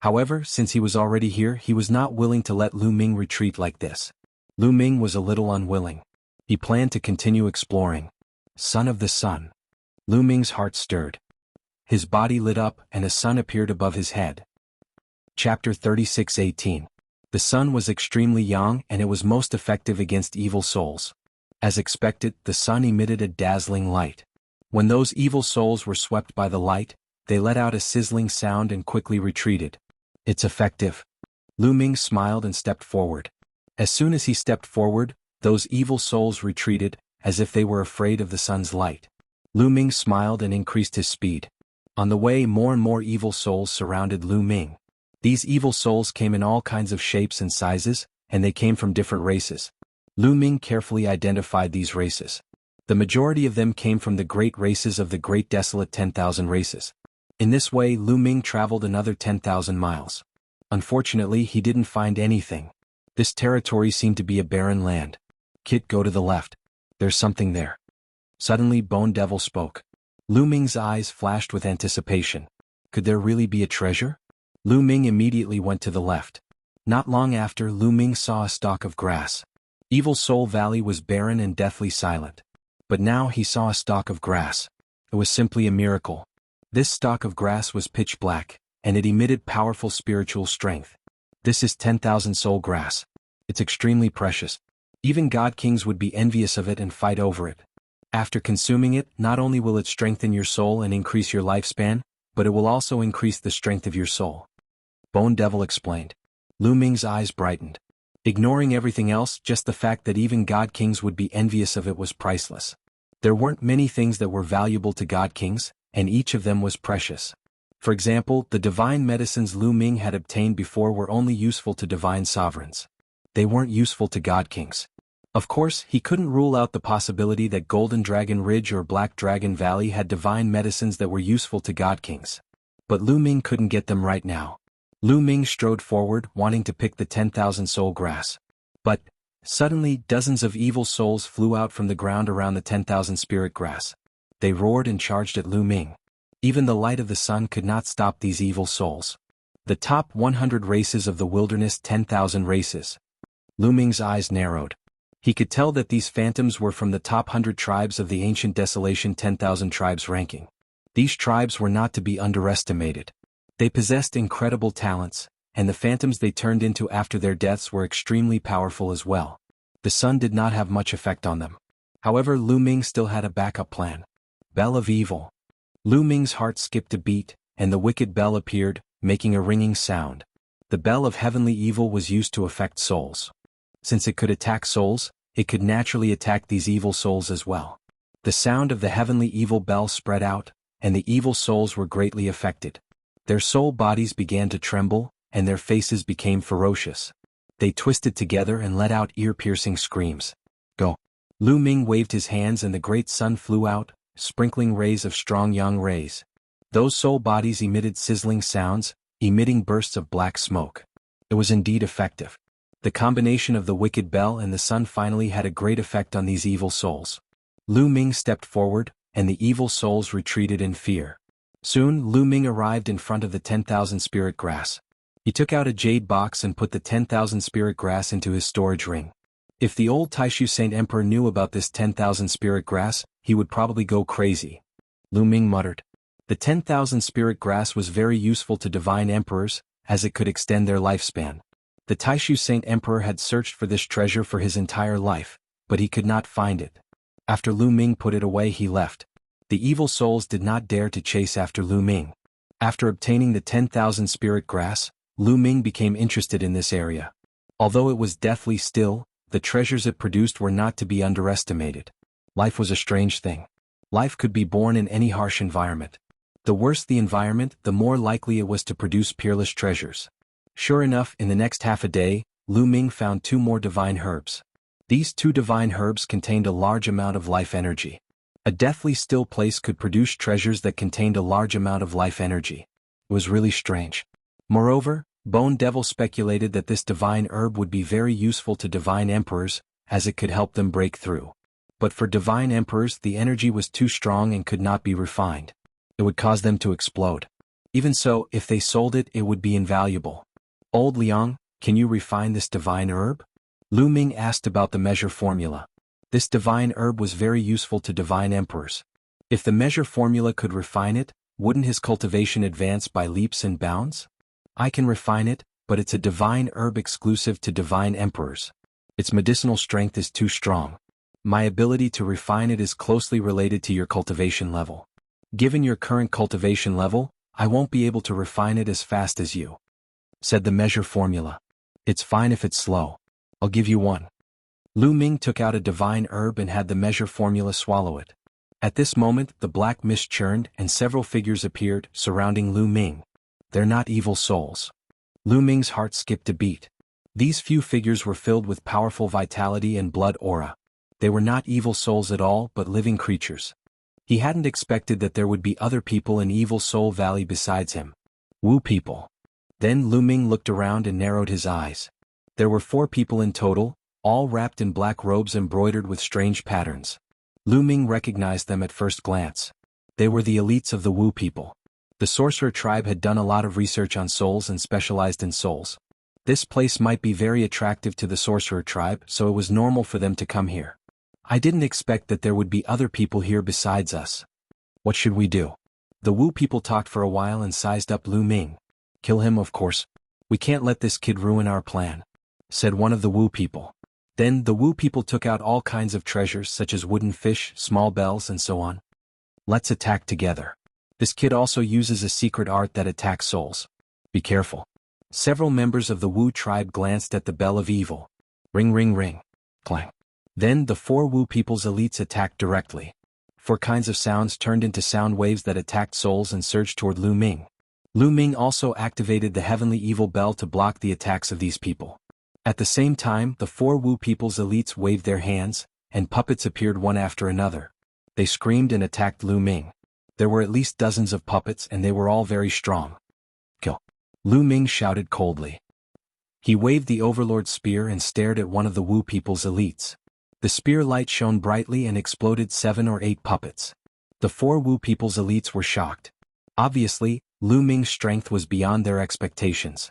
S1: However, since he was already here, he was not willing to let Lu Ming retreat like this. Lu Ming was a little unwilling. He planned to continue exploring. Son of the Sun. Lu Ming's heart stirred. His body lit up and a sun appeared above his head. Chapter 36:18. The sun was extremely young and it was most effective against evil souls. As expected, the sun emitted a dazzling light. When those evil souls were swept by the light, they let out a sizzling sound and quickly retreated. It's effective. Lu Ming smiled and stepped forward. As soon as he stepped forward, those evil souls retreated, as if they were afraid of the sun's light. Lu Ming smiled and increased his speed. On the way, more and more evil souls surrounded Lu Ming. These evil souls came in all kinds of shapes and sizes, and they came from different races. Lu Ming carefully identified these races. The majority of them came from the great races of the Great Desolate 10,000 races. In this way, Lu Ming traveled another 10,000 miles. Unfortunately, he didn't find anything. This territory seemed to be a barren land. Kit, go to the left. There's something there. Suddenly, Bone Devil spoke. Lu Ming's eyes flashed with anticipation. Could there really be a treasure? Lu Ming immediately went to the left. Not long after, Lu Ming saw a stalk of grass. Evil Soul Valley was barren and deathly silent. But now he saw a stalk of grass. It was simply a miracle. This stalk of grass was pitch black, and it emitted powerful spiritual strength. This is 10,000 soul grass. It's extremely precious. Even god kings would be envious of it and fight over it. After consuming it, not only will it strengthen your soul and increase your lifespan, but it will also increase the strength of your soul. Bone Devil explained. Lu Ming's eyes brightened. Ignoring everything else, just the fact that even god kings would be envious of it was priceless. There weren't many things that were valuable to god kings, and each of them was precious. For example, the divine medicines Lu Ming had obtained before were only useful to divine sovereigns. They weren't useful to god kings. Of course, he couldn't rule out the possibility that Golden Dragon Ridge or Black Dragon Valley had divine medicines that were useful to god kings. But Lu Ming couldn't get them right now. Lu Ming strode forward, wanting to pick the 10,000 soul grass. But, suddenly, dozens of evil souls flew out from the ground around the 10,000 spirit grass. They roared and charged at Lu Ming. Even the light of the sun could not stop these evil souls. The top 100 races of the wilderness, 10,000 races. Lu Ming's eyes narrowed. He could tell that these phantoms were from the top 100 tribes of the ancient desolation 10,000 tribes ranking. These tribes were not to be underestimated. They possessed incredible talents, and the phantoms they turned into after their deaths were extremely powerful as well. The sun did not have much effect on them. However, Lu Ming still had a backup plan. Bell of Evil. Lu Ming's heart skipped a beat, and the wicked bell appeared, making a ringing sound. The bell of heavenly evil was used to affect souls. Since it could attack souls, it could naturally attack these evil souls as well. The sound of the heavenly evil bell spread out, and the evil souls were greatly affected. Their soul bodies began to tremble, and their faces became ferocious. They twisted together and let out ear-piercing screams. Go! Lu Ming waved his hands and the great sun flew out, sprinkling rays of strong yang rays. Those soul bodies emitted sizzling sounds, emitting bursts of black smoke. It was indeed effective. The combination of the wicked bell and the sun finally had a great effect on these evil souls. Lu Ming stepped forward, and the evil souls retreated in fear. Soon, Lu Ming arrived in front of the 10,000 spirit grass. He took out a jade box and put the 10,000 spirit grass into his storage ring. If the old Taishu Saint Emperor knew about this 10,000 spirit grass, he would probably go crazy. Lu Ming muttered. The 10,000 spirit grass was very useful to divine emperors, as it could extend their lifespan. The Taishu Saint Emperor had searched for this treasure for his entire life, but he could not find it. After Lu Ming put it away, he left. The evil souls did not dare to chase after Lu Ming. After obtaining the 10,000 spirit grass, Lu Ming became interested in this area. Although it was deathly still, the treasures it produced were not to be underestimated. Life was a strange thing. Life could be born in any harsh environment. The worse the environment, the more likely it was to produce peerless treasures. Sure enough, in the next half a day, Lu Ming found 2 more divine herbs. These 2 divine herbs contained a large amount of life energy. A deathly still place could produce treasures that contained a large amount of life energy. It was really strange. Moreover, Bone Devil speculated that this divine herb would be very useful to divine emperors, as it could help them break through. But for divine emperors, the energy was too strong and could not be refined. It would cause them to explode. Even so, if they sold it, it would be invaluable. Old Liang, can you refine this divine herb? Lu Ming asked about the measure formula. This divine herb was very useful to divine emperors. If the measure formula could refine it, wouldn't his cultivation advance by leaps and bounds? I can refine it, but it's a divine herb exclusive to divine emperors. Its medicinal strength is too strong. My ability to refine it is closely related to your cultivation level. Given your current cultivation level, I won't be able to refine it as fast as you," said the measure formula. "It's fine if it's slow. I'll give you one." Lu Ming took out a divine herb and had the measure formula swallow it. At this moment, the black mist churned and several figures appeared, surrounding Lu Ming. "They're not evil souls." Lu Ming's heart skipped a beat. These few figures were filled with powerful vitality and blood aura. They were not evil souls at all, but living creatures. He hadn't expected that there would be other people in Evil Soul Valley besides him. Wu people. Then Lu Ming looked around and narrowed his eyes. There were 4 people in total, all wrapped in black robes embroidered with strange patterns. Lu Ming recognized them at first glance. They were the elites of the Wu people. The sorcerer tribe had done a lot of research on souls and specialized in souls. This place might be very attractive to the sorcerer tribe, so it was normal for them to come here. I didn't expect that there would be other people here besides us. What should we do? The Wu people talked for a while and sized up Lu Ming. Kill him, of course. We can't let this kid ruin our plan, said one of the Wu people. Then the Wu people took out all kinds of treasures such as wooden fish, small bells, and so on. Let's attack together. This kid also uses a secret art that attacks souls. Be careful. Several members of the Wu tribe glanced at the bell of evil. Ring ring ring. Clang. Then the 4 Wu people's elites attacked directly. 4 kinds of sounds turned into sound waves that attacked souls and surged toward Lu Ming. Lu Ming also activated the heavenly evil bell to block the attacks of these people. At the same time, the 4 Wu people's elites waved their hands, and puppets appeared one after another. They screamed and attacked Lu Ming. There were at least dozens of puppets and they were all very strong. Kill. Lu Ming shouted coldly. He waved the Overlord spear and stared at one of the Wu people's elites. The spear light shone brightly and exploded 7 or 8 puppets. The 4 Wu people's elites were shocked. Obviously, Lu Ming's strength was beyond their expectations.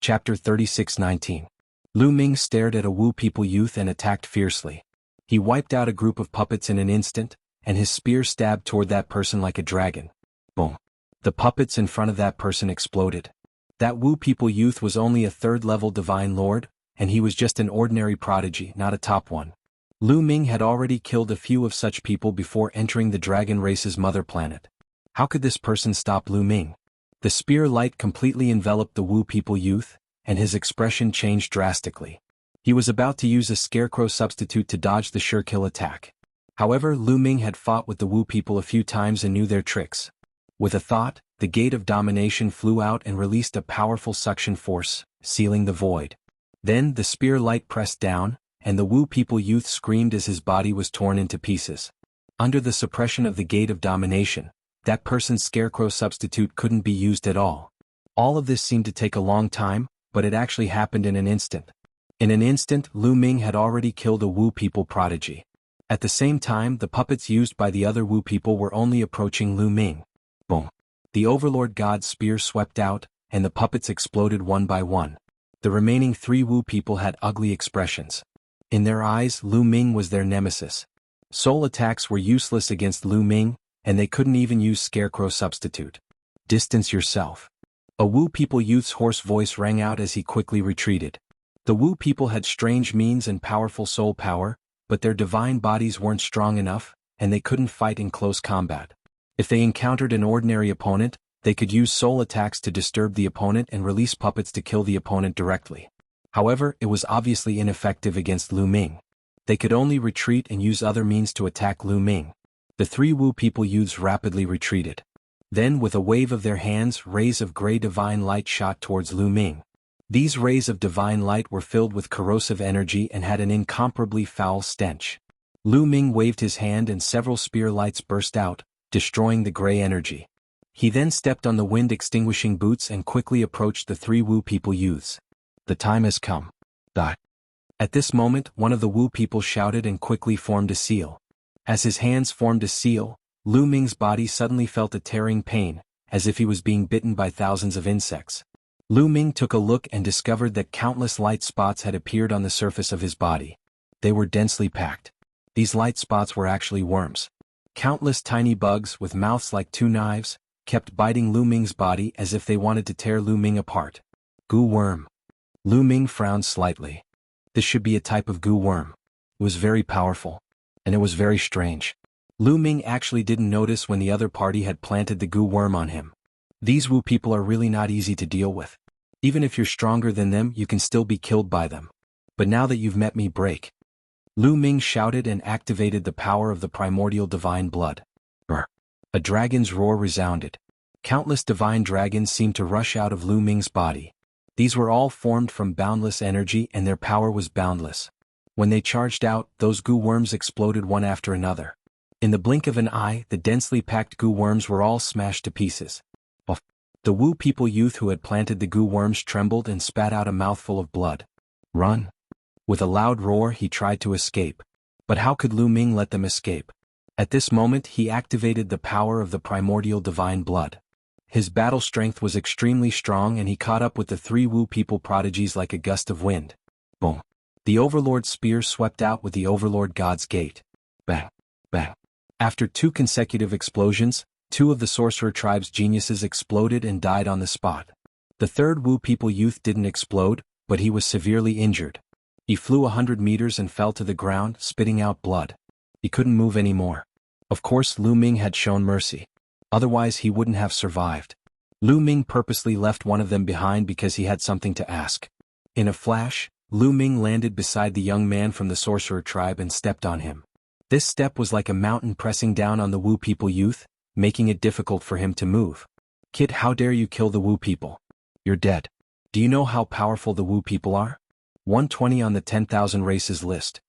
S1: Chapter 36:19. Lu Ming stared at a Wu people youth and attacked fiercely. He wiped out a group of puppets in an instant, and his spear stabbed toward that person like a dragon. Boom. The puppets in front of that person exploded. That Wu people youth was only a 3rd-level divine lord, and he was just an ordinary prodigy, not a top one. Lu Ming had already killed a few of such people before entering the dragon race's mother planet. How could this person stop Lu Ming? The spear light completely enveloped the Wu people youth, and his expression changed drastically. He was about to use a scarecrow substitute to dodge the sure kill attack. However, Lu Ming had fought with the Wu people a few times and knew their tricks. With a thought, the gate of domination flew out and released a powerful suction force, sealing the void. Then the spear light pressed down, and the Wu people youth screamed as his body was torn into pieces. Under the suppression of the gate of domination, that person's scarecrow substitute couldn't be used at all. All of this seemed to take a long time, but it actually happened in an instant. In an instant, Lu Ming had already killed a Wu people prodigy. At the same time, the puppets used by the other Wu people were only approaching Lu Ming. Boom. The Overlord God's spear swept out, and the puppets exploded one by one. The remaining 3 Wu people had ugly expressions. In their eyes, Lu Ming was their nemesis. Soul attacks were useless against Lu Ming, and they couldn't even use Scarecrow Substitute. Distance yourself. A Wu people youth's hoarse voice rang out as he quickly retreated. The Wu people had strange means and powerful soul power, but their divine bodies weren't strong enough, and they couldn't fight in close combat. If they encountered an ordinary opponent, they could use soul attacks to disturb the opponent and release puppets to kill the opponent directly. However, it was obviously ineffective against Lu Ming. They could only retreat and use other means to attack Lu Ming. The 3 Wu people youths rapidly retreated. Then, with a wave of their hands, rays of gray divine light shot towards Lu Ming. These rays of divine light were filled with corrosive energy and had an incomparably foul stench. Lu Ming waved his hand and several spear lights burst out, destroying the gray energy. He then stepped on the wind-extinguishing boots and quickly approached the 3 Wu people youths. The time has come. Die. At this moment, one of the Wu people shouted and quickly formed a seal. As his hands formed a seal, Lu Ming's body suddenly felt a tearing pain, as if he was being bitten by thousands of insects. Lu Ming took a look and discovered that countless light spots had appeared on the surface of his body. They were densely packed. These light spots were actually worms. Countless tiny bugs with mouths like 2 knives kept biting Lu Ming's body as if they wanted to tear Lu Ming apart. Goo worm. Lu Ming frowned slightly. This should be a type of goo worm. It was very powerful. And it was very strange. Lu Ming actually didn't notice when the other party had planted the goo worm on him. These Wu people are really not easy to deal with. Even if you're stronger than them, you can still be killed by them. But now that you've met me, break. Lu Ming shouted and activated the power of the primordial divine blood. Brr. A dragon's roar resounded. Countless divine dragons seemed to rush out of Lu Ming's body. These were all formed from boundless energy and their power was boundless. When they charged out, those goo worms exploded one after another. In the blink of an eye, the densely packed goo worms were all smashed to pieces. The Wu people youth who had planted the goo worms trembled and spat out a mouthful of blood. Run! With a loud roar, he tried to escape. But how could Lu Ming let them escape? At this moment, he activated the power of the primordial divine blood. His battle strength was extremely strong and he caught up with the 3 Wu people prodigies like a gust of wind. Boom! The Overlord's spear swept out with the Overlord God's gate. Bang! Bang! After 2 consecutive explosions, 2 of the sorcerer tribe's geniuses exploded and died on the spot. The 3rd Wu people youth didn't explode, but he was severely injured. He flew 100 meters and fell to the ground, spitting out blood. He couldn't move anymore. Of course, Lu Ming had shown mercy. Otherwise he wouldn't have survived. Lu Ming purposely left one of them behind because he had something to ask. In a flash, Lu Ming landed beside the young man from the sorcerer tribe and stepped on him. This step was like a mountain pressing down on the Wu people youth, making it difficult for him to move. Kid, how dare you kill the Wu people? You're dead. Do you know how powerful the Wu people are? 120 on the 10,000 races list.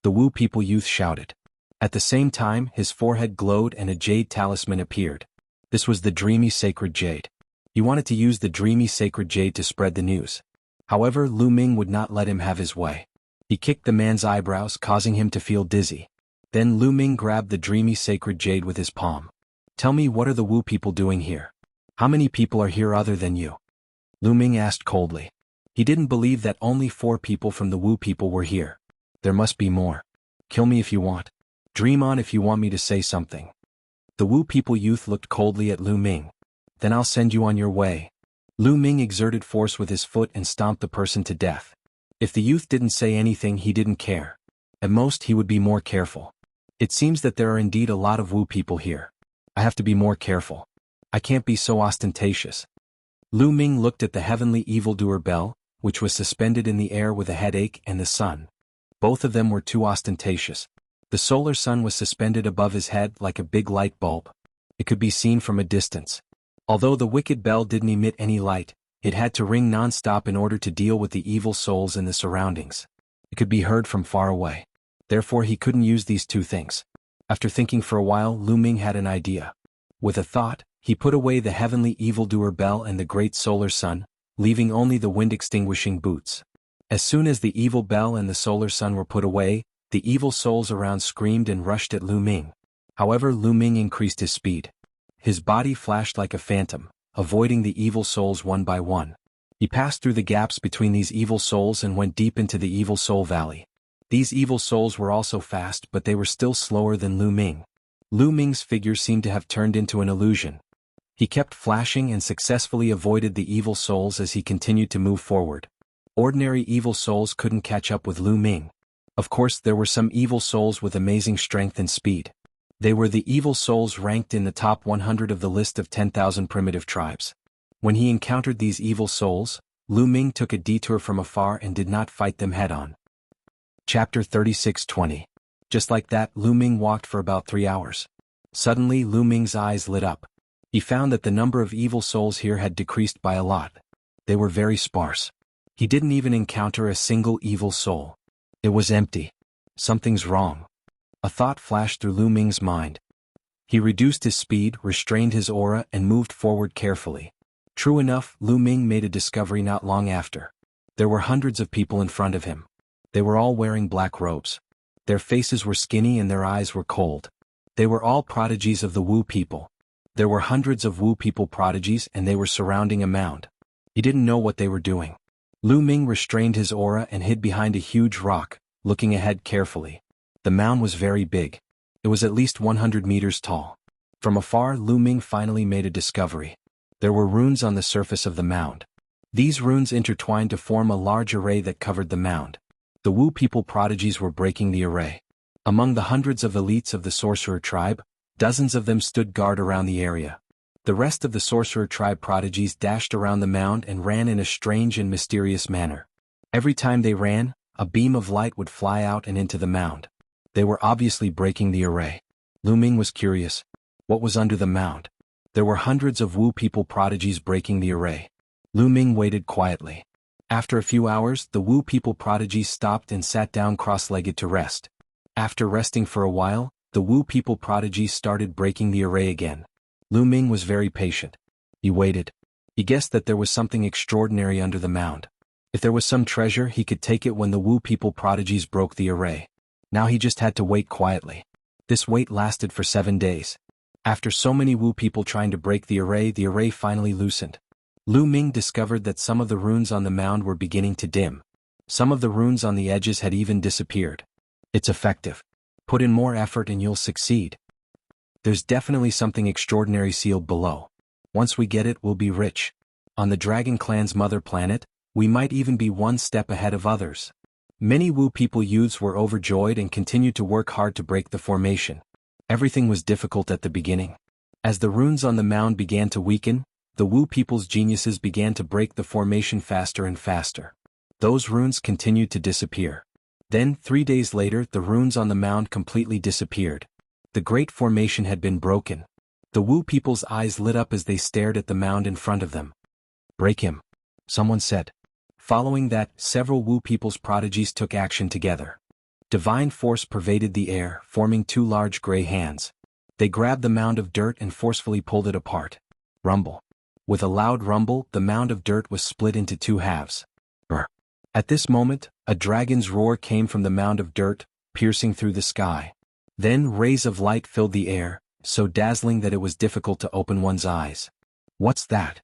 S1: The Wu people youth shouted. At the same time, his forehead glowed and a jade talisman appeared. This was the dreamy sacred jade. He wanted to use the dreamy sacred jade to spread the news. However, Lu Ming would not let him have his way. He kicked the man's eyebrows, causing him to feel dizzy. Then Lu Ming grabbed the dreamy sacred jade with his palm. Tell me, what are the Wu people doing here? How many people are here other than you? Lu Ming asked coldly. He didn't believe that only 4 people from the Wu people were here. There must be more. Kill me if you want. Dream on if you want me to say something. The Wu people youth looked coldly at Lu Ming. Then I'll send you on your way. Lu Ming exerted force with his foot and stomped the person to death. If the youth didn't say anything, he didn't care. At most, he would be more careful. It seems that there are indeed a lot of Wu people here. I have to be more careful. I can't be so ostentatious. Lu Ming looked at the heavenly evildoer bell, which was suspended in the air with a headache, and the sun. Both of them were too ostentatious. The solar sun was suspended above his head like a big light bulb. It could be seen from a distance. Although the wicked bell didn't emit any light, it had to ring non-stop in order to deal with the evil souls in the surroundings. It could be heard from far away. Therefore he couldn't use these 2 things. After thinking for a while, Lu Ming had an idea. With a thought, he put away the heavenly evildoer bell and the great solar sun, leaving only the wind-extinguishing boots. As soon as the evil bell and the solar sun were put away, the evil souls around screamed and rushed at Lu Ming. However, Lu Ming increased his speed. His body flashed like a phantom, avoiding the evil souls one by one. He passed through the gaps between these evil souls and went deep into the evil soul valley. These evil souls were also fast, but they were still slower than Lu Ming. Lu Ming's figure seemed to have turned into an illusion. He kept flashing and successfully avoided the evil souls as he continued to move forward. Ordinary evil souls couldn't catch up with Lu Ming. Of course, there were some evil souls with amazing strength and speed. They were the evil souls ranked in the top 100 of the list of 10,000 primitive tribes. When he encountered these evil souls, Lu Ming took a detour from afar and did not fight them head-on. Chapter 36:20. Just like that, Lu Ming walked for about 3 hours. Suddenly Lu Ming's eyes lit up. He found that the number of evil souls here had decreased by a lot. They were very sparse. He didn't even encounter a single evil soul. It was empty. Something's wrong. A thought flashed through Lu Ming's mind. He reduced his speed, restrained his aura, and moved forward carefully. True enough, Lu Ming made a discovery not long after. There were hundreds of people in front of him. They were all wearing black robes. Their faces were skinny and their eyes were cold. They were all prodigies of the Wu people. There were hundreds of Wu people prodigies and they were surrounding a mound. He didn't know what they were doing. Lu Ming restrained his aura and hid behind a huge rock, looking ahead carefully. The mound was very big. It was at least 100 meters tall. From afar, Lu Ming finally made a discovery. There were runes on the surface of the mound. These runes intertwined to form a large array that covered the mound. The Wu people prodigies were breaking the array. Among the hundreds of elites of the sorcerer tribe, dozens of them stood guard around the area. The rest of the sorcerer tribe prodigies dashed around the mound and ran in a strange and mysterious manner. Every time they ran, a beam of light would fly out and into the mound. They were obviously breaking the array. Lu Ming was curious. What was under the mound? There were hundreds of Wu people prodigies breaking the array. Lu Ming waited quietly. After a few hours, the Wu people prodigies stopped and sat down cross-legged to rest. After resting for a while, the Wu people prodigies started breaking the array again. Lu Ming was very patient. He waited. He guessed that there was something extraordinary under the mound. If there was some treasure, he could take it when the Wu people prodigies broke the array. Now he just had to wait quietly. This wait lasted for 7 days. After so many Wu people trying to break the array finally loosened. Lu Ming discovered that some of the runes on the mound were beginning to dim. Some of the runes on the edges had even disappeared. It's effective. Put in more effort and you'll succeed. There's definitely something extraordinary sealed below. Once we get it, we'll be rich. On the Dragon Clan's mother planet, we might even be one step ahead of others. Many Wu people youths were overjoyed and continued to work hard to break the formation. Everything was difficult at the beginning. As the runes on the mound began to weaken, the Wu people's geniuses began to break the formation faster and faster. Those runes continued to disappear. Then, 3 days later, the runes on the mound completely disappeared. The great formation had been broken. The Wu people's eyes lit up as they stared at the mound in front of them. "Break him," someone said. Following that, several Wu people's prodigies took action together. Divine force pervaded the air, forming 2 large gray hands. They grabbed the mound of dirt and forcefully pulled it apart. Rumble. With a loud rumble, the mound of dirt was split into 2 halves. Brr. At this moment, a dragon's roar came from the mound of dirt, piercing through the sky. Then rays of light filled the air, so dazzling that it was difficult to open one's eyes. What's that?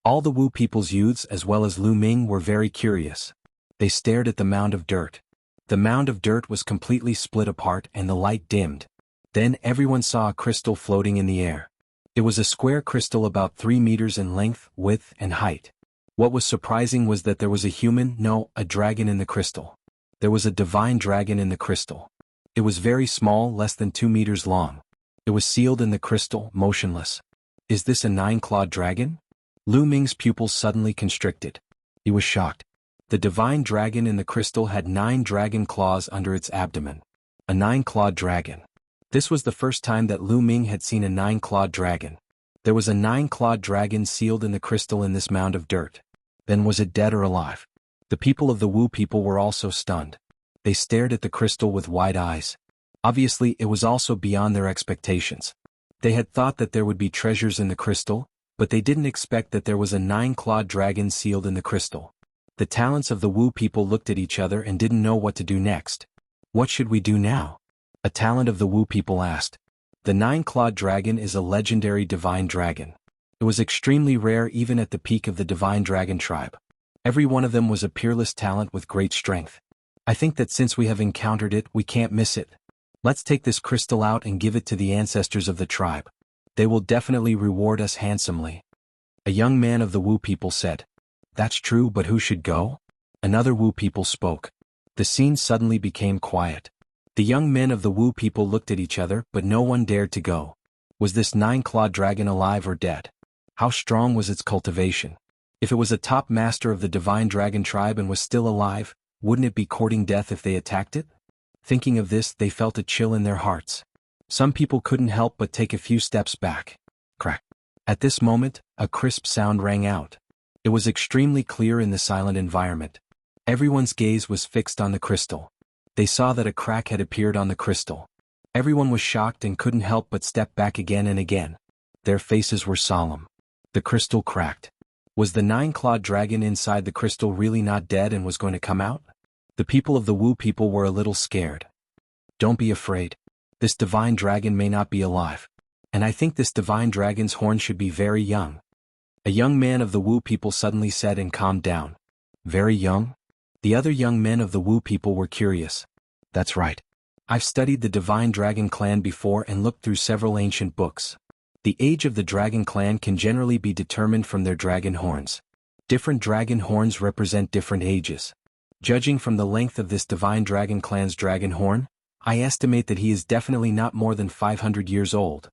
S1: All the Wu people's youths as well as Lu Ming were very curious. They stared at the mound of dirt. The mound of dirt was completely split apart and the light dimmed. Then everyone saw a crystal floating in the air. It was a square crystal about 3 meters in length, width, and height. What was surprising was that there was a dragon in the crystal. There was a divine dragon in the crystal. It was very small, less than 2 meters long. It was sealed in the crystal, motionless. Is this a 9-clawed dragon? Lu Ming's pupils suddenly constricted. He was shocked. The divine dragon in the crystal had 9 dragon claws under its abdomen. A 9-clawed dragon. This was the first time that Lu Ming had seen a 9-clawed dragon. There was a 9-clawed dragon sealed in the crystal in this mound of dirt. Then was it dead or alive? The people of the Wu people were also stunned. They stared at the crystal with wide eyes. Obviously, it was also beyond their expectations. They had thought that there would be treasures in the crystal, but they didn't expect that there was a 9-clawed dragon sealed in the crystal. The talents of the Wu people looked at each other and didn't know what to do next. What should we do now? A talent of the Wu people asked. The 9-clawed dragon is a legendary divine dragon. It It was extremely rare even at the peak of the divine dragon tribe. Every one of them was a peerless talent with great strength. I think that since we have encountered it, we can't miss it. Let's take this crystal out and give it to the ancestors of the tribe. They will definitely reward us handsomely. A young man of the Wu people said. That's true, but who should go? Another Wu people spoke. The scene suddenly became quiet. The young men of the Wu people looked at each other, but no one dared to go. Was this nine-clawed dragon alive or dead? How strong was its cultivation? If it was a top master of the divine dragon tribe and was still alive, wouldn't it be courting death if they attacked it? Thinking of this, they felt a chill in their hearts. Some people couldn't help but take a few steps back. Crack. At this moment, a crisp sound rang out. It was extremely clear in the silent environment. Everyone's gaze was fixed on the crystal. They saw that a crack had appeared on the crystal. Everyone was shocked and couldn't help but step back again and again. Their faces were solemn. The crystal cracked. Was the nine-clawed dragon inside the crystal really not dead and was going to come out? The people of the Wu people were a little scared. Don't be afraid. This divine dragon may not be alive. And I think this divine dragon's horn should be very young. A young man of the Wu people suddenly said and calmed down. Very young? The other young men of the Wu people were curious. That's right. I've studied the divine dragon clan before and looked through several ancient books. The age of the dragon clan can generally be determined from their dragon horns. Different dragon horns represent different ages. Judging from the length of this divine dragon clan's dragon horn, I estimate that he is definitely not more than 500 years old.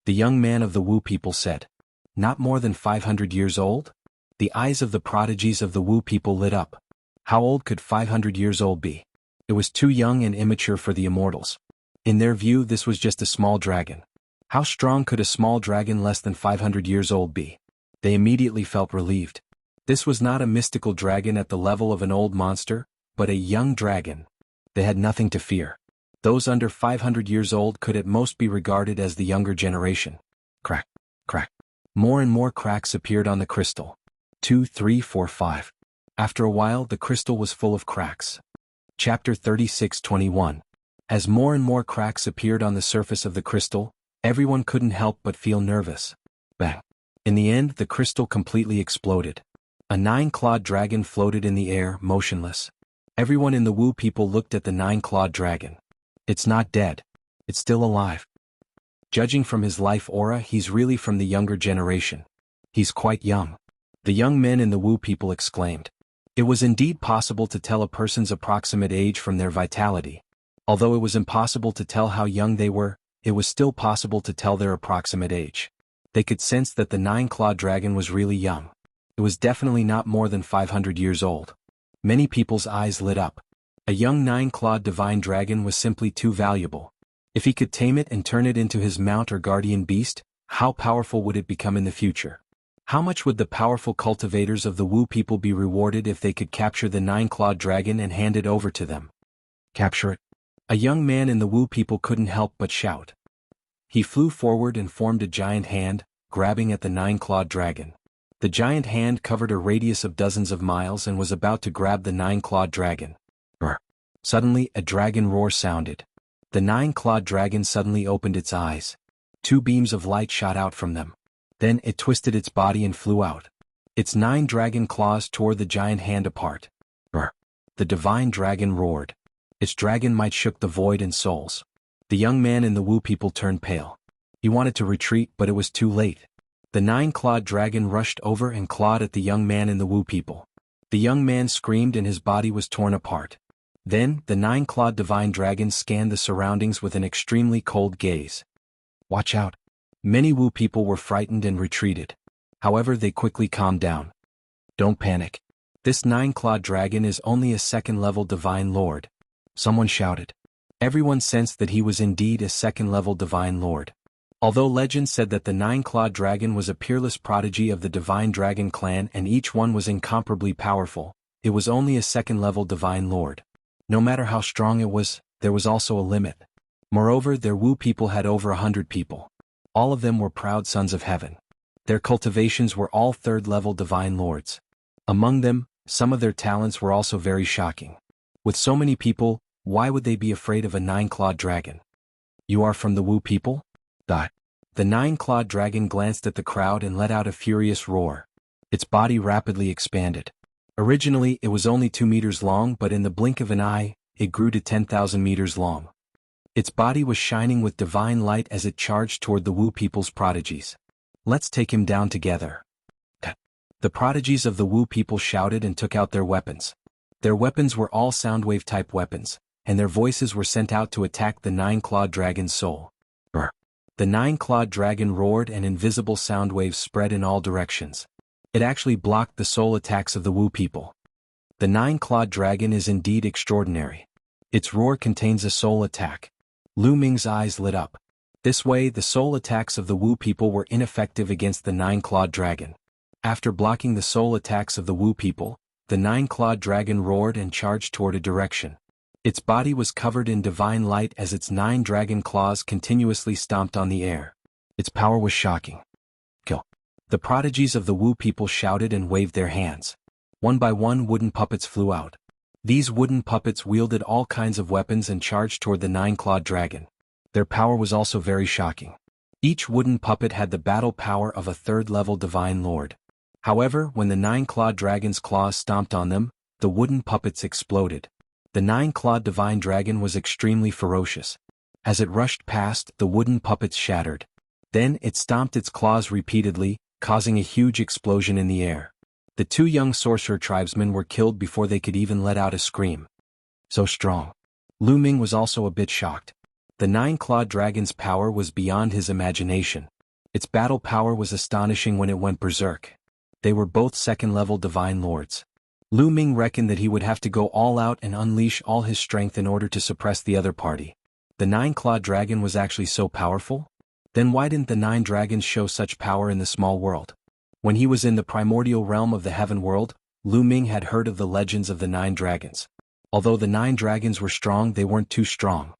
S1: The young man of the Wu people said. Not more than 500 years old? The eyes of the prodigies of the Wu people lit up. How old could 500 years old be? It was too young and immature for the immortals. In their view, this was just a small dragon. How strong could a small dragon less than 500 years old be? They immediately felt relieved. This was not a mystical dragon at the level of an old monster, but a young dragon. They had nothing to fear. Those under 500 years old could at most be regarded as the younger generation. Crack, crack. More and more cracks appeared on the crystal. 2, 3, 4, 5. After a while, the crystal was full of cracks. Chapter 36:21. As more and more cracks appeared on the surface of the crystal, everyone couldn't help but feel nervous. Bang. In the end, the crystal completely exploded. A nine-clawed dragon floated in the air, motionless. Everyone in the Wu people looked at the nine-clawed dragon. It's not dead. It's still alive. Judging from his life aura, he's really from the younger generation. He's quite young. The young men in the Wu people exclaimed. It was indeed possible to tell a person's approximate age from their vitality. Although it was impossible to tell how young they were, it was still possible to tell their approximate age. They could sense that the nine-clawed dragon was really young. It was definitely not more than 500 years old. Many people's eyes lit up. A young nine-clawed divine dragon was simply too valuable. If he could tame it and turn it into his mount or guardian beast, how powerful would it become in the future? How much would the powerful cultivators of the Wu people be rewarded if they could capture the nine-clawed dragon and hand it over to them? Capture it. A young man in the Wu people couldn't help but shout. He flew forward and formed a giant hand, grabbing at the nine-clawed dragon. The giant hand covered a radius of dozens of miles and was about to grab the nine-clawed dragon. Brr. Suddenly, a dragon roar sounded. The nine-clawed dragon suddenly opened its eyes. Two beams of light shot out from them. Then it twisted its body and flew out. Its 9 dragon claws tore the giant hand apart. Brr. The divine dragon roared. Its dragon might shook the void and souls. The young man in the Wu people turned pale. He wanted to retreat, but it was too late. The 9-clawed dragon rushed over and clawed at the young man in the Wu people. The young man screamed and his body was torn apart. Then, the 9-clawed divine dragon scanned the surroundings with an extremely cold gaze. Watch out. Many Wu people were frightened and retreated. However, they quickly calmed down. Don't panic. This 9-clawed dragon is only a second-level divine lord. Someone shouted. Everyone sensed that he was indeed a second-level divine lord. Although legend said that the 9-clawed dragon was a peerless prodigy of the divine dragon clan and each one was incomparably powerful, it was only a second-level divine lord. No matter how strong it was, there was also a limit. Moreover, their Wu people had over 100 people. All of them were proud sons of heaven. Their cultivations were all third-level divine lords. Among them, some of their talents were also very shocking. With so many people, why would they be afraid of a 9-clawed dragon? You are from the Wu people? the nine-clawed dragon glanced at the crowd and let out a furious roar. Its body rapidly expanded. Originally, it was only 2 meters long, but in the blink of an eye, it grew to 10,000 meters long. Its body was shining with divine light as it charged toward the Wu people's prodigies. "Let's take him down together." The prodigies of the Wu people shouted and took out their weapons. Their weapons were all soundwave-type weapons, and their voices were sent out to attack the nine-clawed dragon's soul. The nine-clawed dragon roared and invisible sound waves spread in all directions. It actually blocked the soul attacks of the Wu people. The nine-clawed dragon is indeed extraordinary. Its roar contains a soul attack. Lu Ming's eyes lit up. This way, the soul attacks of the Wu people were ineffective against the nine-clawed dragon. After blocking the soul attacks of the Wu people, the nine-clawed dragon roared and charged toward a direction. Its body was covered in divine light as its 9 dragon claws continuously stomped on the air. Its power was shocking. Kill. The prodigies of the Wu people shouted and waved their hands. One by one wooden puppets flew out. These wooden puppets wielded all kinds of weapons and charged toward the nine-clawed dragon. Their power was also very shocking. Each wooden puppet had the battle power of a 3rd-level divine lord. However, when the nine-clawed dragon's claws stomped on them, the wooden puppets exploded. The nine-clawed divine dragon was extremely ferocious. As it rushed past, the wooden puppets shattered. Then it stomped its claws repeatedly, causing a huge explosion in the air. The 2 young sorcerer tribesmen were killed before they could even let out a scream. So strong. Lu Ming was also a bit shocked. The nine-clawed dragon's power was beyond his imagination. Its battle power was astonishing when it went berserk. They were both 2nd-level divine lords. Lu Ming reckoned that he would have to go all out and unleash all his strength in order to suppress the other party. The nine-clawed dragon was actually so powerful? Then why didn't the 9 dragons show such power in the small world? When he was in the primordial realm of the heaven world, Lu Ming had heard of the legends of the 9 dragons. Although the 9 dragons were strong, they weren't too strong.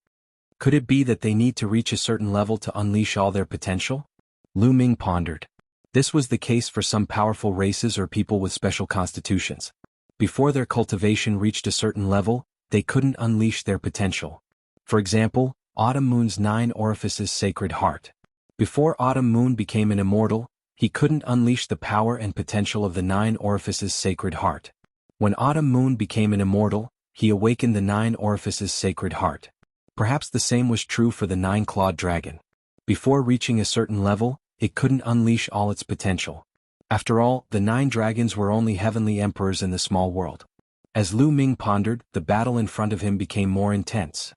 S1: Could it be that they need to reach a certain level to unleash all their potential? Lu Ming pondered. This was the case for some powerful races or people with special constitutions. Before their cultivation reached a certain level, they couldn't unleash their potential. For example, Autumn Moon's 9 orifices sacred heart. Before Autumn Moon became an immortal, he couldn't unleash the power and potential of the 9 orifices sacred heart. When Autumn Moon became an immortal, he awakened the 9 orifices sacred heart. Perhaps the same was true for the 9-clawed dragon. Before reaching a certain level, it couldn't unleash all its potential. After all, the 9 dragons were only heavenly emperors in the small world. As Lu Ming pondered, the battle in front of him became more intense.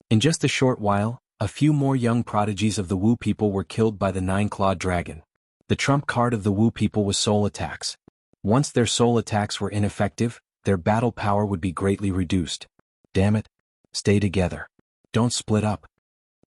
S1: In just a short while, a few more young prodigies of the Wu people were killed by the 9-clawed dragon. The trump card of the Wu people was soul attacks. Once their soul attacks were ineffective, their battle power would be greatly reduced. Damn it. Stay together. Don't split up.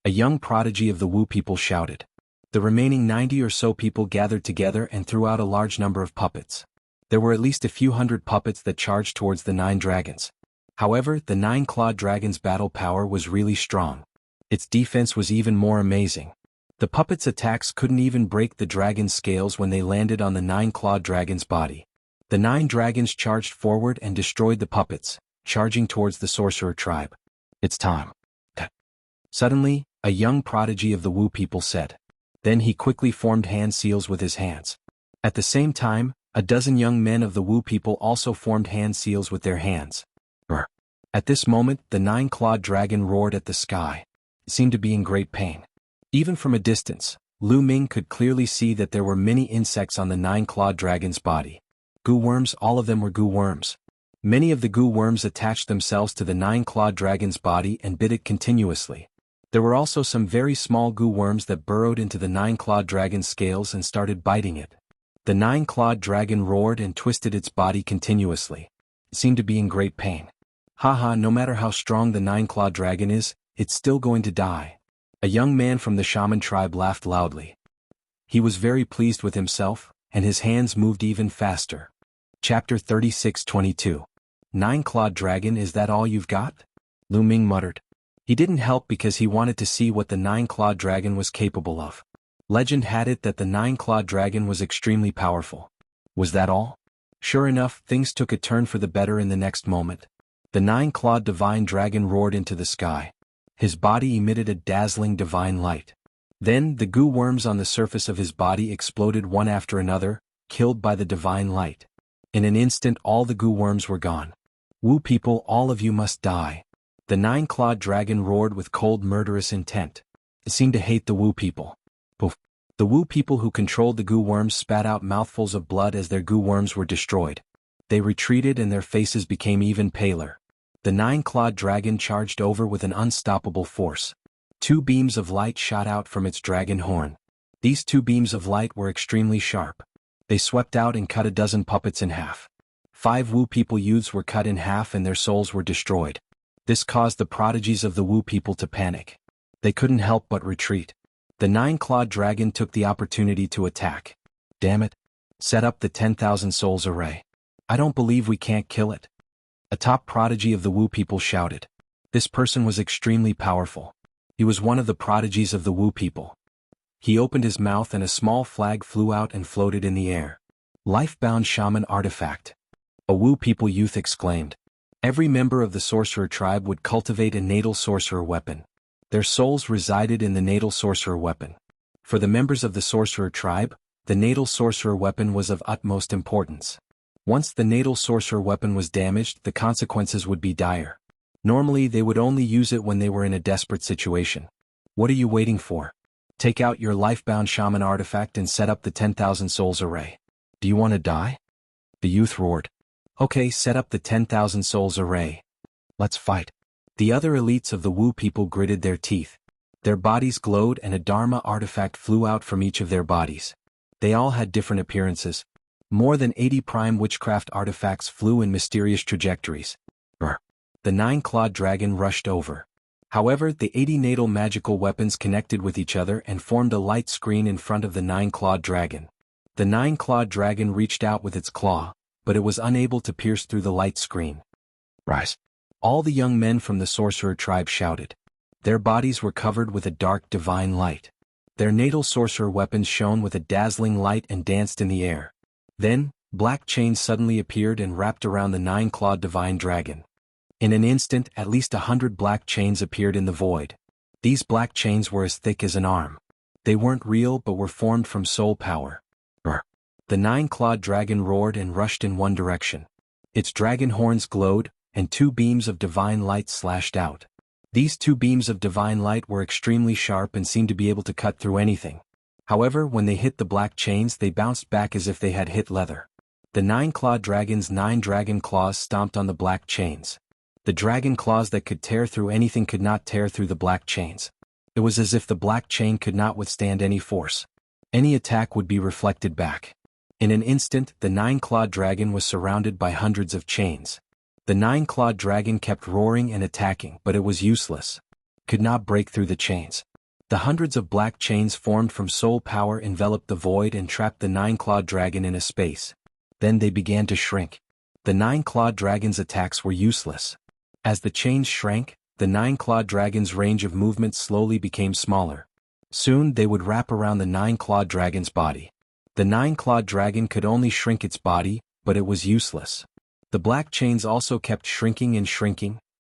S1: A young prodigy of the Wu people shouted. The remaining 90 or so people gathered together and threw out a large number of puppets. There were at least a few hundred puppets that charged towards the 9 dragons. However, the 9-clawed dragon's battle power was really strong. Its defense was even more amazing. The puppets' attacks couldn't even break the dragon's scales when they landed on the 9-clawed dragon's body. The 9 dragons charged forward and destroyed the puppets, charging towards the sorcerer tribe. It's time. Suddenly, a young prodigy of the Wu people said. Then he quickly formed hand seals with his hands. At the same time, a dozen young men of the Wu people also formed hand seals with their hands. At this moment, the 9-clawed dragon roared at the sky. It seemed to be in great pain. Even from a distance, Lu Ming could clearly see that there were many insects on the 9-clawed dragon's body. Goo worms, all of them were goo worms. Many of the goo worms attached themselves to the 9-clawed dragon's body and bit it continuously. There were also some very small goo worms that burrowed into the 9-clawed dragon's scales and started biting it. The 9-clawed dragon roared and twisted its body continuously. It seemed to be in great pain. Haha, no matter how strong the 9-clawed dragon is, it's still going to die. A young man from the shaman tribe laughed loudly. He was very pleased with himself, and his hands moved even faster. Chapter 36:22. 9-clawed dragon, is that all you've got? Lu Ming muttered. He didn't help because he wanted to see what the 9-clawed dragon was capable of. Legend had it that the 9-clawed dragon was extremely powerful. Was that all? Sure enough, things took a turn for the better in the next moment. The 9-clawed divine dragon roared into the sky. His body emitted a dazzling divine light. Then, the goo worms on the surface of his body exploded one after another, killed by the divine light. In an instant all the goo worms were gone. Wu people, all of you must die. The nine-clawed dragon roared with cold murderous intent. It seemed to hate the Wu people. Poof. The Wu people who controlled the goo worms spat out mouthfuls of blood as their goo worms were destroyed. They retreated and their faces became even paler. The nine-clawed dragon charged over with an unstoppable force. 2 beams of light shot out from its dragon horn. These 2 beams of light were extremely sharp. They swept out and cut a dozen puppets in half. 5 Wu people youths were cut in half and their souls were destroyed. This caused the prodigies of the Wu people to panic. They couldn't help but retreat. The nine-clawed dragon took the opportunity to attack. Damn it. Set up the 10,000 souls array. I don't believe we can't kill it. A top prodigy of the Wu people shouted. This person was extremely powerful. He was one of the prodigies of the Wu people. He opened his mouth and a small flag flew out and floated in the air. Life-bound shaman artifact. A Wu people youth exclaimed. Every member of the sorcerer tribe would cultivate a natal sorcerer weapon. Their souls resided in the natal sorcerer weapon. For the members of the sorcerer tribe, the natal sorcerer weapon was of utmost importance. Once the natal sorcerer weapon was damaged, the consequences would be dire. Normally they would only use it when they were in a desperate situation. What are you waiting for? Take out your life-bound shaman artifact and set up the 10,000 souls array. Do you want to die? The youth roared. Okay, set up the 10,000 souls array. Let's fight. The other elites of the Wu people gritted their teeth. Their bodies glowed and a Dharma artifact flew out from each of their bodies. They all had different appearances. More than 80 prime witchcraft artifacts flew in mysterious trajectories. Brr. The nine-clawed dragon rushed over. However, the 80 natal magical weapons connected with each other and formed a light screen in front of the nine-clawed dragon. The nine-clawed dragon reached out with its claw, but it was unable to pierce through the light screen. Rise! All the young men from the sorcerer tribe shouted. Their bodies were covered with a dark divine light. Their natal sorcerer weapons shone with a dazzling light and danced in the air. Then, black chains suddenly appeared and wrapped around the nine-clawed divine dragon. In an instant, at least 100 black chains appeared in the void. These black chains were as thick as an arm. They weren't real but were formed from soul power. Brr. The nine-clawed dragon roared and rushed in one direction. Its dragon horns glowed, and 2 beams of divine light slashed out. These 2 beams of divine light were extremely sharp and seemed to be able to cut through anything. However, when they hit the black chains, they bounced back as if they had hit leather. The nine-clawed dragon's 9 dragon claws stomped on the black chains. The dragon claws that could tear through anything could not tear through the black chains. It was as if the black chain could not withstand any force. Any attack would be reflected back. In an instant, the nine-clawed dragon was surrounded by hundreds of chains. The nine-clawed dragon kept roaring and attacking, but it was useless. Could not break through the chains. The hundreds of black chains formed from soul power enveloped the void and trapped the nine-clawed dragon in a space. Then they began to shrink. The nine-clawed dragon's attacks were useless. As the chains shrank, the nine-clawed dragon's range of movement slowly became smaller. Soon they would wrap around the nine-clawed dragon's body. The nine-clawed dragon could only shrink its body, but it was useless. The black chains also kept shrinking,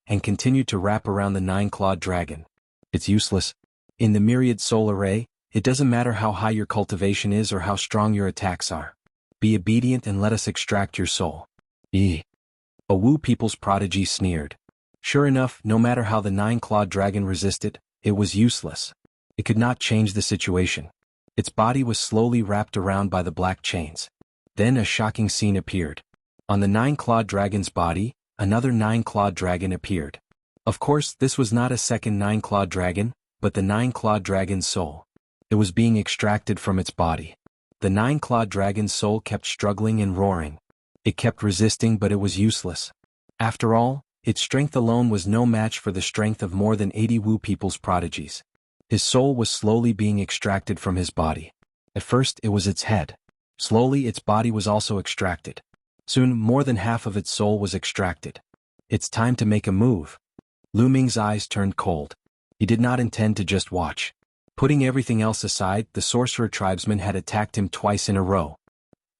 S1: and continued to wrap around the nine-clawed dragon. It's useless. In the myriad soul array, it doesn't matter how high your cultivation is or how strong your attacks are. Be obedient and let us extract your soul. A Wu people's prodigy sneered. Sure enough, no matter how the nine-clawed dragon resisted, it was useless. It could not change the situation. Its body was slowly wrapped around by the black chains. Then a shocking scene appeared. On the nine-clawed dragon's body, another nine-clawed dragon appeared. Of course, this was not a second nine-clawed dragon, but the nine-clawed dragon's soul. It was being extracted from its body. The nine-clawed dragon's soul kept struggling and roaring. It kept resisting, but it was useless. After all, its strength alone was no match for the strength of more than 80 Wu people's prodigies. His soul was slowly being extracted from his body. At first it was its head. Slowly its body was also extracted. Soon more than half of its soul was extracted. It's time to make a move. Lu Ming's eyes turned cold. He did not intend to just watch. Putting everything else aside, the sorcerer tribesman had attacked him twice in a row.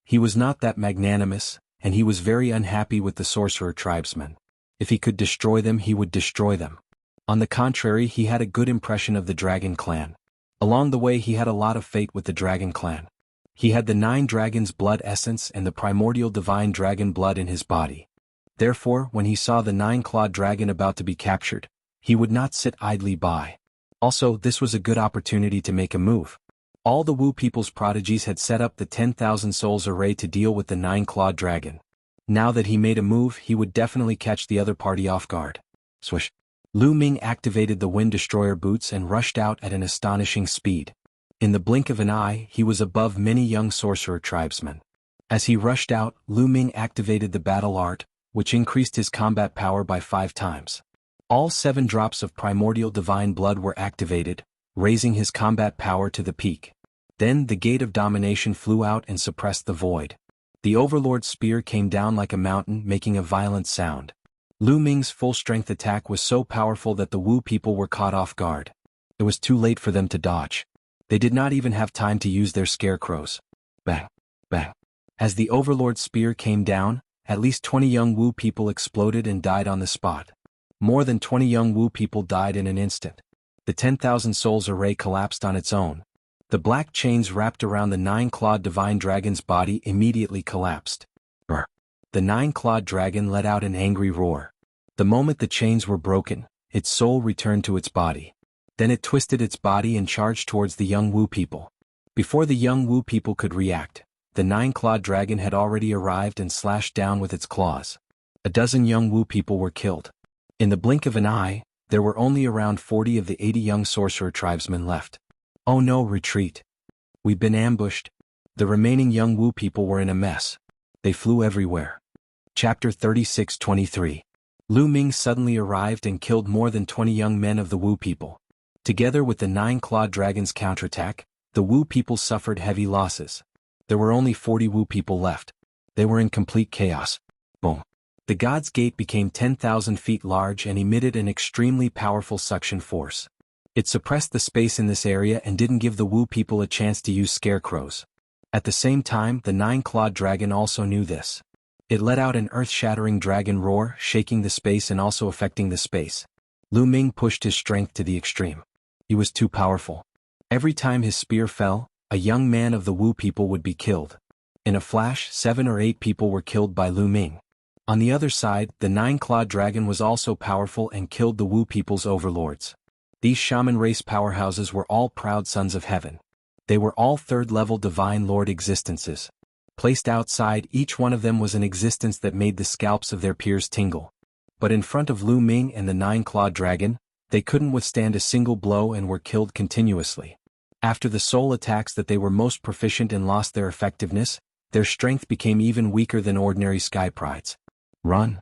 S1: He was not that magnanimous, and he was very unhappy with the sorcerer tribesmen. If he could destroy them, he would destroy them. On the contrary, he had a good impression of the dragon clan. Along the way he had a lot of fate with the dragon clan. He had the 9 dragons' blood essence and the primordial divine dragon blood in his body. Therefore, when he saw the 9-clawed dragon about to be captured, he would not sit idly by. Also, this was a good opportunity to make a move. All the Wu people's prodigies had set up the 10,000 souls array to deal with the 9-clawed dragon. Now that he made a move, he would definitely catch the other party off guard. Swish. Lu Ming activated the Wind Destroyer boots and rushed out at an astonishing speed. In the blink of an eye, he was above many young sorcerer tribesmen. As he rushed out, Lu Ming activated the battle art, which increased his combat power by 5 times. All 7 drops of primordial divine blood were activated, raising his combat power to the peak. Then the Gate of Domination flew out and suppressed the void. The Overlord's spear came down like a mountain, making a violent sound. Lu Ming's full-strength attack was so powerful that the Wu people were caught off guard. It was too late for them to dodge. They did not even have time to use their scarecrows. Bang! Bang! As the Overlord's spear came down, at least 20 young Wu people exploded and died on the spot. More than 20 young Wu people died in an instant. The 10,000 souls array collapsed on its own. The black chains wrapped around the 9-clawed divine dragon's body immediately collapsed. Brr! The 9-clawed dragon let out an angry roar. The moment the chains were broken, its soul returned to its body. Then it twisted its body and charged towards the young Wu people. Before the young Wu people could react, the 9-clawed dragon had already arrived and slashed down with its claws. A dozen young Wu people were killed. In the blink of an eye, there were only around 40 of the 80 young sorcerer tribesmen left. Oh no, retreat. We've been ambushed. The remaining young Wu people were in a mess. They flew everywhere. Chapter 36-23. Lu Ming suddenly arrived and killed more than 20 young men of the Wu people. Together with the 9-clawed dragon's counterattack, the Wu people suffered heavy losses. There were only 40 Wu people left. They were in complete chaos. Boom. The God's Gate became 10,000 feet large and emitted an extremely powerful suction force. It suppressed the space in this area and didn't give the Wu people a chance to use scarecrows. At the same time, the 9-clawed dragon also knew this. It let out an earth-shattering dragon roar, shaking the space and also affecting the space. Lu Ming pushed his strength to the extreme. He was too powerful. Every time his spear fell, a young man of the Wu people would be killed. In a flash, 7 or 8 people were killed by Lu Ming. On the other side, the 9-clawed dragon was also powerful and killed the Wu people's overlords. These shaman race powerhouses were all proud sons of heaven. They were all 3rd-level divine lord existences. Placed outside, each one of them was an existence that made the scalps of their peers tingle. But in front of Lu Ming and the 9-clawed dragon, they couldn't withstand a single blow and were killed continuously. After the soul attacks that they were most proficient in lost their effectiveness, their strength became even weaker than ordinary sky prides. Run!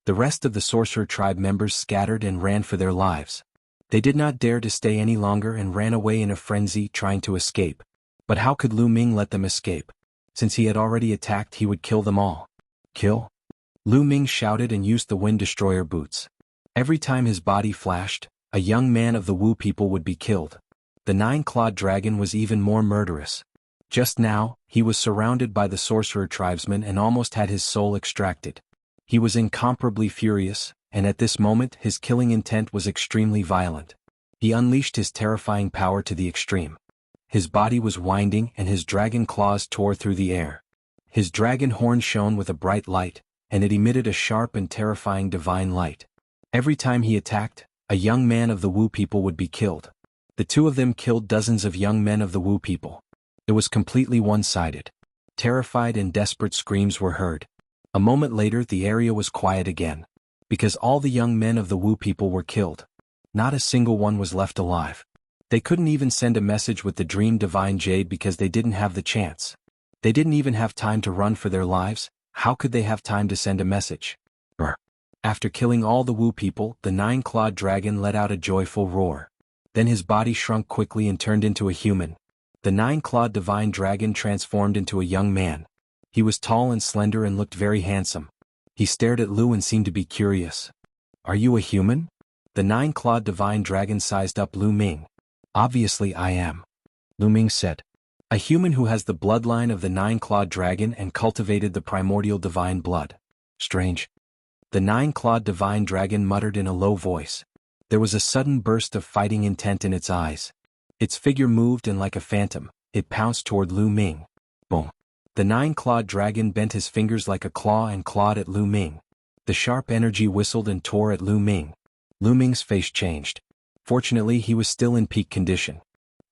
S1: The rest of the sorcerer tribe members scattered and ran for their lives. They did not dare to stay any longer and ran away in a frenzy, trying to escape. But how could Lu Ming let them escape? Since he had already attacked, he would kill them all. Kill? Lu Ming shouted and used the Wind Destroyer boots. Every time his body flashed, a young man of the Wu people would be killed. The 9-clawed dragon was even more murderous. Just now, he was surrounded by the sorcerer tribesmen and almost had his soul extracted. He was incomparably furious, and at this moment his killing intent was extremely violent. He unleashed his terrifying power to the extreme. His body was winding and his dragon claws tore through the air. His dragon horn shone with a bright light, and it emitted a sharp and terrifying divine light. Every time he attacked, a young man of the Wu people would be killed. The 2 of them killed dozens of young men of the Wu people. It was completely one-sided. Terrified and desperate screams were heard. A moment later the area was quiet again. Because all the young men of the Wu people were killed. Not a single one was left alive. They couldn't even send a message with the Dream Divine Jade because they didn't have the chance. They didn't even have time to run for their lives. How could they have time to send a message? Brr. After killing all the Wu people, the 9-clawed dragon let out a joyful roar. Then his body shrunk quickly and turned into a human. The 9-clawed divine dragon transformed into a young man. He was tall and slender and looked very handsome. He stared at Lu and seemed to be curious. Are you a human? The 9-clawed divine dragon sized up Lu Ming. Obviously I am. Lu Ming said. A human who has the bloodline of the 9-clawed dragon and cultivated the primordial divine blood. Strange. The 9-clawed divine dragon muttered in a low voice. There was a sudden burst of fighting intent in its eyes. Its figure moved and like a phantom, it pounced toward Lu Ming. Boom. The nine-clawed dragon bent his fingers like a claw and clawed at Lu Ming. The sharp energy whistled and tore at Lu Ming. Lu Ming's face changed. Fortunately, he was still in peak condition.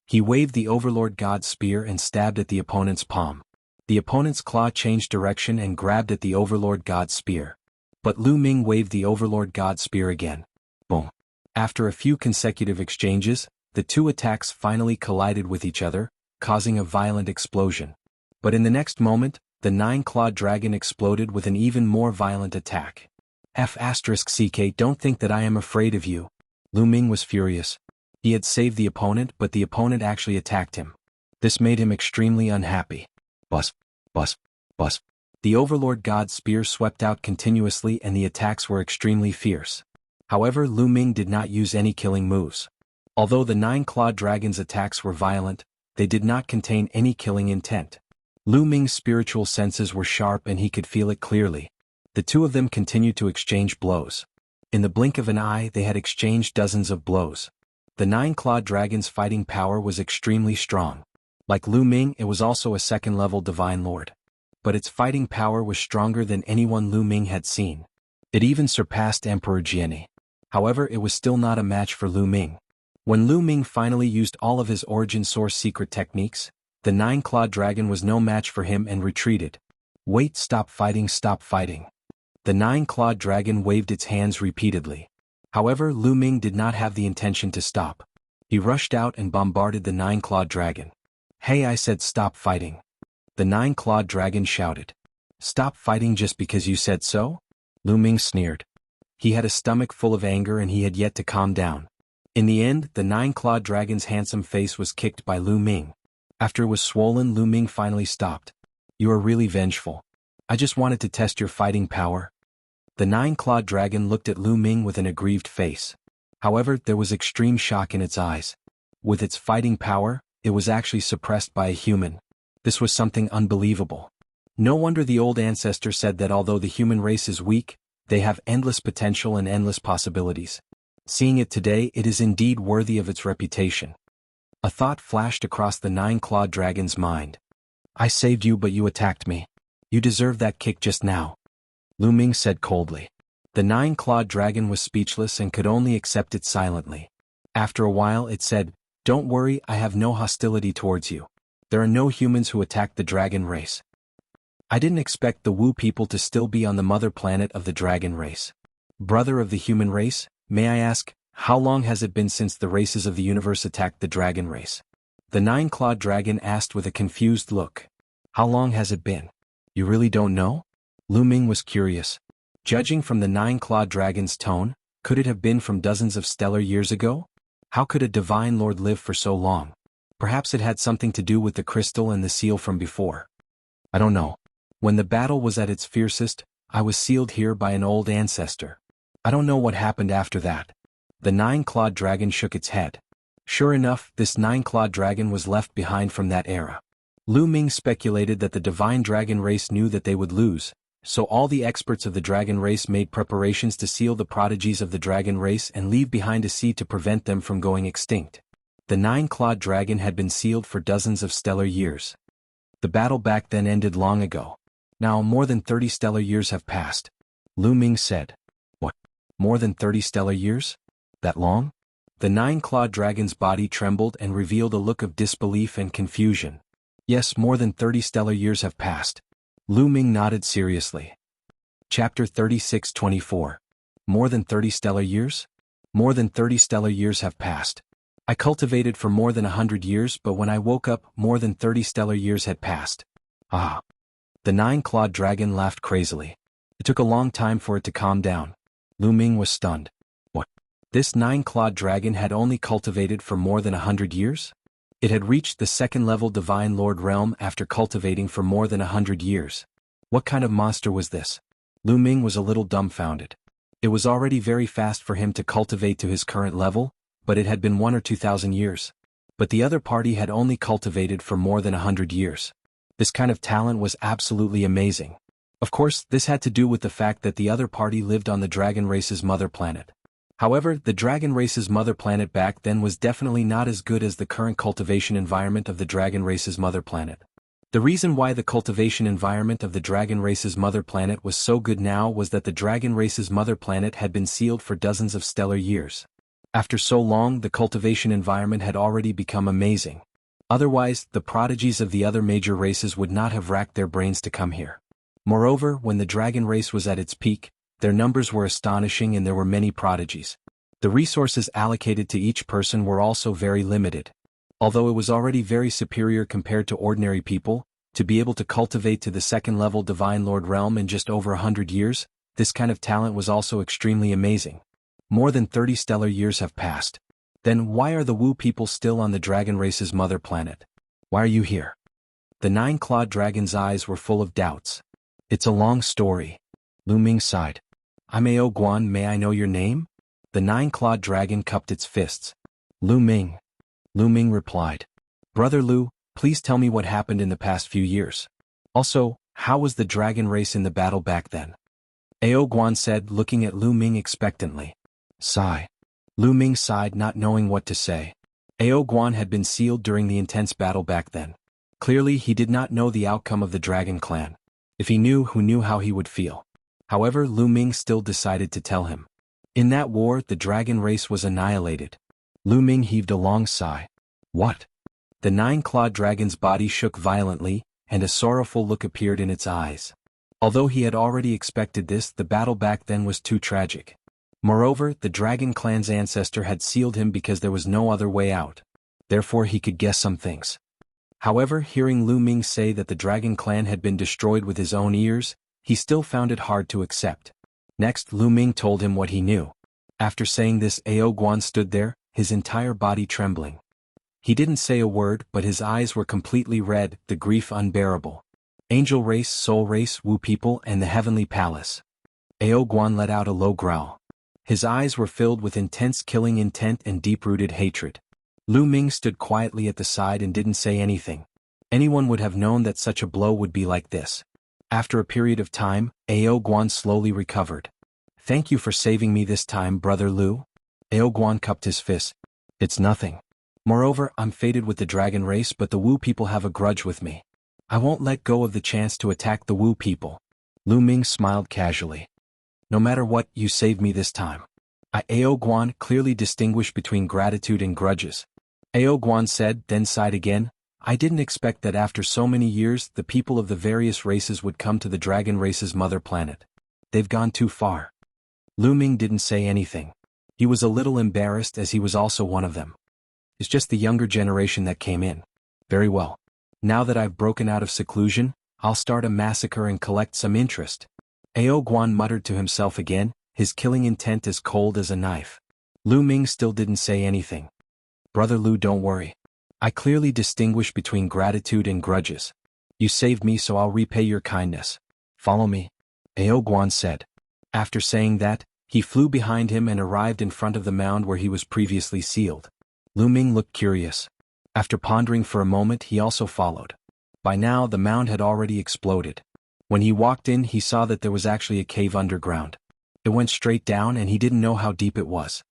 S1: He waved the Overlord God's spear and stabbed at the opponent's palm. The opponent's claw changed direction and grabbed at the Overlord God's spear. But Lu Ming waved the Overlord God's spear again. Boom. After a few consecutive exchanges, the two attacks finally collided with each other, causing a violent explosion. But in the next moment, the nine-clawed dragon exploded with an even more violent attack. F***CK, don't think that I am afraid of you. Lu Ming was furious. He had saved the opponent, but the opponent actually attacked him. This made him extremely unhappy. Bus, bus, bus. The Overlord God's spear swept out continuously and the attacks were extremely fierce. However, Lu Ming did not use any killing moves. Although the nine-clawed dragon's attacks were violent, they did not contain any killing intent. Lu Ming's spiritual senses were sharp and he could feel it clearly. The two of them continued to exchange blows. In the blink of an eye they had exchanged dozens of blows. The nine-clawed dragon's fighting power was extremely strong. Like Lu Ming, it was also a second-level Divine Lord. But its fighting power was stronger than anyone Lu Ming had seen. It even surpassed Emperor Jianghu. However, it was still not a match for Lu Ming. When Lu Ming finally used all of his origin source secret techniques, the nine-clawed dragon was no match for him and retreated. Wait, stop fighting, stop fighting. The nine-clawed dragon waved its hands repeatedly. However, Lu Ming did not have the intention to stop. He rushed out and bombarded the nine-clawed dragon. Hey, I said stop fighting. The nine-clawed dragon shouted. Stop fighting just because you said so? Lu Ming sneered. He had a stomach full of anger and he had yet to calm down. In the end, the nine-clawed dragon's handsome face was kicked by Lu Ming. After it was swollen, Lu Ming finally stopped. You are really vengeful. I just wanted to test your fighting power. The nine-clawed dragon looked at Lu Ming with an aggrieved face. However, there was extreme shock in its eyes. With its fighting power, it was actually suppressed by a human. This was something unbelievable. No wonder the old ancestor said that although the human race is weak, they have endless potential and endless possibilities. Seeing it today, it is indeed worthy of its reputation. A thought flashed across the nine-clawed dragon's mind. I saved you but you attacked me. You deserve that kick just now. Lu Ming said coldly. The nine-clawed dragon was speechless and could only accept it silently. After a while it said, Don't worry, I have no hostility towards you. There are no humans who attack the dragon race. I didn't expect the Wu people to still be on the mother planet of the dragon race. Brother of the human race, may I ask, how long has it been since the races of the universe attacked the dragon race? The nine-clawed dragon asked with a confused look. How long has it been? You really don't know? Lu Ming was curious. Judging from the nine-clawed dragon's tone, could it have been from dozens of stellar years ago? How could a divine lord live for so long? Perhaps it had something to do with the crystal and the seal from before. I don't know. When the battle was at its fiercest, I was sealed here by an old ancestor. I don't know what happened after that. The nine-clawed dragon shook its head. Sure enough, this nine-clawed dragon was left behind from that era. Lu Ming speculated that the divine dragon race knew that they would lose, so all the experts of the dragon race made preparations to seal the prodigies of the dragon race and leave behind a seed to prevent them from going extinct. The nine-clawed dragon had been sealed for dozens of stellar years. The battle back then ended long ago. Now more than 30 stellar years have passed. Lu Ming said. What? More than 30 stellar years? That long? The nine-clawed dragon's body trembled and revealed a look of disbelief and confusion. Yes, more than 30 stellar years have passed. Lu Ming nodded seriously. Chapter 36:24. More than 30 stellar years? More than 30 stellar years have passed. I cultivated for more than 100 years, but when I woke up, more than 30 stellar years had passed. Ah. The nine-clawed dragon laughed crazily. It took a long time for it to calm down. Lu Ming was stunned. What? This nine-clawed dragon had only cultivated for more than 100 years? It had reached the second-level Divine Lord realm after cultivating for more than 100 years. What kind of monster was this? Lu Ming was a little dumbfounded. It was already very fast for him to cultivate to his current level, but it had been 1 or 2,000 years. But the other party had only cultivated for more than 100 years. This kind of talent was absolutely amazing. Of course, this had to do with the fact that the other party lived on the dragon race's mother planet. However, the dragon race's mother planet back then was definitely not as good as the current cultivation environment of the dragon race's mother planet. The reason why the cultivation environment of the dragon race's mother planet was so good now was that the dragon race's mother planet had been sealed for dozens of stellar years. After so long, the cultivation environment had already become amazing. Otherwise, the prodigies of the other major races would not have racked their brains to come here. Moreover, when the dragon race was at its peak, their numbers were astonishing and there were many prodigies. The resources allocated to each person were also very limited. Although it was already very superior compared to ordinary people, to be able to cultivate to the second-level Divine Lord realm in just over 100 years, this kind of talent was also extremely amazing. More than 30 stellar years have passed. Then why are the Wu people still on the dragon race's mother planet? Why are you here? The nine-clawed dragon's eyes were full of doubts. It's a long story. Lu Ming sighed. I'm Ao Guan, may I know your name? The nine-clawed dragon cupped its fists. Lu Ming. Lu Ming replied. Brother Lu, please tell me what happened in the past few years. Also, how was the dragon race in the battle back then? Ao Guan said, looking at Lu Ming expectantly. Sigh. Lu Ming sighed, not knowing what to say. Ao Guan had been sealed during the intense battle back then. Clearly he did not know the outcome of the dragon clan. If he knew, who knew how he would feel. However, Lu Ming still decided to tell him. In that war, the dragon race was annihilated. Lu Ming heaved a long sigh. What? The nine-clawed dragon's body shook violently, and a sorrowful look appeared in its eyes. Although he had already expected this, the battle back then was too tragic. Moreover, the dragon clan's ancestor had sealed him because there was no other way out. Therefore he could guess some things. However, hearing Lu Ming say that the dragon clan had been destroyed with his own ears, he still found it hard to accept. Next, Lu Ming told him what he knew. After saying this, Ao Guan stood there, his entire body trembling. He didn't say a word, but his eyes were completely red, the grief unbearable. Angel race, soul race, Wu people, and the heavenly palace. Ao Guan let out a low growl. His eyes were filled with intense killing intent and deep-rooted hatred. Lu Ming stood quietly at the side and didn't say anything. Anyone would have known that such a blow would be like this. After a period of time, Ao Guan slowly recovered. Thank you for saving me this time, Brother Lu. Ao Guan cupped his fist. It's nothing. Moreover, I'm fated with the dragon race, but the Wu people have a grudge with me. I won't let go of the chance to attack the Wu people. Lu Ming smiled casually. No matter what, you saved me this time. Ao Guan clearly distinguished between gratitude and grudges. Ao Guan said, then sighed again. I didn't expect that after so many years the people of the various races would come to the dragon race's mother planet. They've gone too far. Lu Ming didn't say anything. He was a little embarrassed as he was also one of them. It's just the younger generation that came in. Very well. Now that I've broken out of seclusion, I'll start a massacre and collect some interest. Ao Guan muttered to himself again, his killing intent as cold as a knife. Lu Ming still didn't say anything. Brother Lu, don't worry. I clearly distinguish between gratitude and grudges. You saved me, so I'll repay your kindness. Follow me. Ao Guan said. After saying that, he flew behind him and arrived in front of the mound where he was previously sealed. Lu Ming looked curious. After pondering for a moment, he also followed. By now, the mound had already exploded. When he walked in, he saw that there was actually a cave underground. It went straight down and he didn't know how deep it was.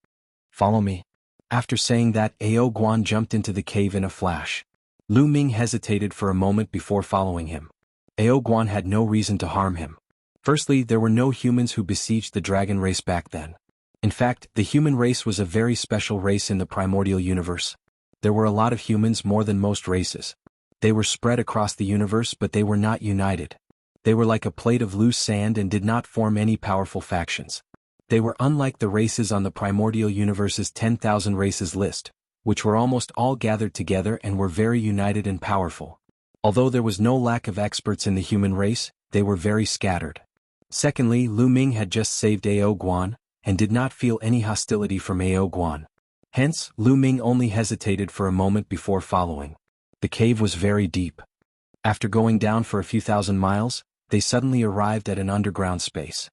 S1: Follow me. After saying that, Ao Guan jumped into the cave in a flash. Lu Ming hesitated for a moment before following him. Ao Guan had no reason to harm him. Firstly, there were no humans who besieged the dragon race back then. In fact, the human race was a very special race in the primordial universe. There were a lot of humans, more than most races. They were spread across the universe, but they were not united. They were like a plate of loose sand and did not form any powerful factions. They were unlike the races on the primordial universe's 10,000 races list, which were almost all gathered together and were very united and powerful. Although there was no lack of experts in the human race, they were very scattered. Secondly, Lu Ming had just saved Ao Guan, and did not feel any hostility from Ao Guan. Hence, Lu Ming only hesitated for a moment before following. The cave was very deep. After going down for a few thousand miles, they suddenly arrived at an underground space.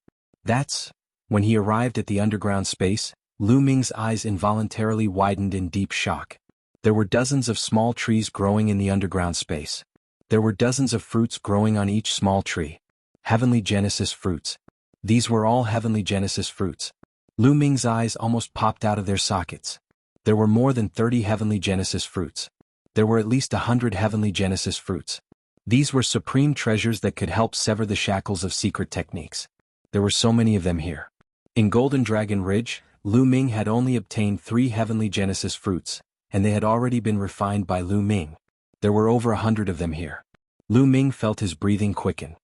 S1: When he arrived at the underground space, Lu Ming's eyes involuntarily widened in deep shock. There were dozens of small trees growing in the underground space. There were dozens of fruits growing on each small tree. Heavenly Genesis fruits. These were all Heavenly Genesis fruits. Lu Ming's eyes almost popped out of their sockets. There were more than 30 heavenly Genesis fruits. There were at least 100 heavenly Genesis fruits. These were supreme treasures that could help sever the shackles of secret techniques. There were so many of them here. In Golden Dragon Ridge, Lu Ming had only obtained 3 heavenly Genesis fruits, and they had already been refined by Lu Ming. There were over 100 of them here. Lu Ming felt his breathing quicken.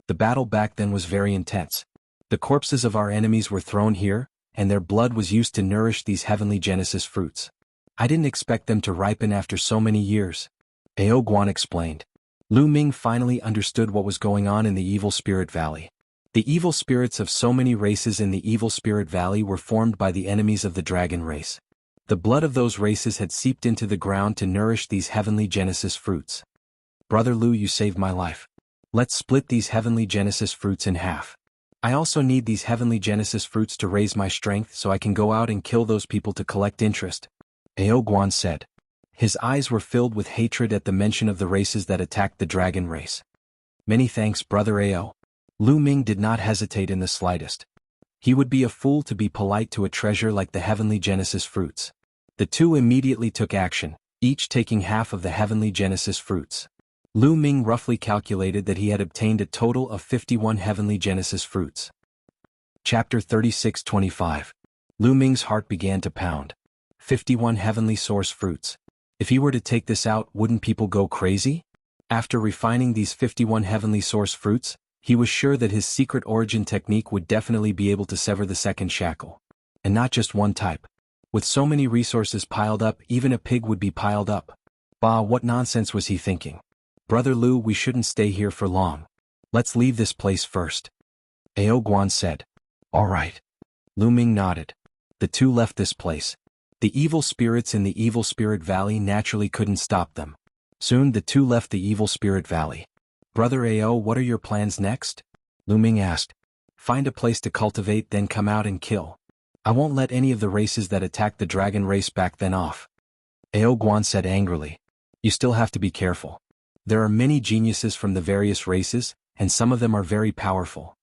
S1: The battle back then was very intense. The corpses of our enemies were thrown here, and their blood was used to nourish these heavenly Genesis fruits. I didn't expect them to ripen after so many years. Ao Guan explained. Lu Ming finally understood what was going on in the Evil Spirit Valley. The evil spirits of so many races in the Evil Spirit Valley were formed by the enemies of the dragon race. The blood of those races had seeped into the ground to nourish these heavenly Genesis fruits. Brother Lu, you saved my life. Let's split these heavenly Genesis fruits in half. I also need these heavenly Genesis fruits to raise my strength so I can go out and kill those people to collect interest. Ao Guan said. His eyes were filled with hatred at the mention of the races that attacked the dragon race. Many thanks, Brother Ao. Lu Ming did not hesitate in the slightest. He would be a fool to be polite to a treasure like the heavenly Genesis fruits. The two immediately took action, each taking half of the heavenly Genesis fruits. Lu Ming roughly calculated that he had obtained a total of 51 heavenly Genesis fruits. Chapter 36:25. Lu Ming's heart began to pound. 51 heavenly source fruits. If he were to take this out, wouldn't people go crazy? After refining these 51 heavenly source fruits, he was sure that his secret origin technique would definitely be able to sever the second shackle. And not just one type. With so many resources piled up, even a pig would be piled up. Bah, what nonsense was he thinking? Brother Lu, we shouldn't stay here for long. Let's leave this place first. Ao Guan said. All right. Lu Ming nodded. The two left this place. The evil spirits in the Evil Spirit Valley naturally couldn't stop them. Soon the two left the Evil Spirit Valley. Brother Ao, what are your plans next? Lu Ming asked. Find a place to cultivate, then come out and kill. I won't let any of the races that attacked the dragon race back then off. Ao Guan said angrily. You still have to be careful. There are many geniuses from the various races, and some of them are very powerful.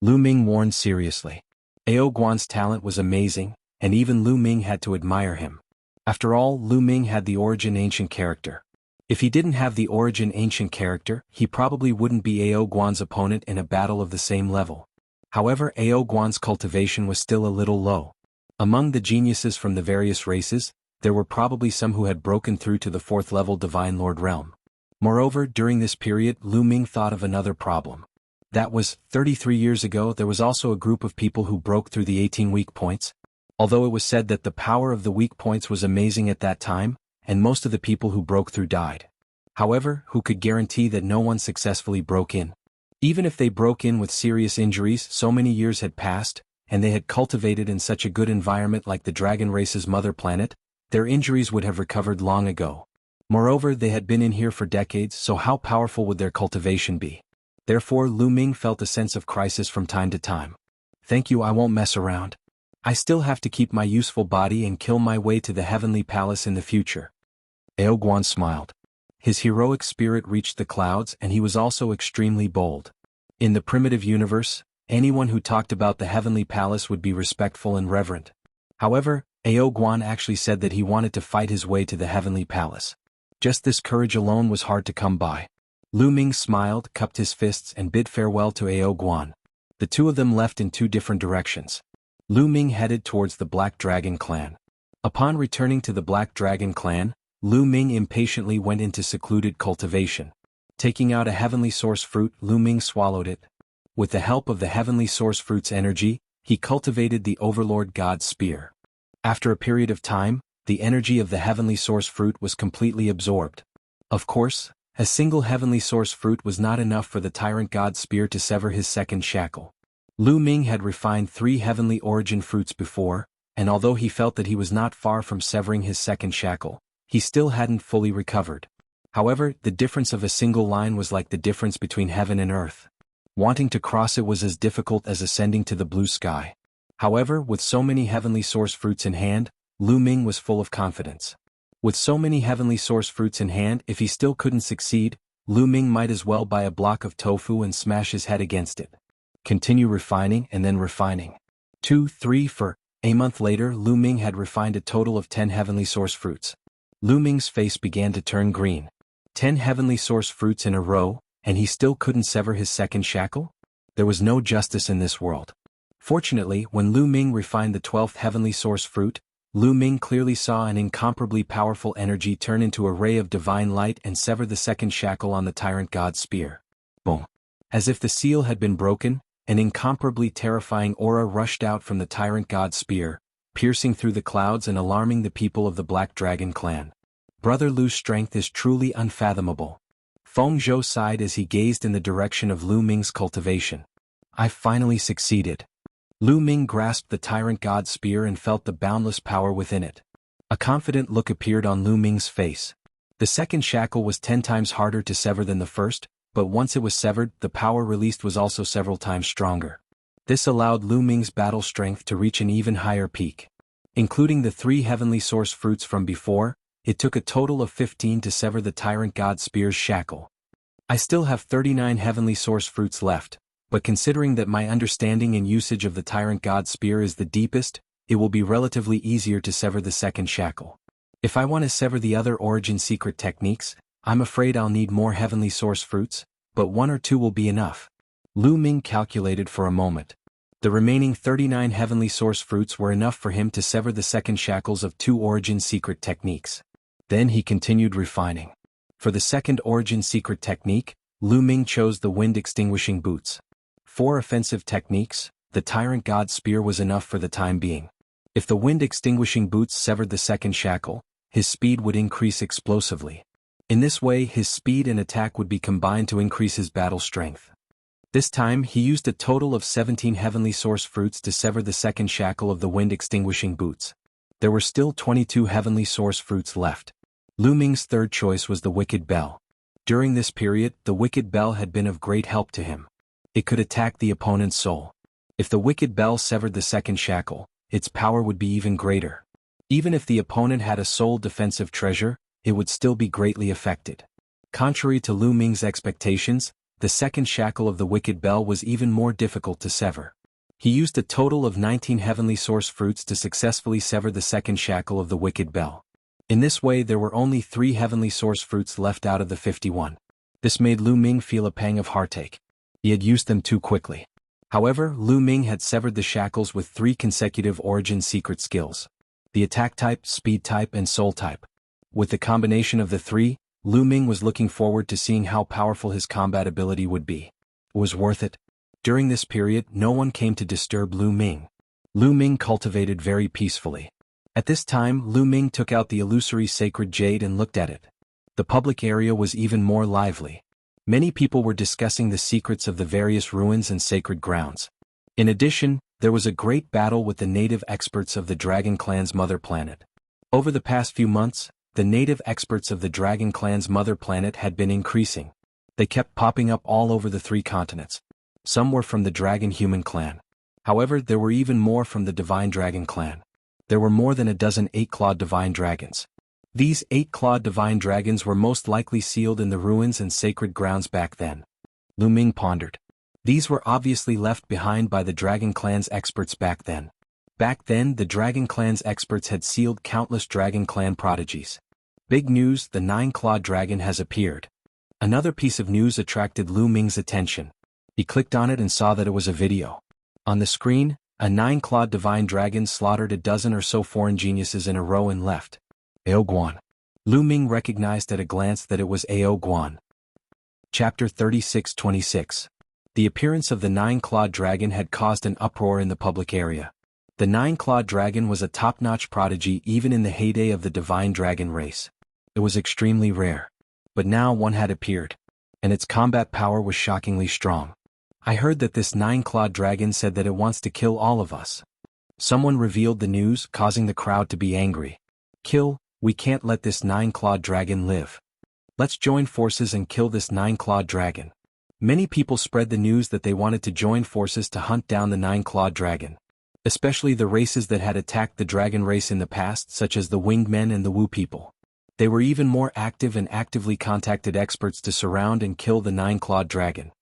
S1: Lu Ming warned seriously. Ao Guan's talent was amazing, and even Lu Ming had to admire him. After all, Lu Ming had the Origin Ancient character. If he didn't have the Origin Ancient character, he probably wouldn't be Ao Guan's opponent in a battle of the same level. However, Ao Guan's cultivation was still a little low. Among the geniuses from the various races, there were probably some who had broken through to the 4th level Divine Lord realm. Moreover, during this period, Lu Ming thought of another problem. That was, 33 years ago, there was also a group of people who broke through the 18 weak points. Although it was said that the power of the weak points was amazing at that time, and most of the people who broke through died. However, who could guarantee that no one successfully broke in? Even if they broke in with serious injuries, so many years had passed, and they had cultivated in such a good environment like the dragon race's mother planet, their injuries would have recovered long ago. Moreover, they had been in here for decades, so how powerful would their cultivation be? Therefore, Lu Ming felt a sense of crisis from time to time. Thank you, I won't mess around. I still have to keep my useful body and kill my way to the heavenly palace in the future. Ao Guan smiled. His heroic spirit reached the clouds, and he was also extremely bold. In the primitive universe, anyone who talked about the heavenly palace would be respectful and reverent. However, Ao Guan actually said that he wanted to fight his way to the heavenly palace. Just this courage alone was hard to come by. Lu Ming smiled, cupped his fists, and bid farewell to Ao Guan. The two of them left in two different directions. Lu Ming headed towards the Black Dragon clan. Upon returning to the Black Dragon clan, Lu Ming impatiently went into secluded cultivation. Taking out a heavenly source fruit, Lu Ming swallowed it. With the help of the heavenly source fruit's energy, he cultivated the Overlord God's spear. After a period of time, the energy of the heavenly source fruit was completely absorbed. Of course, a single heavenly source fruit was not enough for the Tyrant God's spear to sever his second shackle. Lu Ming had refined 3 heavenly origin fruits before, and although he felt that he was not far from severing his second shackle, he still hadn't fully recovered. However, the difference of a single line was like the difference between heaven and earth. Wanting to cross it was as difficult as ascending to the blue sky. However, with so many heavenly source fruits in hand, Lu Ming was full of confidence. With so many heavenly source fruits in hand, if he still couldn't succeed, Lu Ming might as well buy a block of tofu and smash his head against it. Continue refining and then refining. 2, 3 for. A month later, Lu Ming had refined a total of 10 heavenly source fruits. Lu Ming's face began to turn green. 10 heavenly source fruits in a row, and he still couldn't sever his second shackle? There was no justice in this world. Fortunately, when Lu Ming refined the 12th heavenly source fruit, Lu Ming clearly saw an incomparably powerful energy turn into a ray of divine light and sever the second shackle on the Tyrant God's spear. Boom! As if the seal had been broken, an incomparably terrifying aura rushed out from the Tyrant God's spear, piercing through the clouds and alarming the people of the Black Dragon clan. Brother Lu's strength is truly unfathomable. Feng Zhou sighed as he gazed in the direction of Lu Ming's cultivation. I finally succeeded. Lu Ming grasped the Tyrant God's spear and felt the boundless power within it. A confident look appeared on Lu Ming's face. The second shackle was 10 times harder to sever than the first, but once it was severed, the power released was also several times stronger. This allowed Lu Ming's battle strength to reach an even higher peak. Including the 3 heavenly source fruits from before, it took a total of 15 to sever the Tyrant God's spear's shackle. I still have 39 heavenly source fruits left, but considering that my understanding and usage of the Tyrant God's spear is the deepest, it will be relatively easier to sever the second shackle. If I want to sever the other origin secret techniques, I'm afraid I'll need more heavenly source fruits, but 1 or 2 will be enough. Lu Ming calculated for a moment. The remaining 39 heavenly source fruits were enough for him to sever the second shackles of 2 origin secret techniques. Then he continued refining. For the second origin secret technique, Lu Ming chose the wind extinguishing boots. 4 offensive techniques, the Tyrant God's spear was enough for the time being. If the wind extinguishing boots severed the second shackle, his speed would increase explosively. In this way, his speed and attack would be combined to increase his battle strength. This time, he used a total of 17 heavenly source fruits to sever the second shackle of the wind extinguishing boots. There were still 22 heavenly source fruits left. Lu Ming's third choice was the Wicked Bell. During this period, the Wicked Bell had been of great help to him. It could attack the opponent's soul. If the Wicked Bell severed the second shackle, its power would be even greater. Even if the opponent had a soul defensive treasure, it would still be greatly affected. Contrary to Lu Ming's expectations, the second shackle of the Wicked Bell was even more difficult to sever. He used a total of 19 heavenly source fruits to successfully sever the second shackle of the Wicked Bell. In this way, there were only 3 heavenly source fruits left out of the 51. This made Lu Ming feel a pang of heartache. He had used them too quickly. However, Lu Ming had severed the shackles with 3 consecutive origin secret skills. The attack type, speed type, and soul type. With the combination of the 3, Lu Ming was looking forward to seeing how powerful his combat ability would be. It was worth it. During this period, no one came to disturb Lu Ming. Lu Ming cultivated very peacefully. At this time, Lu Ming took out the illusory sacred jade and looked at it. The public area was even more lively. Many people were discussing the secrets of the various ruins and sacred grounds. In addition, there was a great battle with the native experts of the Dragon Clan's mother planet. Over the past few months, the native experts of the Dragon Clan's mother planet had been increasing. They kept popping up all over the 3 continents. Some were from the Dragon Human clan. However, there were even more from the Divine Dragon clan. There were more than a dozen 8-clawed divine dragons. These 8-clawed divine dragons were most likely sealed in the ruins and sacred grounds back then. Lu Ming pondered. These were obviously left behind by the Dragon Clan's experts back then. Back then, the Dragon Clan's experts had sealed countless Dragon Clan prodigies. Big news, the 9-clawed dragon has appeared. Another piece of news attracted Lu Ming's attention. He clicked on it and saw that it was a video. On the screen, a 9-clawed divine dragon slaughtered a dozen or so foreign geniuses in a row and left. Ao Guan. Lu Ming recognized at a glance that it was Ao Guan. Chapter 36-26. The appearance of the 9-clawed dragon had caused an uproar in the public area. The 9-clawed dragon was a top-notch prodigy even in the heyday of the divine dragon race. It was extremely rare. But now one had appeared. And its combat power was shockingly strong. I heard that this 9-clawed dragon said that it wants to kill all of us. Someone revealed the news, causing the crowd to be angry. Kill, we can't let this 9-clawed dragon live. Let's join forces and kill this 9-clawed dragon. Many people spread the news that they wanted to join forces to hunt down the 9-clawed dragon. Especially the races that had attacked the dragon race in the past, such as the Winged Men and the Wu people. They were even more active and actively contacted experts to surround and kill the 9-clawed dragon.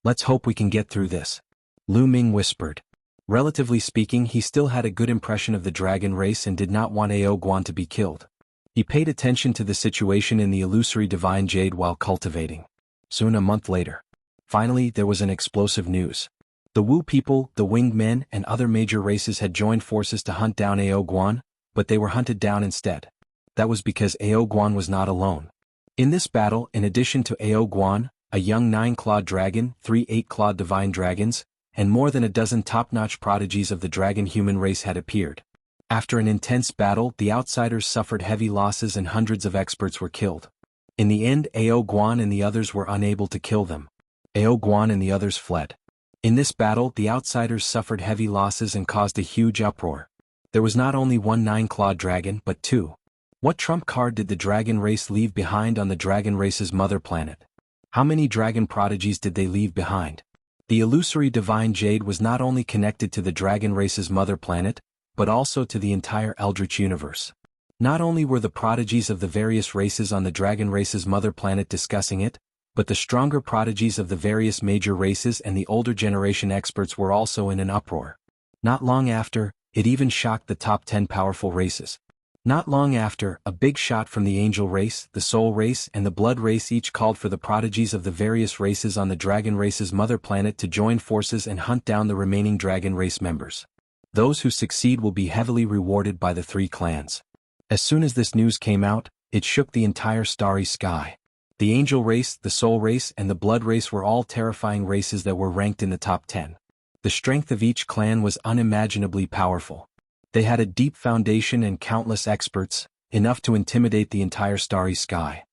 S1: Let's hope we can get through this. Lu Ming whispered. Relatively speaking, he still had a good impression of the dragon race and did not want Ao Guan to be killed. He paid attention to the situation in the illusory divine jade while cultivating. Soon a month later. Finally, there was an explosive news. The Wu people, the winged men, and other major races had joined forces to hunt down Ao Guan, but they were hunted down instead. That was because Ao Guan was not alone. In this battle, in addition to Ao Guan, a young 9-clawed dragon, 3 8-clawed divine dragons, and more than a dozen top-notch prodigies of the dragon-human race had appeared. After an intense battle, the outsiders suffered heavy losses and hundreds of experts were killed. In the end, Ao Guan and the others were unable to kill them. Ao Guan and the others fled. In this battle, the outsiders suffered heavy losses and caused a huge uproar. There was not only one 9-clawed dragon, but 2. What trump card did the dragon race leave behind on the dragon race's mother planet? How many dragon prodigies did they leave behind? The illusory divine jade was not only connected to the dragon race's mother planet, but also to the entire eldritch universe. Not only were the prodigies of the various races on the dragon race's mother planet discussing it, but the stronger prodigies of the various major races and the older generation experts were also in an uproar. Not long after, it even shocked the top 10 powerful races. Not long after, a big shot from the angel race, the soul race, and the blood race each called for the prodigies of the various races on the dragon race's mother planet to join forces and hunt down the remaining dragon race members. Those who succeed will be heavily rewarded by the 3 clans. As soon as this news came out, it shook the entire starry sky. The angel race, the soul race, and the blood race were all terrifying races that were ranked in the top 10. The strength of each clan was unimaginably powerful. They had a deep foundation and countless experts, enough to intimidate the entire starry sky.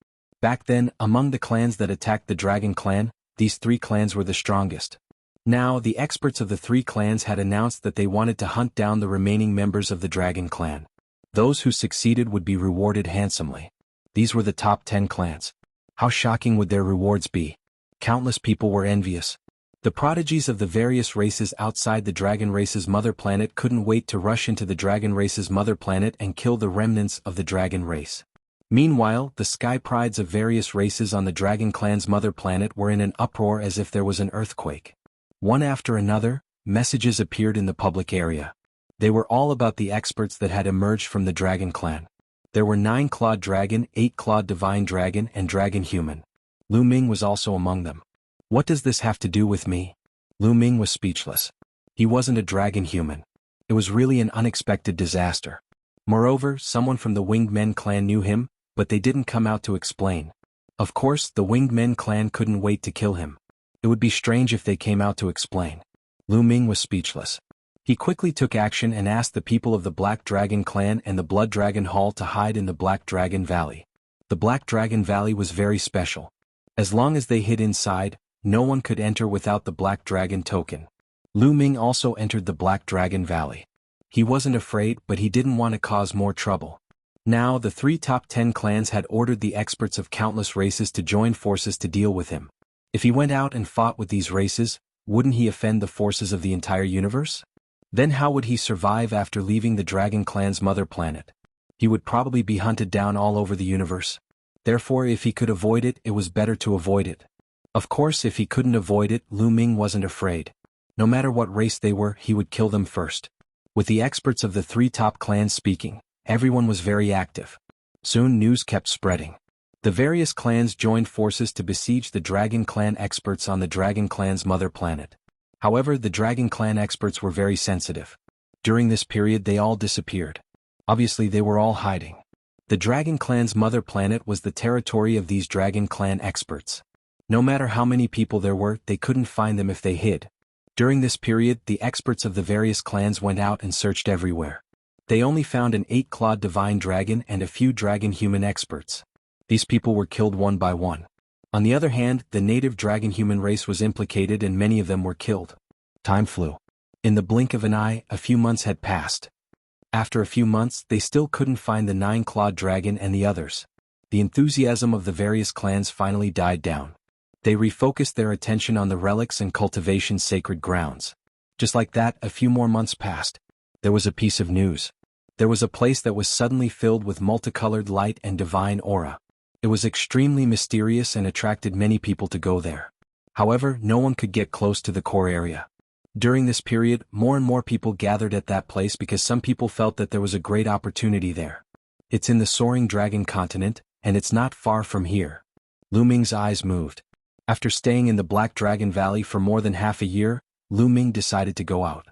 S1: Back then, among the clans that attacked the dragon clan, these 3 clans were the strongest. Now, the experts of the 3 clans had announced that they wanted to hunt down the remaining members of the dragon clan. Those who succeeded would be rewarded handsomely. These were the top 10 clans. How shocking would their rewards be? Countless people were envious. The prodigies of the various races outside the dragon race's mother planet couldn't wait to rush into the dragon race's mother planet and kill the remnants of the dragon race. Meanwhile, the sky prides of various races on the dragon clan's mother planet were in an uproar as if there was an earthquake. One after another, messages appeared in the public area. They were all about the experts that had emerged from the dragon clan. There were 9-clawed dragon, 8-clawed divine dragon, and dragon human. Lu Ming was also among them. What does this have to do with me? Lu Ming was speechless. He wasn't a dragon human. It was really an unexpected disaster. Moreover, someone from the Winged Men clan knew him, but they didn't come out to explain. Of course, the Winged Men clan couldn't wait to kill him. It would be strange if they came out to explain. Lu Ming was speechless. He quickly took action and asked the people of the Black Dragon clan and the Blood Dragon Hall to hide in the Black Dragon Valley. The Black Dragon Valley was very special. As long as they hid inside, no one could enter without the Black Dragon token. Lu Ming also entered the Black Dragon Valley. He wasn't afraid, but he didn't want to cause more trouble. Now, the 3 top 10 clans had ordered the experts of countless races to join forces to deal with him. If he went out and fought with these races, wouldn't he offend the forces of the entire universe? Then how would he survive after leaving the Dragon Clan's mother planet? He would probably be hunted down all over the universe. Therefore, if he could avoid it, it was better to avoid it. Of course, if he couldn't avoid it, Lu Ming wasn't afraid. No matter what race they were, he would kill them first. With the experts of the 3 top clans speaking, everyone was very active. Soon news kept spreading. The various clans joined forces to besiege the Dragon Clan experts on the Dragon Clan's mother planet. However, the Dragon Clan experts were very sensitive. During this period they all disappeared. Obviously they were all hiding. The Dragon Clan's mother planet was the territory of these Dragon Clan experts. No matter how many people there were, they couldn't find them if they hid. During this period, the experts of the various clans went out and searched everywhere. They only found an 8-clawed divine dragon and a few dragon human experts. These people were killed one by one. On the other hand, the native dragon human race was implicated and many of them were killed. Time flew. In the blink of an eye, a few months had passed. After a few months, they still couldn't find the 9-clawed dragon and the others. The enthusiasm of the various clans finally died down. They refocused their attention on the relics and Cultivation's sacred grounds. Just like that, a few more months passed. There was a piece of news. There was a place that was suddenly filled with multicolored light and divine aura. It was extremely mysterious and attracted many people to go there. However, no one could get close to the core area. During this period, more and more people gathered at that place because some people felt that there was a great opportunity there. It's in the Soaring Dragon continent, and it's not far from here. Lu Ming's eyes moved. After staying in the Black Dragon Valley for more than half a year, Lu Ming decided to go out.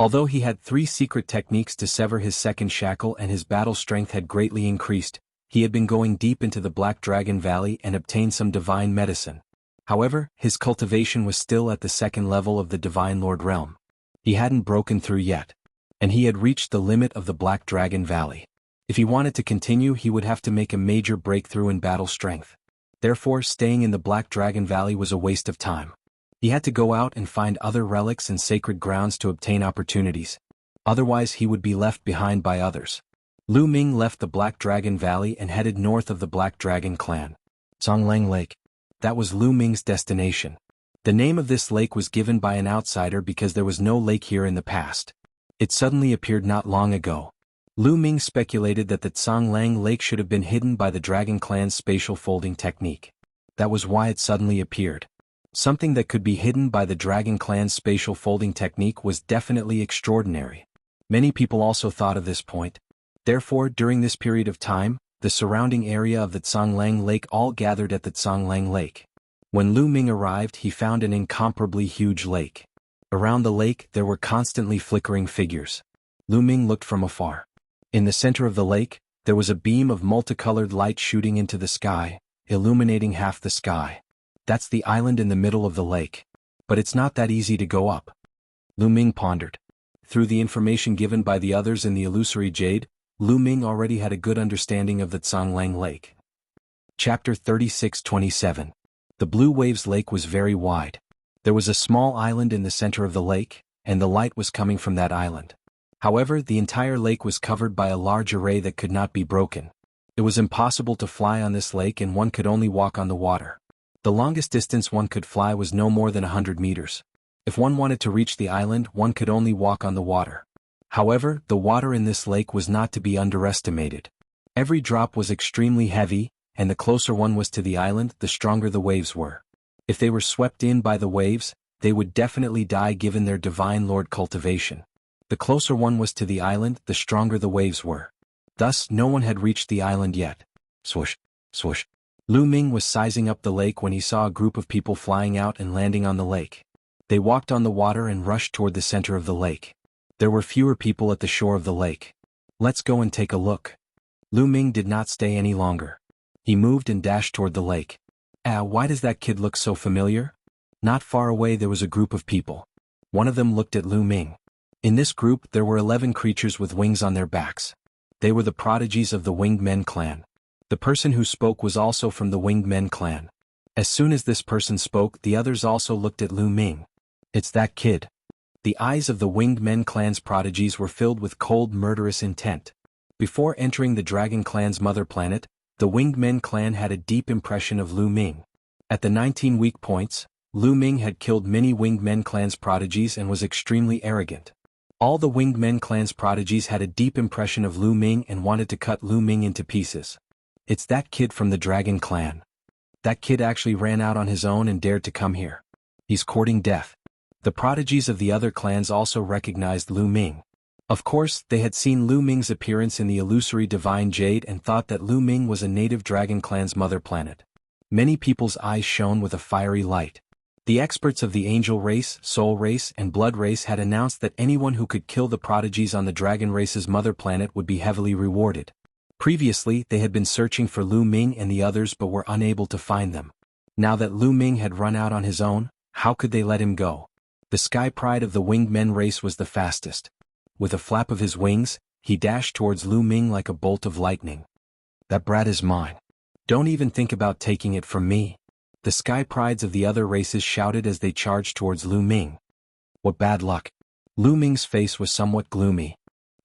S1: Although he had 3 secret techniques to sever his second shackle and his battle strength had greatly increased, he had been going deep into the Black Dragon Valley and obtained some divine medicine. However, his cultivation was still at the 2nd level of the Divine Lord realm. He hadn't broken through yet. And he had reached the limit of the Black Dragon Valley. If he wanted to continue, he would have to make a major breakthrough in battle strength. Therefore, staying in the Black Dragon Valley was a waste of time. He had to go out and find other relics and sacred grounds to obtain opportunities. Otherwise, he would be left behind by others. Lu Ming left the Black Dragon Valley and headed north of the Black Dragon clan. Zhonglang Lake. That was Lu Ming's destination. The name of this lake was given by an outsider because there was no lake here in the past. It suddenly appeared not long ago. Lu Ming speculated that the Zhonglang Lake should have been hidden by the Dragon Clan's spatial folding technique. That was why it suddenly appeared. Something that could be hidden by the Dragon Clan's spatial folding technique was definitely extraordinary. Many people also thought of this point. Therefore, during this period of time, the surrounding area of the Zhonglang Lake all gathered at the Zhonglang Lake. When Lu Ming arrived, he found an incomparably huge lake. Around the lake, there were constantly flickering figures. Lu Ming looked from afar. In the center of the lake, there was a beam of multicolored light shooting into the sky, illuminating half the sky. That's the island in the middle of the lake. But it's not that easy to go up. Lu Ming pondered. Through the information given by the others in the illusory jade, Lu Ming already had a good understanding of the Zhonglang Lake. Chapter 36-27. The Blue Waves Lake was very wide. There was a small island in the center of the lake, and the light was coming from that island. However, the entire lake was covered by a large array that could not be broken. It was impossible to fly on this lake and one could only walk on the water. The longest distance one could fly was no more than 100 meters. If one wanted to reach the island, one could only walk on the water. However, the water in this lake was not to be underestimated. Every drop was extremely heavy, and the closer one was to the island, the stronger the waves were. If they were swept in by the waves, they would definitely die given their Divine Lord cultivation. The closer one was to the island, the stronger the waves were. Thus, no one had reached the island yet. Swoosh, swoosh. Lu Ming was sizing up the lake when he saw a group of people flying out and landing on the lake. They walked on the water and rushed toward the center of the lake. There were fewer people at the shore of the lake. Let's go and take a look. Lu Ming did not stay any longer. He moved and dashed toward the lake. Why does that kid look so familiar? Not far away there was a group of people. One of them looked at Lu Ming. In this group there were 11 creatures with wings on their backs. They were the prodigies of the Winged Men clan. The person who spoke was also from the Winged Men clan. As soon as this person spoke, the others also looked at Lu Ming. It's that kid. The eyes of the Winged Men clan's prodigies were filled with cold, murderous intent. Before entering the Dragon clan's mother planet, the Winged Men clan had a deep impression of Lu Ming. At the 19 weak points, Lu Ming had killed many Winged Men clan's prodigies and was extremely arrogant. All the Winged Men clan's prodigies had a deep impression of Lu Ming and wanted to cut Lu Ming into pieces. It's that kid from the Dragon clan. That kid actually ran out on his own and dared to come here. He's courting death. The prodigies of the other clans also recognized Lu Ming. Of course, they had seen Lu Ming's appearance in the illusory divine jade and thought that Lu Ming was a native Dragon clan's mother planet. Many people's eyes shone with a fiery light. The experts of the angel race, soul race, and blood race had announced that anyone who could kill the prodigies on the dragon race's mother planet would be heavily rewarded. Previously, they had been searching for Lu Ming and the others but were unable to find them. Now that Lu Ming had run out on his own, how could they let him go? The sky pride of the Winged Men race was the fastest. With a flap of his wings, he dashed towards Lu Ming like a bolt of lightning. That brat is mine. Don't even think about taking it from me. The sky prides of the other races shouted as they charged towards Lu Ming. What bad luck. Lu Ming's face was somewhat gloomy.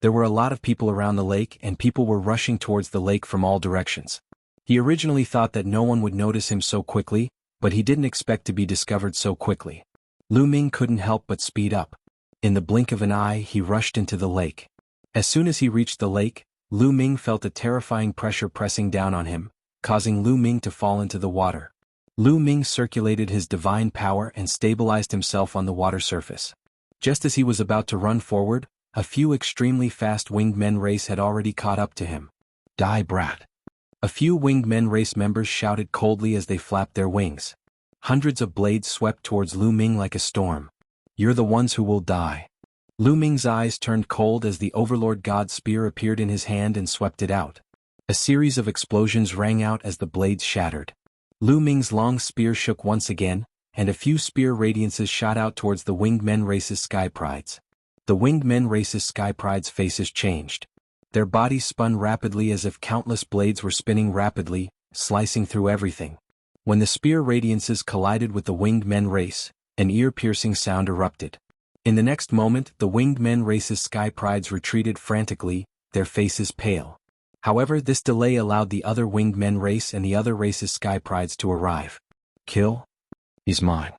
S1: There were a lot of people around the lake and people were rushing towards the lake from all directions. He originally thought that no one would notice him so quickly, but he didn't expect to be discovered so quickly. Lu Ming couldn't help but speed up. In the blink of an eye, he rushed into the lake. As soon as he reached the lake, Lu Ming felt a terrifying pressure pressing down on him, causing Lu Ming to fall into the water. Lu Ming circulated his divine power and stabilized himself on the water surface. Just as he was about to run forward, a few extremely fast winged men race had already caught up to him. Die, brat. A few winged men race members shouted coldly as they flapped their wings. Hundreds of blades swept towards Lu Ming like a storm. You're the ones who will die. Lu Ming's eyes turned cold as the Overlord God's spear appeared in his hand and swept it out. A series of explosions rang out as the blades shattered. Lu Ming's long spear shook once again, and a few spear radiances shot out towards the winged men race's sky prides. The winged men race's sky prides' faces changed. Their bodies spun rapidly as if countless blades were spinning rapidly, slicing through everything. When the spear radiances collided with the winged men race, an ear-piercing sound erupted. In the next moment, the winged men race's sky prides retreated frantically, their faces pale. However, this delay allowed the other winged men race and the other race's sky prides to arrive. Kill? He's mine.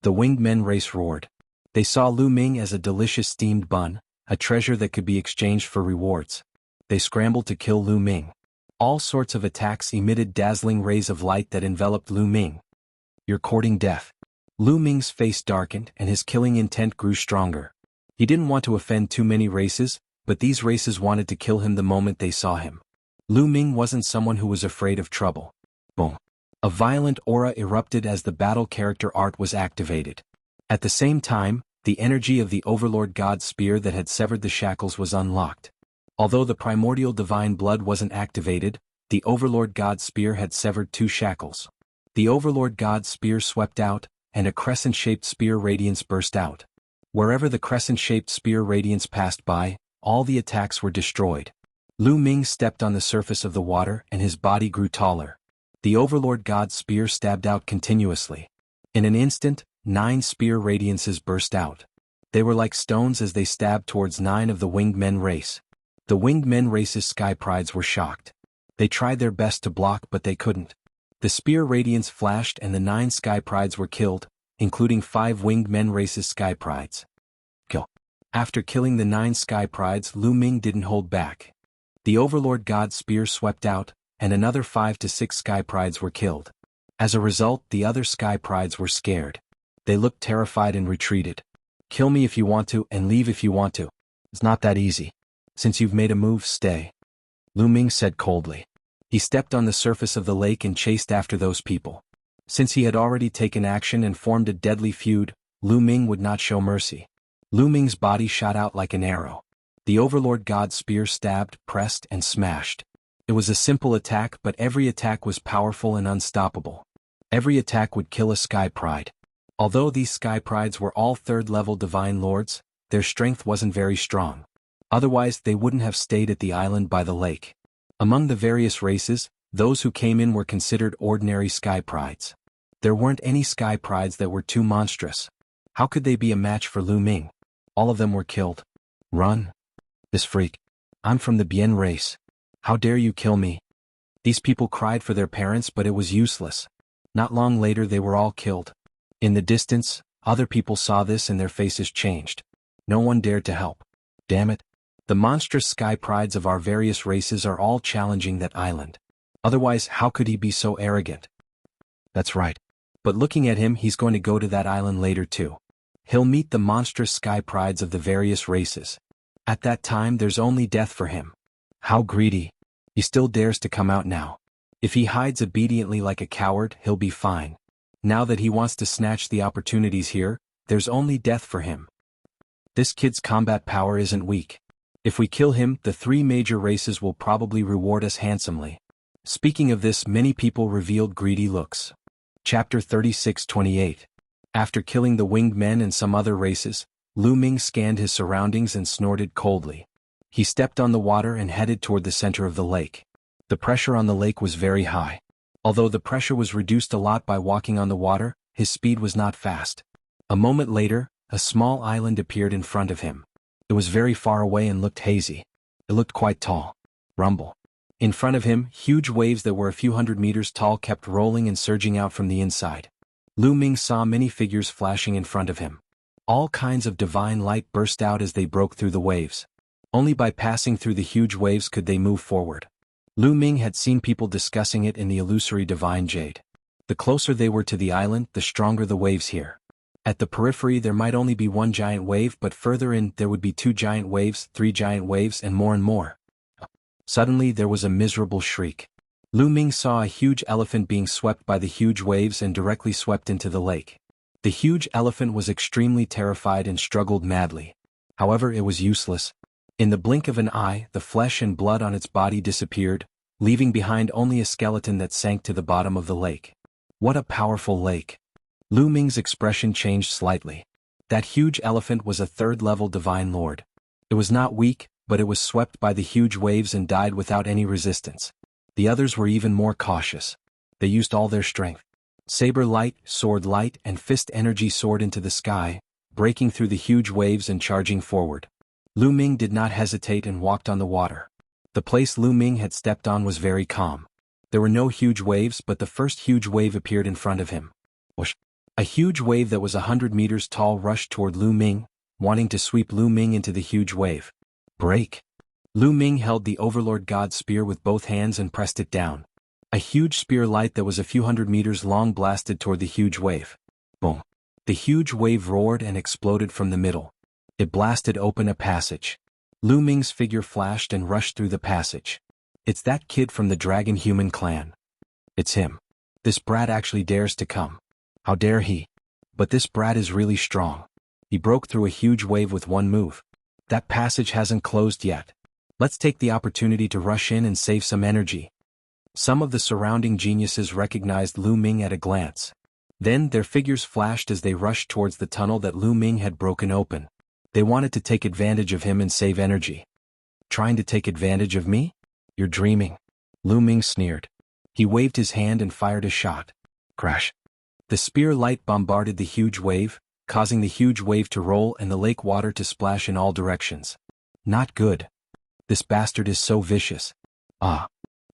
S1: The winged men race roared. They saw Lu Ming as a delicious steamed bun, a treasure that could be exchanged for rewards. They scrambled to kill Lu Ming. All sorts of attacks emitted dazzling rays of light that enveloped Lu Ming. You're courting death. Lu Ming's face darkened and his killing intent grew stronger. He didn't want to offend too many races, but these races wanted to kill him the moment they saw him. Lu Ming wasn't someone who was afraid of trouble. Boom. A violent aura erupted as the battle character art was activated. At the same time, the energy of the Overlord God's spear that had severed the shackles was unlocked. Although the primordial divine blood wasn't activated, the Overlord God's spear had severed 2 shackles. The Overlord God's spear swept out, and a crescent-shaped spear radiance burst out. Wherever the crescent-shaped spear radiance passed by, all the attacks were destroyed. Lu Ming stepped on the surface of the water and his body grew taller. The Overlord God's spear stabbed out continuously. In an instant, 9 spear radiances burst out. They were like stones as they stabbed towards 9 of the winged men race. The winged men race's sky prides were shocked. They tried their best to block but they couldn't. The spear radiance flashed and the 9 sky prides were killed, including 5 winged men race's sky prides. Kill. After killing the 9 sky prides, Lu Ming didn't hold back. The Overlord God's spear swept out, and another 5 to 6 sky prides were killed. As a result, the other sky prides were scared. They looked terrified and retreated. Kill me if you want to and leave if you want to. It's not that easy. Since you've made a move, stay. Lu Ming said coldly. He stepped on the surface of the lake and chased after those people. Since he had already taken action and formed a deadly feud, Lu Ming would not show mercy. Lu Ming's body shot out like an arrow. The Overlord God's spear stabbed, pressed, and smashed. It was a simple attack, but every attack was powerful and unstoppable. Every attack would kill a sky pride. Although these sky prides were all 3rd-level divine lords, their strength wasn't very strong. Otherwise, they wouldn't have stayed at the island by the lake. Among the various races, those who came in were considered ordinary sky prides. There weren't any sky prides that were too monstrous. How could they be a match for Lu Ming? All of them were killed. Run. This freak. I'm from the Bien race. How dare you kill me? These people cried for their parents but it was useless. Not long later they were all killed. In the distance, other people saw this and their faces changed. No one dared to help. Damn it. The monstrous sky prides of our various races are all challenging that island. Otherwise, how could he be so arrogant? That's right. But looking at him, he's going to go to that island later too. He'll meet the monstrous sky prides of the various races. At that time, there's only death for him. How greedy. He still dares to come out now. If he hides obediently like a coward, he'll be fine. Now that he wants to snatch the opportunities here, there's only death for him. This kid's combat power isn't weak. If we kill him, the 3 major races will probably reward us handsomely. Speaking of this, many people revealed greedy looks. Chapter 36:28. After killing the winged men and some other races, Lu Ming scanned his surroundings and snorted coldly. He stepped on the water and headed toward the center of the lake. The pressure on the lake was very high. Although the pressure was reduced a lot by walking on the water, his speed was not fast. A moment later, a small island appeared in front of him. It was very far away and looked hazy. It looked quite tall. Rumble. In front of him, huge waves that were a few hundred meters tall kept rolling and surging out from the inside. Lu Ming saw many figures flashing in front of him. All kinds of divine light burst out as they broke through the waves. Only by passing through the huge waves could they move forward. Lu Ming had seen people discussing it in the illusory divine jade. The closer they were to the island, the stronger the waves here. At the periphery there might only be one giant wave, but further in there would be 2 giant waves, 3 giant waves, and more and more. Suddenly there was a miserable shriek. Lu Ming saw a huge elephant being swept by the huge waves and directly swept into the lake. The huge elephant was extremely terrified and struggled madly. However, it was useless. In the blink of an eye, the flesh and blood on its body disappeared, leaving behind only a skeleton that sank to the bottom of the lake. What a powerful lake! Lu Ming's expression changed slightly. That huge elephant was a 3rd-level divine lord. It was not weak, but it was swept by the huge waves and died without any resistance. The others were even more cautious. They used all their strength. Saber light, sword light, and fist energy soared into the sky, breaking through the huge waves and charging forward. Lu Ming did not hesitate and walked on the water. The place Lu Ming had stepped on was very calm. There were no huge waves, but the first huge wave appeared in front of him. Whoosh! A huge wave that was 100 meters tall rushed toward Lu Ming, wanting to sweep Lu Ming into the huge wave. Break! Lu Ming held the Overlord God's spear with both hands and pressed it down. A huge spear light that was a few hundred meters long blasted toward the huge wave. Boom! The huge wave roared and exploded from the middle. It blasted open a passage. Lu Ming's figure flashed and rushed through the passage. It's that kid from the Dragon Human clan. It's him. This brat actually dares to come. How dare he? But this brat is really strong. He broke through a huge wave with one move. That passage hasn't closed yet. Let's take the opportunity to rush in and save some energy. Some of the surrounding geniuses recognized Lu Ming at a glance. Then their figures flashed as they rushed towards the tunnel that Lu Ming had broken open. They wanted to take advantage of him and save energy. Trying to take advantage of me? You're dreaming. Lu Ming sneered. He waved his hand and fired a shot. Crash. The spear light bombarded the huge wave, causing the huge wave to roll and the lake water to splash in all directions. Not good. This bastard is so vicious. Ah.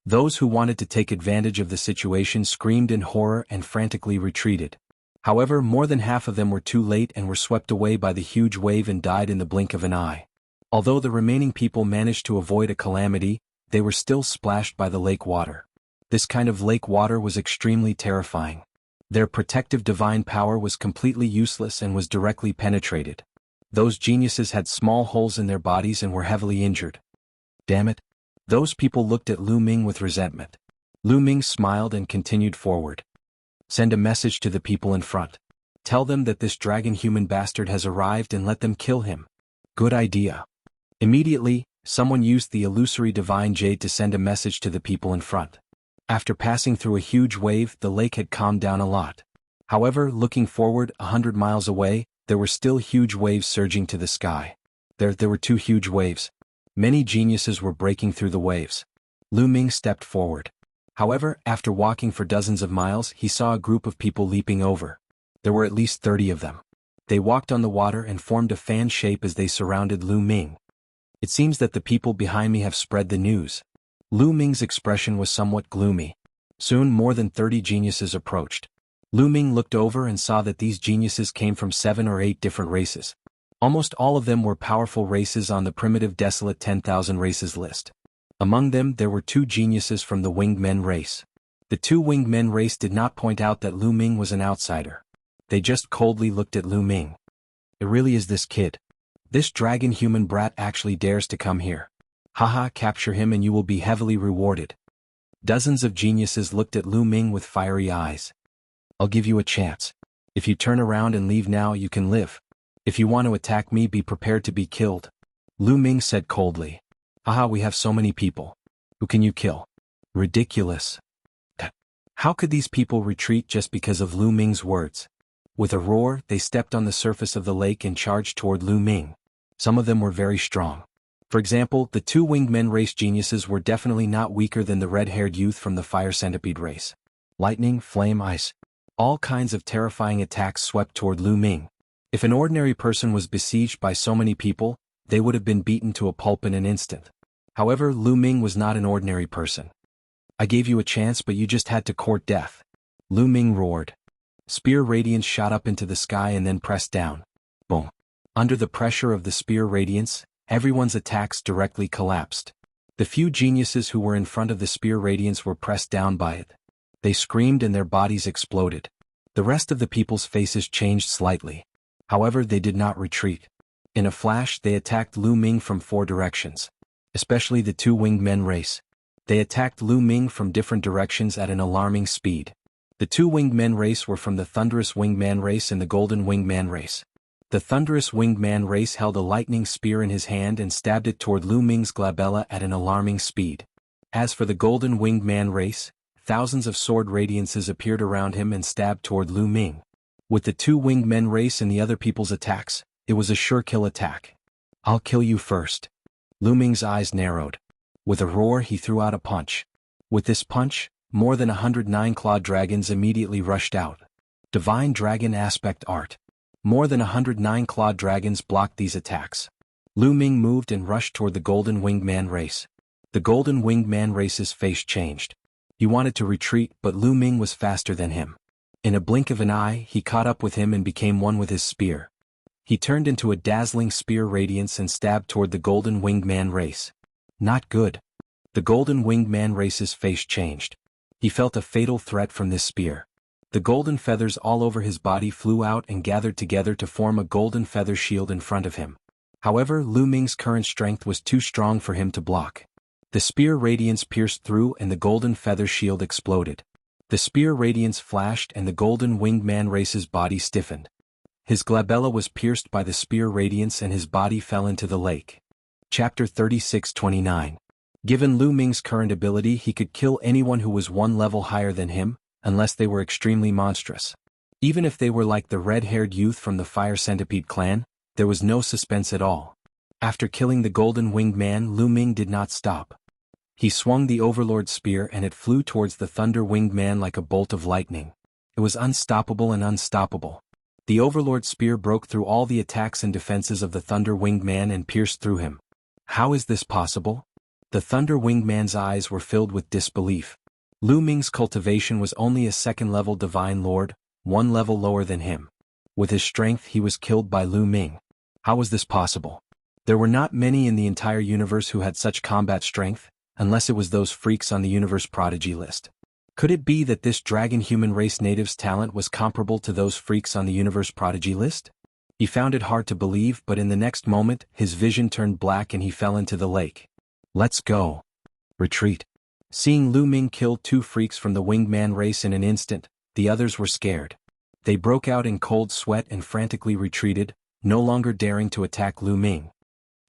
S1: Those who wanted to take advantage of the situation screamed in horror and frantically retreated. However, more than half of them were too late and were swept away by the huge wave and died in the blink of an eye. Although the remaining people managed to avoid a calamity, they were still splashed by the lake water. This kind of lake water was extremely terrifying. Their protective divine power was completely useless and was directly penetrated. Those geniuses had small holes in their bodies and were heavily injured. Damn it. Those people looked at Lu Ming with resentment. Lu Ming smiled and continued forward. Send a message to the people in front. Tell them that this dragon human bastard has arrived and let them kill him. Good idea. Immediately, someone used the illusory divine jade to send a message to the people in front. After passing through a huge wave, the lake had calmed down a lot. However, looking forward 100 miles away, there were still huge waves surging to the sky. There were 2 huge waves. Many geniuses were breaking through the waves. Lu Ming stepped forward. However, after walking for dozens of miles, he saw a group of people leaping over. There were at least 30 of them. They walked on the water and formed a fan shape as they surrounded Lu Ming. It seems that the people behind me have spread the news. Lu Ming's expression was somewhat gloomy. Soon more than 30 geniuses approached. Lu Ming looked over and saw that these geniuses came from 7 or 8 different races. Almost all of them were powerful races on the primitive desolate 10,000 races list. Among them there were 2 geniuses from the Winged Men race. The 2 Winged Men race did not point out that Lu Ming was an outsider. They just coldly looked at Lu Ming. It really is this kid. This dragon human brat actually dares to come here. Haha, capture him and you will be heavily rewarded. Dozens of geniuses looked at Lu Ming with fiery eyes. I'll give you a chance. If you turn around and leave now, you can live. If you want to attack me, be prepared to be killed. Lu Ming said coldly. Haha, we have so many people. Who can you kill? Ridiculous. How could these people retreat just because of Lu Ming's words? With a roar, they stepped on the surface of the lake and charged toward Lu Ming. Some of them were very strong. For example, the 2 Winged Men race geniuses were definitely not weaker than the red-haired youth from the Fire Centipede race. Lightning, flame, ice. All kinds of terrifying attacks swept toward Lu Ming. If an ordinary person was besieged by so many people, they would have been beaten to a pulp in an instant. However, Lu Ming was not an ordinary person. I gave you a chance, but you just had to court death. Lu Ming roared. Spear radiance shot up into the sky and then pressed down. Boom. Under the pressure of the spear radiance, everyone's attacks directly collapsed. The few geniuses who were in front of the spear radiance were pressed down by it. They screamed and their bodies exploded. The rest of the people's faces changed slightly. However, they did not retreat. In a flash, they attacked Lu Ming from 4 directions. Especially the 2 winged men race. They attacked Lu Ming from different directions at an alarming speed. The 2 winged men race were from the Thunderous Winged Man race and the Golden Winged Man race. The Thunderous Winged Man race held a lightning spear in his hand and stabbed it toward Lu Ming's glabella at an alarming speed. As for the Golden Winged Man race, thousands of sword radiances appeared around him and stabbed toward Lu Ming. With the 2 winged men race and the other people's attacks, it was a sure kill attack. I'll kill you first. Lu Ming's eyes narrowed. With a roar, he threw out a punch. With this punch, more than 109 clawed dragons immediately rushed out. Divine Dragon Aspect Art. More than 109 clawed dragons blocked these attacks. Lu Ming moved and rushed toward the Golden Winged Man race. The Golden Winged Man race's face changed. He wanted to retreat, but Lu Ming was faster than him. In a blink of an eye, he caught up with him and became one with his spear. He turned into a dazzling spear radiance and stabbed toward the Golden Winged Man race. Not good. The Golden Winged Man race's face changed. He felt a fatal threat from this spear. The golden feathers all over his body flew out and gathered together to form a golden feather shield in front of him. However, Lu Ming's current strength was too strong for him to block. The spear radiance pierced through and the golden feather shield exploded. The spear radiance flashed and the Golden Winged Man race's body stiffened. His glabella was pierced by the spear radiance and his body fell into the lake. Chapter 36-29. Given Lu Ming's current ability, he could kill anyone who was 1 level higher than him, unless they were extremely monstrous. Even if they were like the red-haired youth from the Fire Centipede clan, there was no suspense at all. After killing the Golden Winged Man, Lu Ming did not stop. He swung the Overlord spear and it flew towards the Thunder Winged Man like a bolt of lightning. It was unstoppable and unstoppable. The Overlord spear broke through all the attacks and defenses of the Thunder Winged Man and pierced through him. How is this possible? The Thunder Winged Man's eyes were filled with disbelief. Lu Ming's cultivation was only a 2nd-level Divine Lord, 1 level lower than him. With his strength, he was killed by Lu Ming. How was this possible? There were not many in the entire universe who had such combat strength, unless it was those freaks on the universe prodigy list. Could it be that this dragon human race native's talent was comparable to those freaks on the universe prodigy list? He found it hard to believe, but in the next moment, his vision turned black and he fell into the lake. Let's go. Retreat. Seeing Lu Ming kill 2 freaks from the Winged Man race in an instant, the others were scared. They broke out in cold sweat and frantically retreated, no longer daring to attack Lu Ming.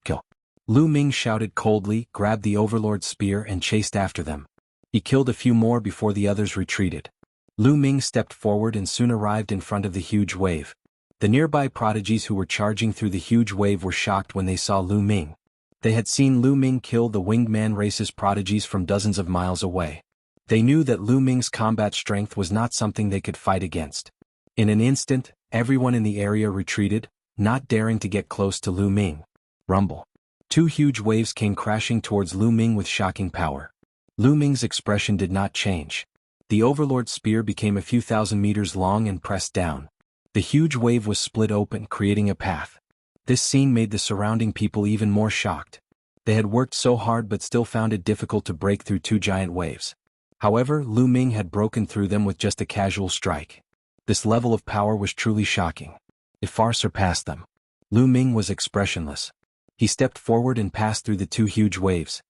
S1: Kill. Lu Ming shouted coldly, grabbed the Overlord's spear and chased after them. He killed a few more before the others retreated. Lu Ming stepped forward and soon arrived in front of the huge wave. The nearby prodigies who were charging through the huge wave were shocked when they saw Lu Ming. They had seen Lu Ming kill the Winged Man race's prodigies from dozens of miles away. They knew that Lu Ming's combat strength was not something they could fight against. In an instant, everyone in the area retreated, not daring to get close to Lu Ming. Rumble. 2 huge waves came crashing towards Lu Ming with shocking power. Lu Ming's expression did not change. The Overlord's spear became a few thousand meters long and pressed down. The huge wave was split open, creating a path. This scene made the surrounding people even more shocked. They had worked so hard but still found it difficult to break through 2 giant waves. However, Lu Ming had broken through them with just a casual strike. This level of power was truly shocking. It far surpassed them. Lu Ming was expressionless. He stepped forward and passed through the 2 huge waves.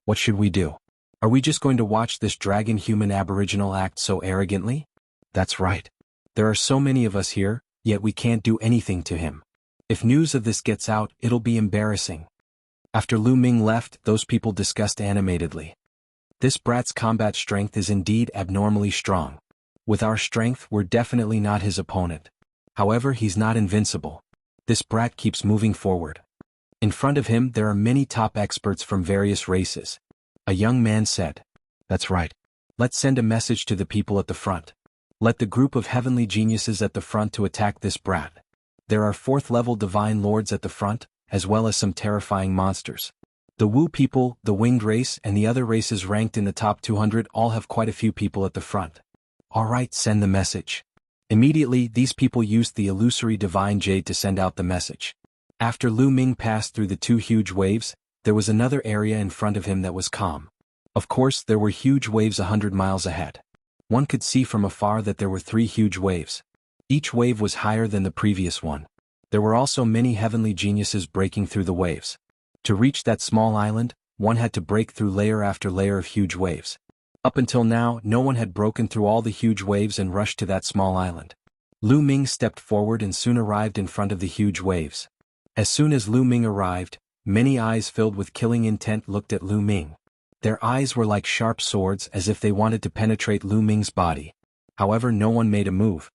S1: What should we do? Are we just going to watch this dragon-human aboriginal act so arrogantly? That's right. There are so many of us here, yet we can't do anything to him. If news of this gets out, it'll be embarrassing. After Lu Ming left, those people discussed animatedly. This brat's combat strength is indeed abnormally strong. With our strength, we're definitely not his opponent. However, he's not invincible. This brat keeps moving forward. In front of him, there are many top experts from various races. A young man said, "That's right. Let's send a message to the people at the front. Let the group of heavenly geniuses at the front to attack this brat. There are 4th-level divine lords at the front, as well as some terrifying monsters. The Wu people, the winged race, and the other races ranked in the top 200 all have quite a few people at the front. All right, send the message." Immediately, these people used the illusory divine jade to send out the message. After Lu Ming passed through the 2 huge waves, there was another area in front of him that was calm. Of course, there were huge waves 100 miles ahead. One could see from afar that there were 3 huge waves. Each wave was higher than the previous one. There were also many heavenly geniuses breaking through the waves. To reach that small island, one had to break through layer after layer of huge waves. Up until now, no one had broken through all the huge waves and rushed to that small island. Lu Ming stepped forward and soon arrived in front of the huge waves. As soon as Lu Ming arrived, many eyes filled with killing intent looked at Lu Ming. Their eyes were like sharp swords as if they wanted to penetrate Lu Ming's body. However, no one made a move.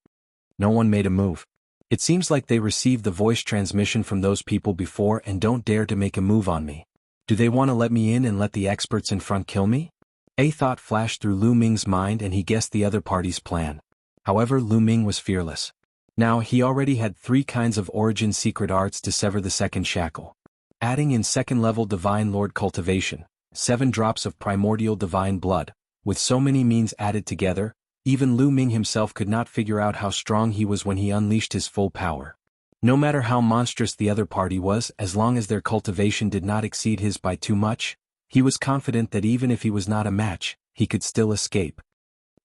S1: No one made a move. It seems like they received the voice transmission from those people before and don't dare to make a move on me. Do they want to let me in and let the experts in front kill me? A thought flashed through Lu Ming's mind and he guessed the other party's plan. However, Lu Ming was fearless. Now he already had 3 kinds of origin secret arts to sever the second shackle. Adding in 2nd level Divine Lord Cultivation, 7 drops of primordial divine blood, with so many means added together, even Lu Ming himself could not figure out how strong he was when he unleashed his full power. No matter how monstrous the other party was, as long as their cultivation did not exceed his by too much, he was confident that even if he was not a match, he could still escape.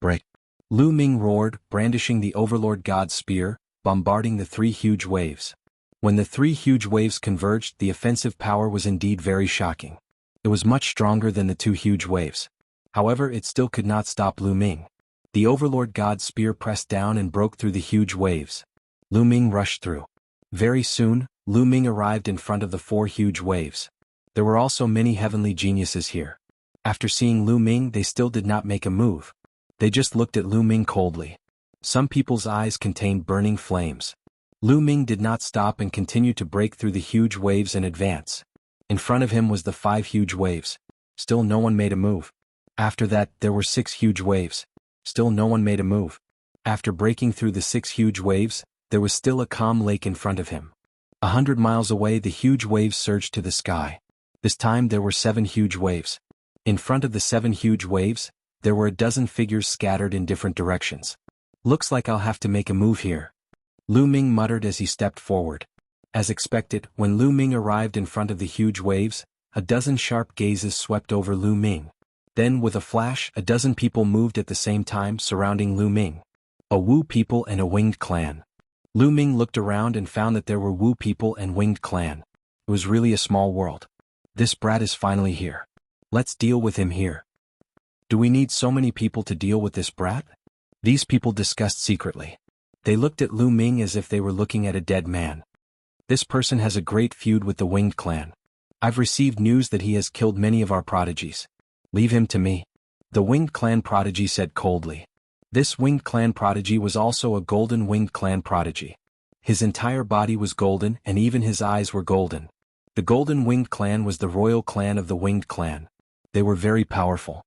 S1: Break! Lu Ming roared, brandishing the Overlord God's spear, bombarding the 3 huge waves. When the 3 huge waves converged, the offensive power was indeed very shocking. It was much stronger than the 2 huge waves. However, it still could not stop Lu Ming. The Overlord God's spear pressed down and broke through the huge waves. Lu Ming rushed through. Very soon, Lu Ming arrived in front of the 4 huge waves. There were also many heavenly geniuses here. After seeing Lu Ming, they still did not make a move. They just looked at Lu Ming coldly. Some people's eyes contained burning flames. Lu Ming did not stop and continued to break through the huge waves and advance. In front of him was the 5 huge waves. Still no one made a move. After that, there were 6 huge waves. Still no one made a move. After breaking through the 6 huge waves, there was still a calm lake in front of him. 100 miles away, the huge waves surged to the sky. This time there were 7 huge waves. In front of the 7 huge waves, there were a dozen figures scattered in different directions. Looks like I'll have to make a move here. Lu Ming muttered as he stepped forward. As expected, when Lu Ming arrived in front of the huge waves, a dozen sharp gazes swept over Lu Ming. Then, with a flash, a dozen people moved at the same time, surrounding Lu Ming. A Wu people and a winged clan. Lu Ming looked around and found that there were Wu people and winged clan. It was really a small world. This brat is finally here. Let's deal with him here. Do we need so many people to deal with this brat? These people discussed secretly. They looked at Lu Ming as if they were looking at a dead man. This person has a great feud with the winged clan. I've received news that he has killed many of our prodigies. Leave him to me. The winged clan prodigy said coldly. This winged clan prodigy was also a golden winged clan prodigy. His entire body was golden and even his eyes were golden. The golden winged clan was the royal clan of the winged clan. They were very powerful.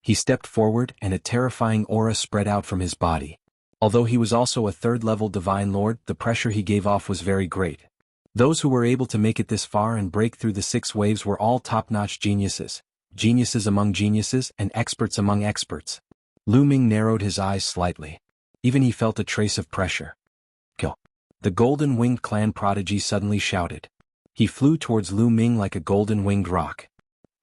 S1: He stepped forward and a terrifying aura spread out from his body. Although he was also a 3rd level divine lord, the pressure he gave off was very great. Those who were able to make it this far and break through the 6 waves were all top-notch geniuses. Geniuses among geniuses and experts among experts. Lu Ming narrowed his eyes slightly. Even he felt a trace of pressure. Kill. The golden winged clan prodigy suddenly shouted. He flew towards Lu Ming like a golden winged rock.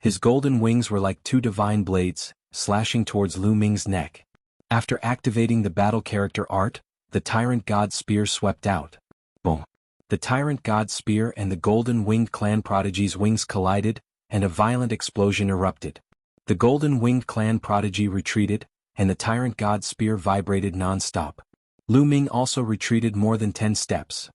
S1: His golden wings were like 2 divine blades, slashing towards Lu Ming's neck. After activating the battle character art, the Tyrant God Spear swept out. Boom. The Tyrant God Spear and the golden winged clan prodigy's wings collided, and a violent explosion erupted. The golden winged clan prodigy retreated, and the Tyrant God Spear vibrated non-stop. Lu Ming also retreated more than 10 steps.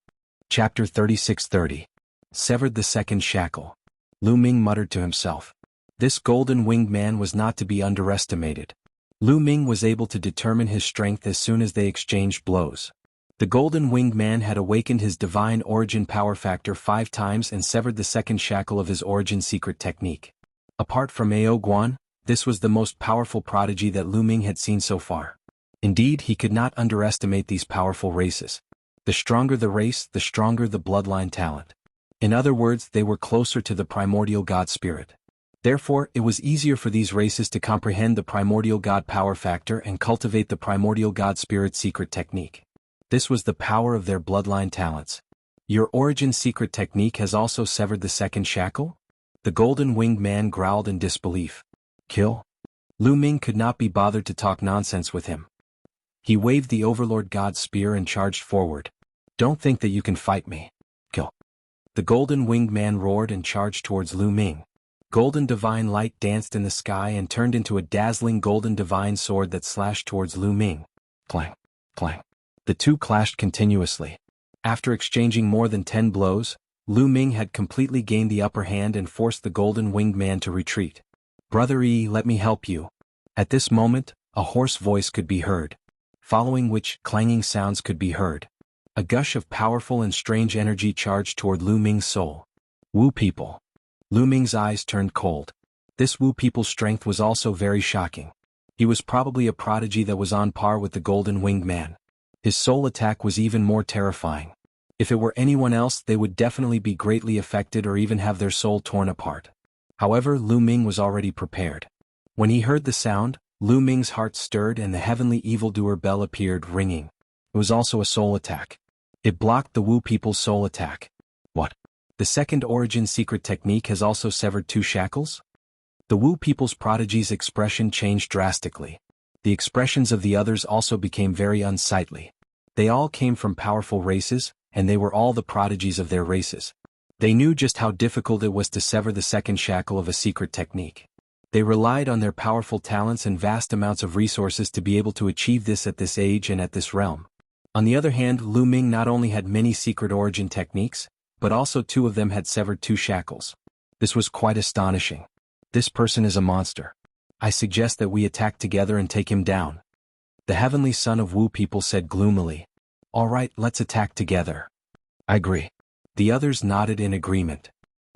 S1: Chapter 3630. Severed the second shackle. Lu Ming muttered to himself. This golden winged man was not to be underestimated. Lu Ming was able to determine his strength as soon as they exchanged blows. The golden winged man had awakened his divine origin power factor 5 times and severed the second shackle of his origin secret technique. Apart from Ao Guan, this was the most powerful prodigy that Lu Ming had seen so far. Indeed, he could not underestimate these powerful races. The stronger the race, the stronger the bloodline talent. In other words, they were closer to the primordial god spirit. Therefore, it was easier for these races to comprehend the primordial god power factor and cultivate the primordial god spirit secret technique. This was the power of their bloodline talents. Your origin secret technique has also severed the second shackle? The golden winged man growled in disbelief. Kill? Lu Ming could not be bothered to talk nonsense with him. He waved the Overlord God's spear and charged forward. Don't think that you can fight me. Kill. The golden winged man roared and charged towards Lu Ming. Golden divine light danced in the sky and turned into a dazzling golden divine sword that slashed towards Lu Ming. Clang, clang. The two clashed continuously. After exchanging more than 10 blows, Lu Ming had completely gained the upper hand and forced the golden winged man to retreat. Brother E, let me help you. At this moment, a hoarse voice could be heard, following which clanging sounds could be heard. A gush of powerful and strange energy charged toward Lu Ming's soul. Wu people. Lu Ming's eyes turned cold. This Wu people's strength was also very shocking. He was probably a prodigy that was on par with the golden winged man. His soul attack was even more terrifying. If it were anyone else, they would definitely be greatly affected or even have their soul torn apart. However, Lu Ming was already prepared. When he heard the sound, Lu Ming's heart stirred and the heavenly evildoer bell appeared, ringing. It was also a soul attack. It blocked the Wu people's soul attack. What? The second origin secret technique has also severed 2 shackles? The Wu people's prodigy's expression changed drastically. The expressions of the others also became very unsightly. They all came from powerful races, and they were all the prodigies of their races. They knew just how difficult it was to sever the second shackle of a secret technique. They relied on their powerful talents and vast amounts of resources to be able to achieve this at this age and at this realm. On the other hand, Lu Ming not only had many secret origin techniques, but also 2 of them had severed 2 shackles. This was quite astonishing. This person is a monster. I suggest that we attack together and take him down. The heavenly son of Wu people said gloomily. All right, let's attack together. I agree. The others nodded in agreement.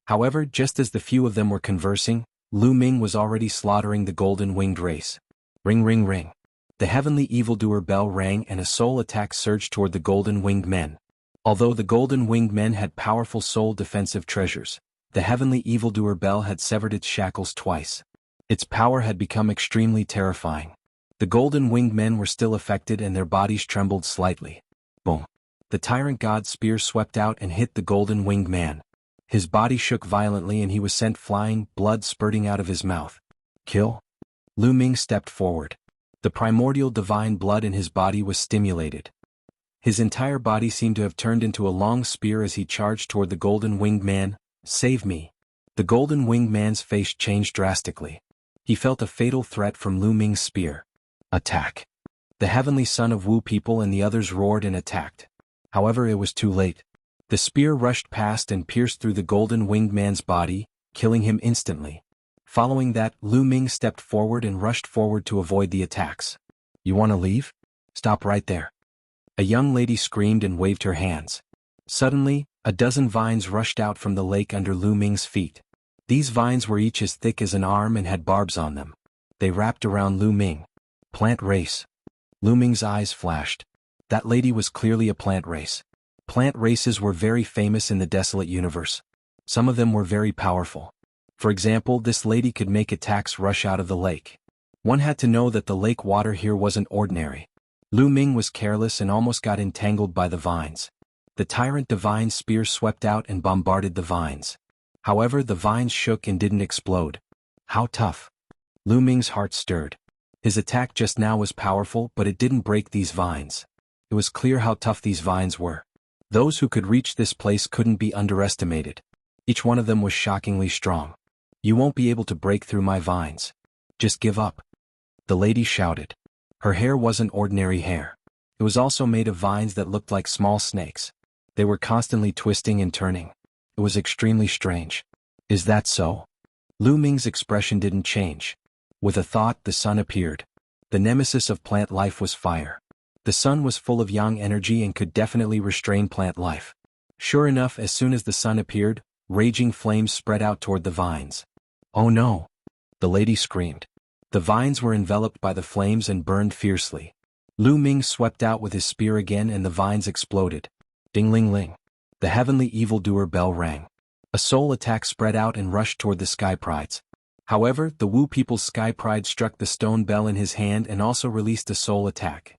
S1: However, just as the few of them were conversing, Lu Ming was already slaughtering the golden winged race. Ring ring ring. The heavenly evildoer bell rang and a soul attack surged toward the golden winged men. Although the golden winged men had powerful soul defensive treasures, the heavenly evildoer bell had severed its shackles twice. Its power had become extremely terrifying. The golden winged men were still affected and their bodies trembled slightly. Boom. The tyrant god's spear swept out and hit the golden winged man. His body shook violently and he was sent flying, blood spurting out of his mouth. Kill? Lu Ming stepped forward. The primordial divine blood in his body was stimulated. His entire body seemed to have turned into a long spear as he charged toward the golden winged man. Save me. The golden winged man's face changed drastically. He felt a fatal threat from Lu Ming's spear. Attack. The heavenly son of Wu people and the others roared and attacked. However, it was too late. The spear rushed past and pierced through the golden winged man's body, killing him instantly. Following that, Lu Ming stepped forward and rushed forward to avoid the attacks. You want to leave? Stop right there. A young lady screamed and waved her hands. Suddenly, a dozen vines rushed out from the lake under Lu Ming's feet. These vines were each as thick as an arm and had barbs on them. They wrapped around Lu Ming. Plant race. Lu Ming's eyes flashed. That lady was clearly a plant race. Plant races were very famous in the desolate universe. Some of them were very powerful. For example, this lady could make attacks rush out of the lake. One had to know that the lake water here wasn't ordinary. Lu Ming was careless and almost got entangled by the vines. The tyrant divine spear swept out and bombarded the vines. However, the vines shook and didn't explode. How tough. Lu Ming's heart stirred. His attack just now was powerful, but it didn't break these vines. It was clear how tough these vines were. Those who could reach this place couldn't be underestimated. Each one of them was shockingly strong. You won't be able to break through my vines. Just give up. The lady shouted. Her hair wasn't ordinary hair. It was also made of vines that looked like small snakes. They were constantly twisting and turning. It was extremely strange. Is that so? Lu Ming's expression didn't change. With a thought, the sun appeared. The nemesis of plant life was fire. The sun was full of yang energy and could definitely restrain plant life. Sure enough, as soon as the sun appeared, raging flames spread out toward the vines. Oh no! The lady screamed. The vines were enveloped by the flames and burned fiercely. Lu Ming swept out with his spear again and the vines exploded. Ding-ling-ling. The heavenly evildoer bell rang. A soul attack spread out and rushed toward the sky prides. However, the Wu people's sky pride struck the stone bell in his hand and also released a soul attack.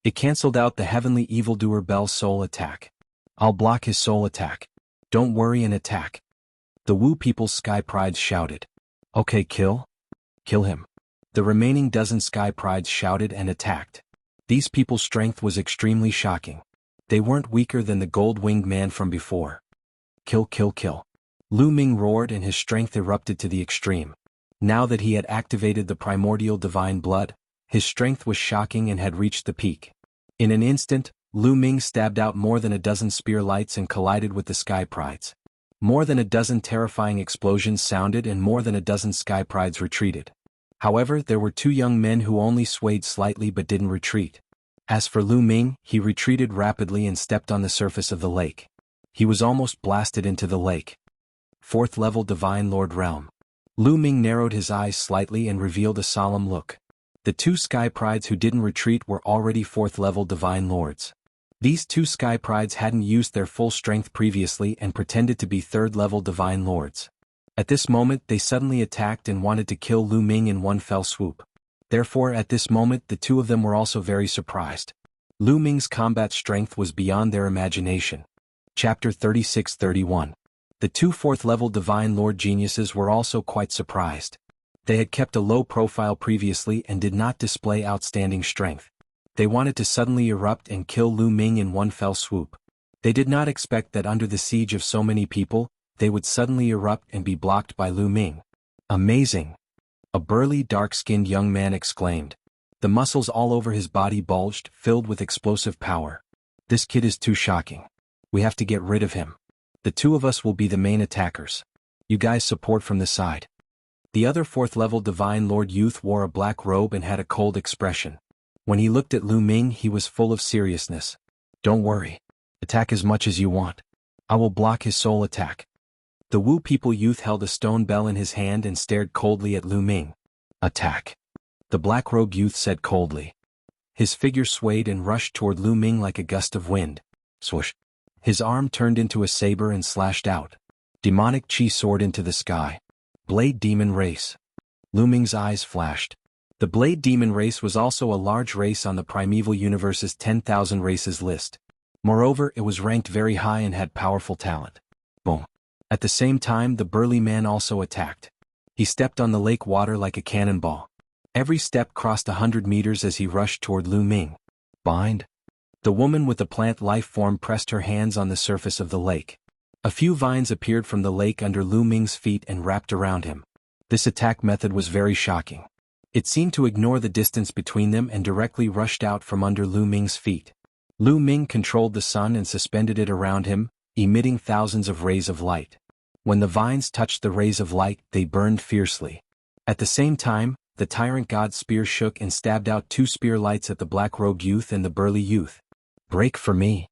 S1: It cancelled out the heavenly evildoer bell's soul attack. I'll block his soul attack. Don't worry and attack. The Wu people's sky prides shouted. Okay, kill? Kill him. The remaining dozen Sky Prides shouted and attacked. These people's strength was extremely shocking. They weren't weaker than the gold-winged man from before. Kill, kill, kill. Lu Ming roared and his strength erupted to the extreme. Now that he had activated the primordial divine blood, his strength was shocking and had reached the peak. In an instant, Lu Ming stabbed out more than a dozen spear lights and collided with the Sky Prides. More than a dozen terrifying explosions sounded and more than a dozen Sky Prides retreated. However, there were two young men who only swayed slightly but didn't retreat. As for Lu Ming, he retreated rapidly and stepped on the surface of the lake. He was almost blasted into the lake. 4th level Divine Lord Realm. Lu Ming narrowed his eyes slightly and revealed a solemn look. The two Sky Prides who didn't retreat were already 4th level Divine Lords. These two Sky Prides hadn't used their full strength previously and pretended to be 3rd level Divine Lords. At this moment they suddenly attacked and wanted to kill Lu Ming in one fell swoop. Therefore at this moment the two of them were also very surprised. Lu Ming's combat strength was beyond their imagination. Chapter 36-31. The two 4th level Divine Lord geniuses were also quite surprised. They had kept a low profile previously and did not display outstanding strength. They wanted to suddenly erupt and kill Lu Ming in one fell swoop. They did not expect that under the siege of so many people, they would suddenly erupt and be blocked by Lu Ming. Amazing! A burly, dark-skinned young man exclaimed. The muscles all over his body bulged, filled with explosive power. This kid is too shocking. We have to get rid of him. The two of us will be the main attackers. You guys support from the side. The other 4th level Divine Lord youth wore a black robe and had a cold expression. When he looked at Lu Ming he was full of seriousness. Don't worry. Attack as much as you want. I will block his soul attack. The Wu people youth held a stone bell in his hand and stared coldly at Lu Ming. Attack. The black robe youth said coldly. His figure swayed and rushed toward Lu Ming like a gust of wind. Swoosh. His arm turned into a saber and slashed out. Demonic chi soared into the sky. Blade Demon Race. Lu Ming's eyes flashed. The Blade Demon Race was also a large race on the Primeval Universe's 10,000 races list. Moreover, it was ranked very high and had powerful talent. Boom. At the same time, the burly man also attacked. He stepped on the lake water like a cannonball. Every step crossed 100 meters as he rushed toward Lu Ming. Bind. The woman with the plant life form pressed her hands on the surface of the lake. A few vines appeared from the lake under Lu Ming's feet and wrapped around him. This attack method was very shocking. It seemed to ignore the distance between them and directly rushed out from under Lu Ming's feet. Lu Ming controlled the sun and suspended it around him, emitting thousands of rays of light. When the vines touched the rays of light, they burned fiercely. At the same time, the Tyrant God's spear shook and stabbed out two spear lights at the black-robed youth and the burly youth. Break for me!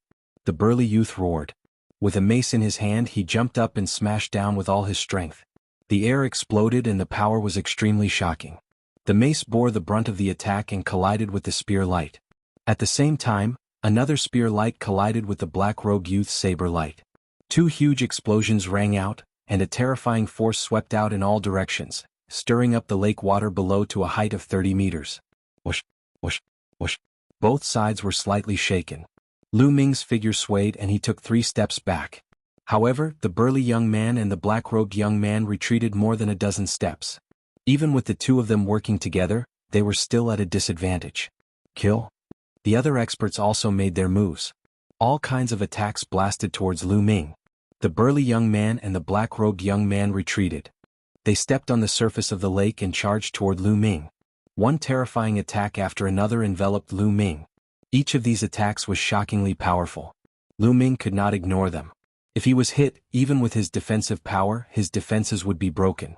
S1: The burly youth roared. With a mace in his hand he jumped up and smashed down with all his strength. The air exploded and the power was extremely shocking. The mace bore the brunt of the attack and collided with the spear light. At the same time, another spear light collided with the black-robed youth's saber light. Two huge explosions rang out, and a terrifying force swept out in all directions, stirring up the lake water below to a height of 30 meters. Whoosh, whoosh, whoosh. Both sides were slightly shaken. Lu Ming's figure swayed and he took 3 steps back. However, the burly young man and the black-robed young man retreated more than a dozen steps. Even with the two of them working together, they were still at a disadvantage. Kill. The other experts also made their moves. All kinds of attacks blasted towards Lu Ming. The burly young man and the black-robed young man retreated. They stepped on the surface of the lake and charged toward Lu Ming. One terrifying attack after another enveloped Lu Ming. Each of these attacks was shockingly powerful. Lu Ming could not ignore them. If he was hit, even with his defensive power, his defenses would be broken.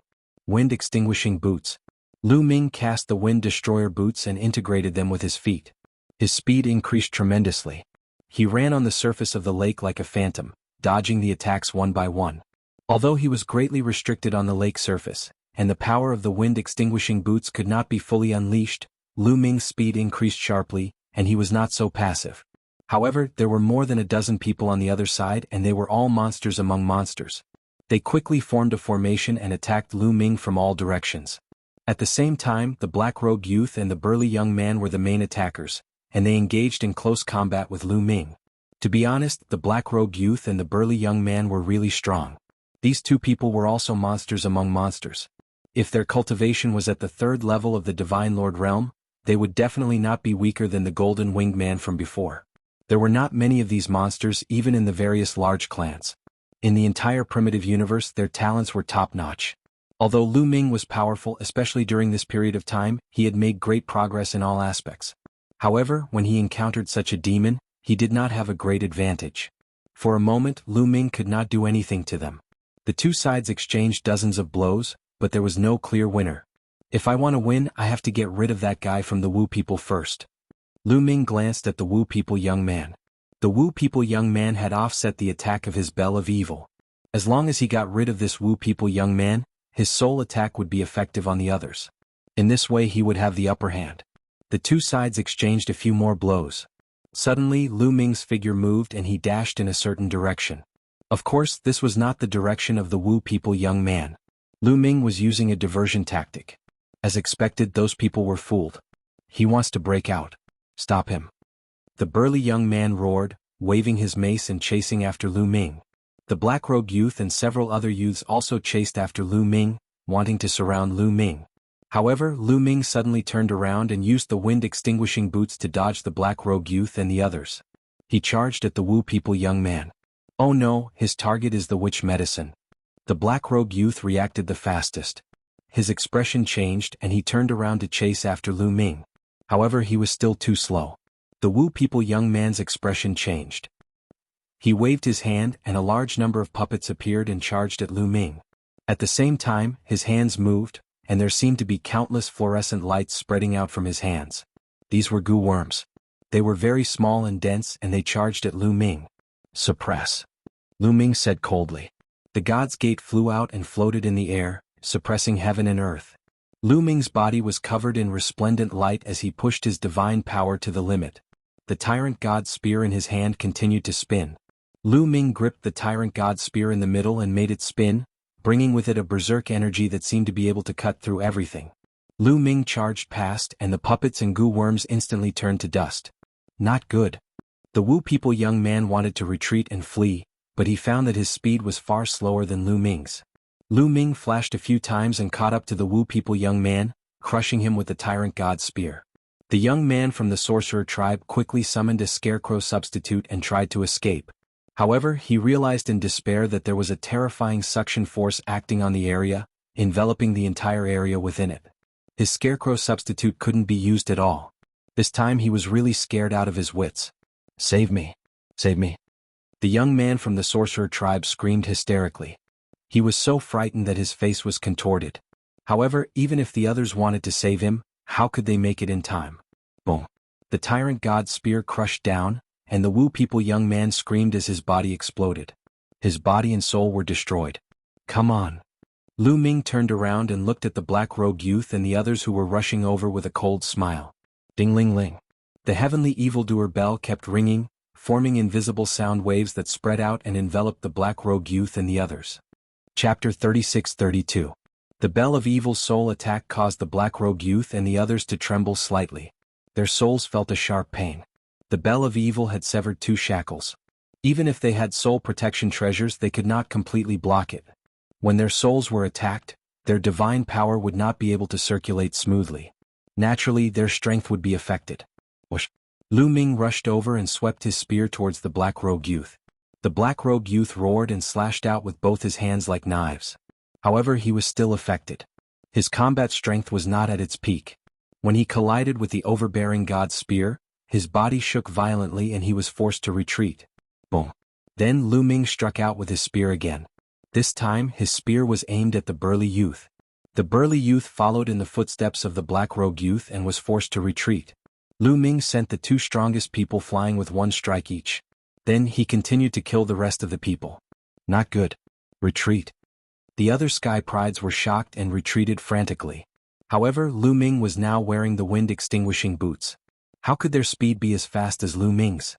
S1: Wind Extinguishing Boots. Lu Ming cast the Wind Destroyer boots and integrated them with his feet. His speed increased tremendously. He ran on the surface of the lake like a phantom, dodging the attacks one by one. Although he was greatly restricted on the lake surface, and the power of the Wind Extinguishing boots could not be fully unleashed, Lu Ming's speed increased sharply, and he was not so passive. However, there were more than a dozen people on the other side and they were all monsters among monsters. They quickly formed a formation and attacked Lu Ming from all directions. At the same time, the black-robed youth and the burly young man were the main attackers, and they engaged in close combat with Lu Ming. To be honest, the black-robed youth and the burly young man were really strong. These two people were also monsters among monsters. If their cultivation was at the 3rd level of the Divine Lord realm, they would definitely not be weaker than the Golden Winged Man from before. There were not many of these monsters even in the various large clans. In the entire primitive universe their talents were top-notch. Although Lu Ming was powerful especially during this period of time, he had made great progress in all aspects. However, when he encountered such a demon, he did not have a great advantage. For a moment Lu Ming could not do anything to them. The two sides exchanged dozens of blows, but there was no clear winner. If I want to win, I have to get rid of that guy from the Wu people first. Lu Ming glanced at the Wu people young man. The Wu people young man had offset the attack of his Bell of Evil. As long as he got rid of this Wu people young man, his soul attack would be effective on the others. In this way he would have the upper hand. The two sides exchanged a few more blows. Suddenly Lu Ming's figure moved and he dashed in a certain direction. Of course, this was not the direction of the Wu people young man. Lu Ming was using a diversion tactic. As expected, those people were fooled. He wants to break out. Stop him. The burly young man roared, waving his mace and chasing after Lu Ming. The Black Rogue youth and several other youths also chased after Lu Ming, wanting to surround Lu Ming. However, Lu Ming suddenly turned around and used the wind-extinguishing boots to dodge the Black Rogue youth and the others. He charged at the Wu people young man. Oh no, his target is the witch medicine. The Black Rogue youth reacted the fastest. His expression changed and he turned around to chase after Lu Ming. However, he was still too slow. The Wu people young man's expression changed. He waved his hand and a large number of puppets appeared and charged at Lu Ming. At the same time, his hands moved, and there seemed to be countless fluorescent lights spreading out from his hands. These were goo worms. They were very small and dense and they charged at Lu Ming. Suppress. Lu Ming said coldly. The God's Gate flew out and floated in the air, suppressing heaven and earth. Lu Ming's body was covered in resplendent light as he pushed his divine power to the limit. The Tyrant God's spear in his hand continued to spin. Lu Ming gripped the Tyrant God's spear in the middle and made it spin, bringing with it a berserk energy that seemed to be able to cut through everything. Lu Ming charged past and the puppets and goo worms instantly turned to dust. Not good. The Wu people young man wanted to retreat and flee, but he found that his speed was far slower than Lu Ming's. Lu Ming flashed a few times and caught up to the Wu people young man, crushing him with the Tyrant God's spear. The young man from the sorcerer tribe quickly summoned a scarecrow substitute and tried to escape. However, he realized in despair that there was a terrifying suction force acting on the area, enveloping the entire area within it. His scarecrow substitute couldn't be used at all. This time he was really scared out of his wits. Save me. Save me. The young man from the sorcerer tribe screamed hysterically. He was so frightened that his face was contorted. However, even if the others wanted to save him, how could they make it in time? Boom. The Tyrant God's spear crushed down, and the Wu people young man screamed as his body exploded. His body and soul were destroyed. Come on. Lu Ming turned around and looked at the Black Rogue youth and the others who were rushing over with a cold smile. Ding-ling-ling. The heavenly evildoer bell kept ringing, forming invisible sound waves that spread out and enveloped the Black Rogue youth and the others. Chapter 36-32. The Bell of Evil's soul attack caused the Black Rogue youth and the others to tremble slightly. Their souls felt a sharp pain. The Bell of Evil had severed two shackles. Even if they had soul protection treasures, they could not completely block it. When their souls were attacked, their divine power would not be able to circulate smoothly. Naturally, their strength would be affected. Whoosh! Lu Ming rushed over and swept his spear towards the Black Rogue youth. The Black Rogue youth roared and slashed out with both his hands like knives. However, he was still affected. His combat strength was not at its peak. When he collided with the overbearing God's spear, his body shook violently and he was forced to retreat. Boom. Then Lu Ming struck out with his spear again. This time, his spear was aimed at the burly youth. The burly youth followed in the footsteps of the Black Rogue youth and was forced to retreat. Lu Ming sent the two strongest people flying with one strike each. Then he continued to kill the rest of the people. Not good. Retreat. The other Sky Prides were shocked and retreated frantically. However, Lu Ming was now wearing the wind-extinguishing boots. How could their speed be as fast as Lu Ming's?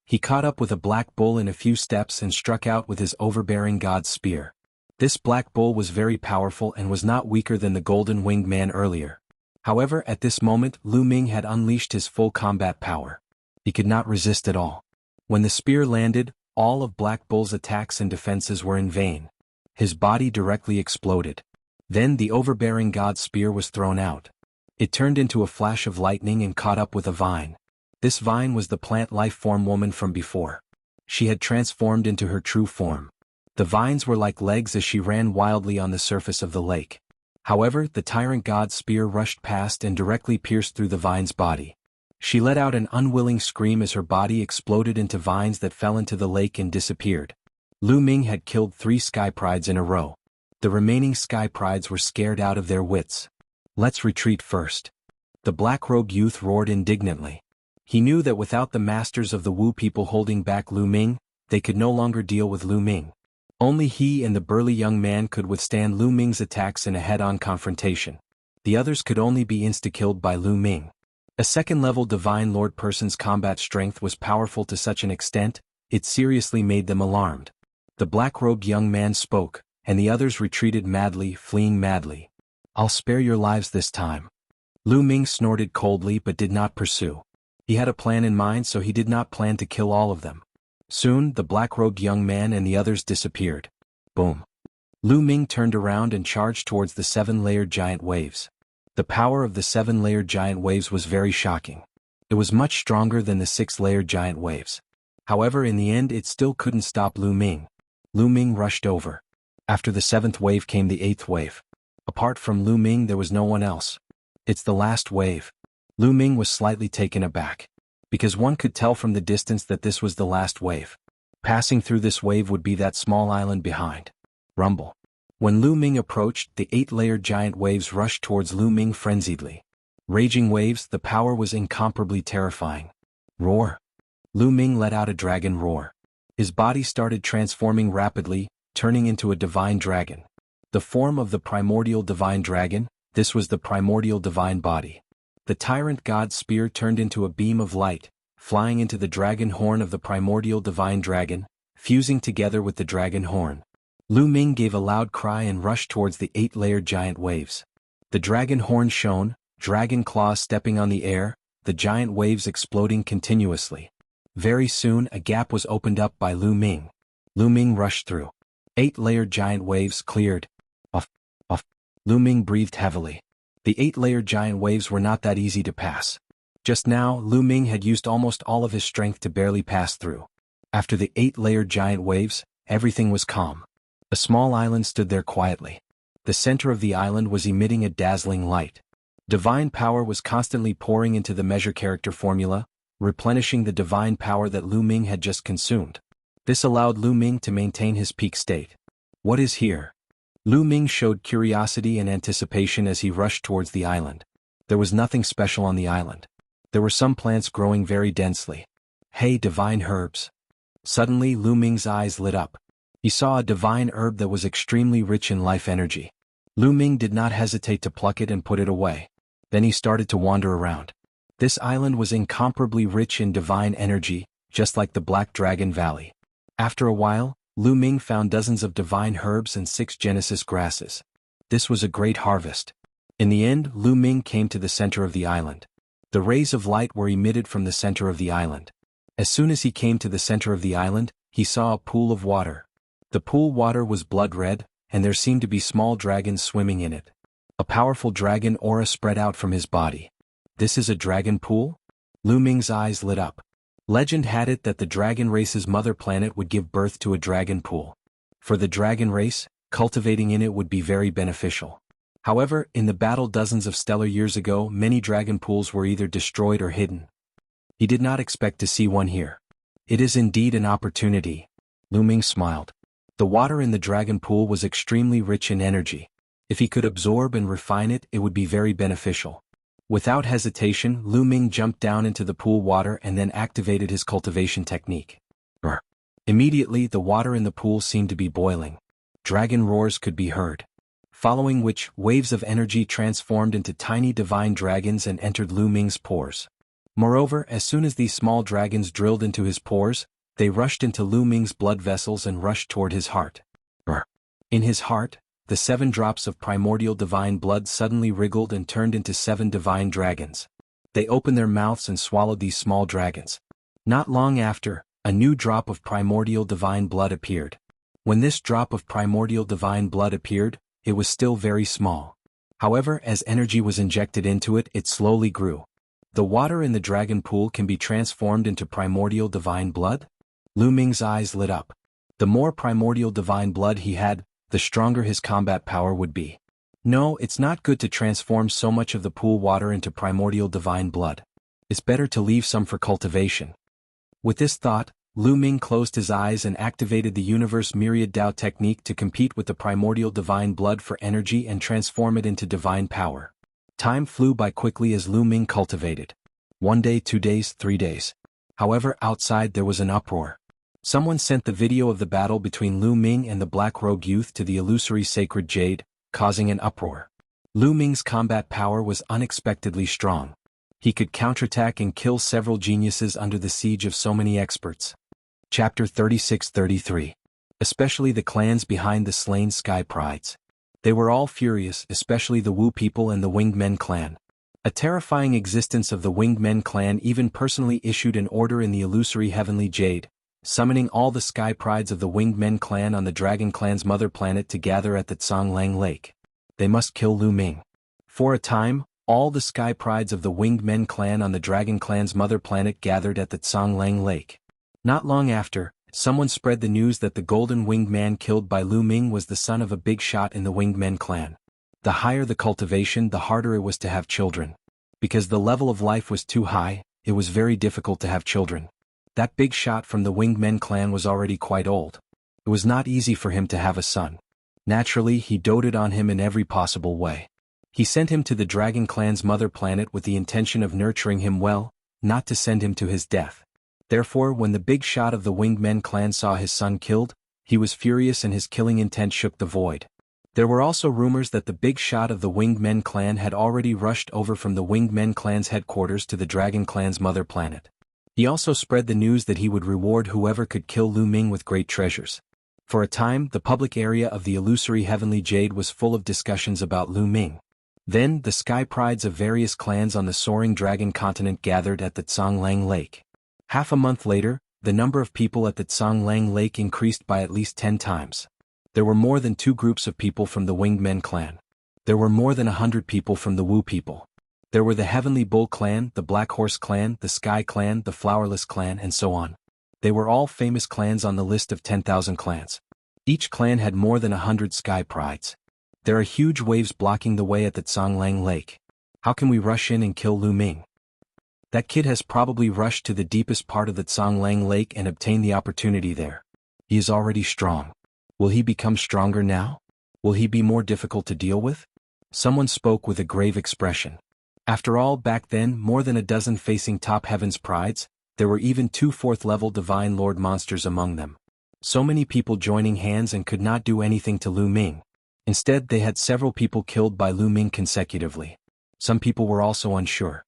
S1: He caught up with a black bull in a few steps and struck out with his overbearing God's spear. This black bull was very powerful and was not weaker than the Golden Winged Man earlier. However, at this moment, Lu Ming had unleashed his full combat power. He could not resist at all. When the spear landed, all of Black Bull's attacks and defenses were in vain. His body directly exploded. Then the overbearing god spear was thrown out. It turned into a flash of lightning and caught up with a vine. This vine was the plant life-form woman from before. She had transformed into her true form. The vines were like legs as she ran wildly on the surface of the lake. However, the tyrant god's spear rushed past and directly pierced through the vine's body. She let out an unwilling scream as her body exploded into vines that fell into the lake and disappeared. Lu Ming had killed 3 sky prides in a row. The remaining sky prides were scared out of their wits. "Let's retreat first." The black-robed youth roared indignantly. He knew that without the masters of the Wu people holding back Lu Ming, they could no longer deal with Lu Ming. Only he and the burly young man could withstand Lu Ming's attacks in a head-on confrontation. The others could only be insta-killed by Lu Ming. A second-level Divine Lord person's combat strength was powerful to such an extent, it seriously made them alarmed. The black-robed young man spoke, and the others retreated madly, fleeing madly. "I'll spare your lives this time." Lu Ming snorted coldly but did not pursue. He had a plan in mind, so he did not plan to kill all of them. Soon, the black-robed young man and the others disappeared. Boom. Lu Ming turned around and charged towards the 7-layered giant waves. The power of the 7-layered giant waves was very shocking. It was much stronger than the 6-layered giant waves. However, in the end it still couldn't stop Lu Ming. Lu Ming rushed over. After the 7th wave came the 8th wave. Apart from Lu Ming there was no one else. "It's the last wave." Lu Ming was slightly taken aback. Because one could tell from the distance that this was the last wave. Passing through this wave would be that small island behind. Rumble. When Lu Ming approached, the 8-layered giant waves rushed towards Lu Ming frenziedly. Raging waves, the power was incomparably terrifying. Roar. Lu Ming let out a dragon roar. His body started transforming rapidly, turning into a divine dragon. The form of the primordial divine dragon, this was the primordial divine body. The tyrant god's spear turned into a beam of light, flying into the dragon horn of the primordial divine dragon, fusing together with the dragon horn. Lu Ming gave a loud cry and rushed towards the 8-layered giant waves. The dragon horn shone, dragon claws stepping on the air, the giant waves exploding continuously. Very soon a gap was opened up by Lu Ming. Lu Ming rushed through. 8-layered giant waves cleared. Off. Lu Ming breathed heavily. The 8-layered giant waves were not that easy to pass. Just now, Lu Ming had used almost all of his strength to barely pass through. After the 8-layered giant waves, everything was calm. A small island stood there quietly. The center of the island was emitting a dazzling light. Divine power was constantly pouring into the measure character formula, replenishing the divine power that Lu Ming had just consumed. This allowed Lu Ming to maintain his peak state. "What is here?" Lu Ming showed curiosity and anticipation as he rushed towards the island. There was nothing special on the island. There were some plants growing very densely. "Hey, divine herbs." Suddenly Lu Ming's eyes lit up. He saw a divine herb that was extremely rich in life energy. Lu Ming did not hesitate to pluck it and put it away. Then he started to wander around. This island was incomparably rich in divine energy, just like the Black Dragon Valley. After a while, Lu Ming found dozens of divine herbs and 6 Genesis grasses. This was a great harvest. In the end, Lu Ming came to the center of the island. The rays of light were emitted from the center of the island. As soon as he came to the center of the island, he saw a pool of water. The pool water was blood red, and there seemed to be small dragons swimming in it. A powerful dragon aura spread out from his body. "This is a dragon pool?" Lu Ming's eyes lit up. Legend had it that the dragon race's mother planet would give birth to a dragon pool. For the dragon race, cultivating in it would be very beneficial. However, in the battle dozens of stellar years ago, many dragon pools were either destroyed or hidden. He did not expect to see one here. "It is indeed an opportunity." Lu Ming smiled. The water in the dragon pool was extremely rich in energy. If he could absorb and refine it, it would be very beneficial. Without hesitation, Lu Ming jumped down into the pool water and then activated his cultivation technique. Brr. Immediately, the water in the pool seemed to be boiling. Dragon roars could be heard. Following which, waves of energy transformed into tiny divine dragons and entered Lu Ming's pores. Moreover, as soon as these small dragons drilled into his pores, they rushed into Lu Ming's blood vessels and rushed toward his heart. Brr. In his heart, the 7 drops of primordial divine blood suddenly wriggled and turned into 7 divine dragons. They opened their mouths and swallowed these small dragons. Not long after, a new drop of primordial divine blood appeared. When this drop of primordial divine blood appeared, it was still very small. However, as energy was injected into it, it slowly grew. The water in the dragon pool can be transformed into primordial divine blood? Lu Ming's eyes lit up. The more primordial divine blood he had, the stronger his combat power would be. No, it's not good to transform so much of the pool water into primordial divine blood. It's better to leave some for cultivation. With this thought, Lu Ming closed his eyes and activated the Universe Myriad Dao technique to compete with the primordial divine blood for energy and transform it into divine power. Time flew by quickly as Lu Ming cultivated. 1 day, 2 days, 3 days. However, outside there was an uproar. Someone sent the video of the battle between Lu Ming and the Black Robe Youth to the illusory sacred jade, causing an uproar. Lu Ming's combat power was unexpectedly strong. He could counterattack and kill several geniuses under the siege of so many experts. Chapter 36-33. Especially the clans behind the slain Sky Prides. They were all furious, especially the Wu people and the Winged Men clan. A terrifying existence of the Winged Men clan even personally issued an order in the illusory heavenly jade, summoning all the Sky Prides of the Winged Men clan on the Dragon clan's mother planet to gather at the Tsanglang Lake. They must kill Lu Ming. For a time, all the Sky Prides of the Winged Men clan on the Dragon clan's mother planet gathered at the Tsanglang Lake. Not long after, someone spread the news that the golden winged man killed by Lu Ming was the son of a big shot in the Winged Men clan. The higher the cultivation, the harder it was to have children. Because the level of life was too high, it was very difficult to have children. That big shot from the Winged Men clan was already quite old. It was not easy for him to have a son. Naturally, he doted on him in every possible way. He sent him to the Dragon clan's mother planet with the intention of nurturing him well, not to send him to his death. Therefore, when the big shot of the Winged Men clan saw his son killed, he was furious and his killing intent shook the void. There were also rumors that the big shot of the Winged Men clan had already rushed over from the Winged Men clan's headquarters to the Dragon clan's mother planet. He also spread the news that he would reward whoever could kill Lu Ming with great treasures. For a time, the public area of the illusory heavenly jade was full of discussions about Lu Ming. Then, the Sky Prides of various clans on the soaring dragon continent gathered at the Tsanglang Lake. Half a month later, the number of people at the Tsanglang Lake increased by at least 10 times. There were more than 2 groups of people from the Winged Men clan. There were more than 100 people from the Wu people. There were the Heavenly Bull clan, the Black Horse clan, the Sky clan, the Flowerless clan, and so on. They were all famous clans on the list of 10,000 clans. Each clan had more than 100 Sky Prides. There are huge waves blocking the way at the Tsanglang Lake. How can we rush in and kill Lu Ming? That kid has probably rushed to the deepest part of the Tsanglang Lake and obtained the opportunity there. He is already strong. Will he become stronger now? Will he be more difficult to deal with? Someone spoke with a grave expression. After all, back then, more than a dozen facing top heaven's prides, there were even 2 4th-level Divine Lord monsters among them. So many people joining hands and could not do anything to Lu Ming. Instead, they had several people killed by Lu Ming consecutively. Some people were also unsure.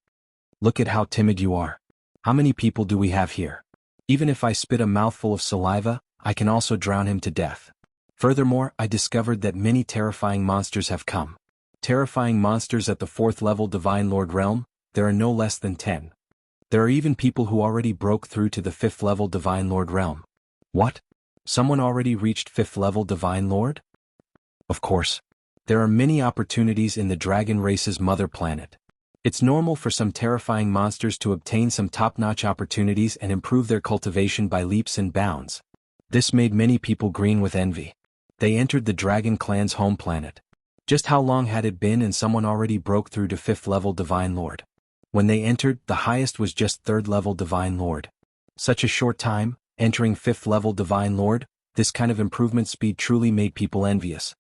S1: Look at how timid you are. How many people do we have here? Even if I spit a mouthful of saliva, I can also drown him to death. Furthermore, I discovered that many terrifying monsters have come. Terrifying monsters at the 4th-level Divine Lord realm, there are no less than 10. There are even people who already broke through to the 5th-level Divine Lord realm. What? Someone already reached 5th-level Divine Lord? Of course. There are many opportunities in the dragon race's mother planet. It's normal for some terrifying monsters to obtain some top-notch opportunities and improve their cultivation by leaps and bounds. This made many people green with envy. They entered the Dragon clan's home planet. Just how long had it been and someone already broke through to 5th-level Divine Lord? When they entered, the highest was just 3rd-level Divine Lord. Such a short time, entering 5th-level Divine Lord, this kind of improvement speed truly made people envious.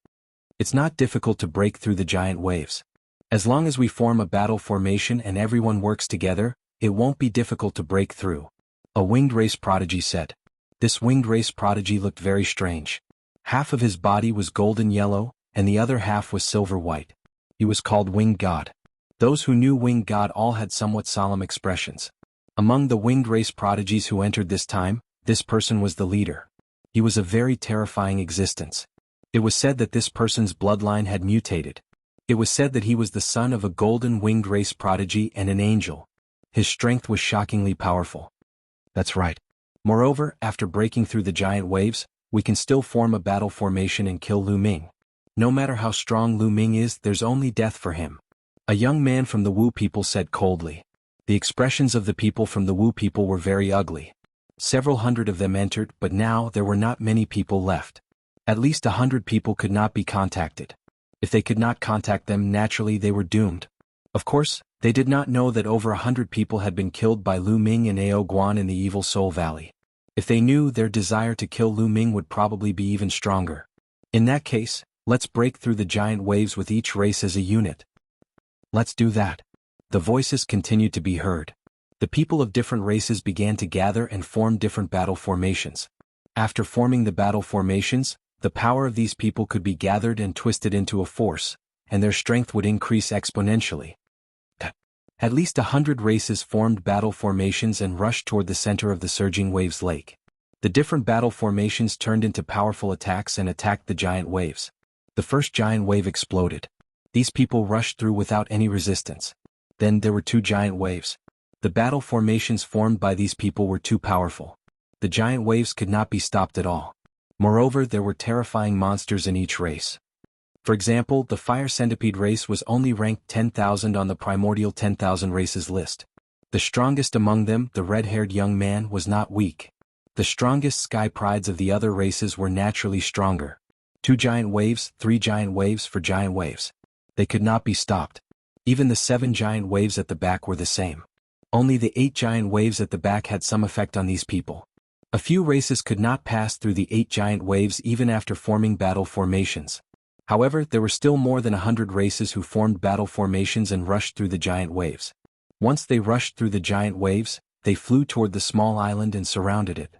S1: It's not difficult to break through the giant waves. As long as we form a battle formation and everyone works together, it won't be difficult to break through. A winged race prodigy said. This winged race prodigy looked very strange. Half of his body was golden yellow, and the other half was silver white. He was called Winged God. Those who knew Winged God all had somewhat solemn expressions. Among the winged race prodigies who entered this time, this person was the leader. He was a very terrifying existence. It was said that this person's bloodline had mutated. It was said that he was the son of a golden winged race prodigy and an angel. His strength was shockingly powerful. That's right. Moreover, after breaking through the giant waves, we can still form a battle formation and kill Lu Ming. No matter how strong Lu Ming is, there's only death for him. A young man from the Wu people said coldly. The expressions of the people from the Wu people were very ugly. Several hundred of them entered, but now there were not many people left. At least 100 people could not be contacted. If they could not contact them, naturally they were doomed. Of course, they did not know that over 100 people had been killed by Lu Ming and Ao Guan in the Evil Soul Valley. If they knew, their desire to kill Lu Ming would probably be even stronger. In that case, let's break through the giant waves with each race as a unit. Let's do that. The voices continued to be heard. The people of different races began to gather and form different battle formations. After forming the battle formations, the power of these people could be gathered and twisted into a force, and their strength would increase exponentially. At least 100 races formed battle formations and rushed toward the center of the surging waves lake. The different battle formations turned into powerful attacks and attacked the giant waves. The first giant wave exploded. These people rushed through without any resistance. Then there were 2 giant waves. The battle formations formed by these people were too powerful. The giant waves could not be stopped at all. Moreover, there were terrifying monsters in each race. For example, the Fire Centipede race was only ranked 10,000 on the primordial 10,000 races list. The strongest among them, the red-haired young man, was not weak. The strongest sky prides of the other races were naturally stronger. 2 giant waves, 3 giant waves for giant waves. They could not be stopped. Even the 7 giant waves at the back were the same. Only the 8 giant waves at the back had some effect on these people. A few races could not pass through the 8 giant waves even after forming battle formations. However, there were still more than 100 races who formed battle formations and rushed through the giant waves. Once they rushed through the giant waves, they flew toward the small island and surrounded it.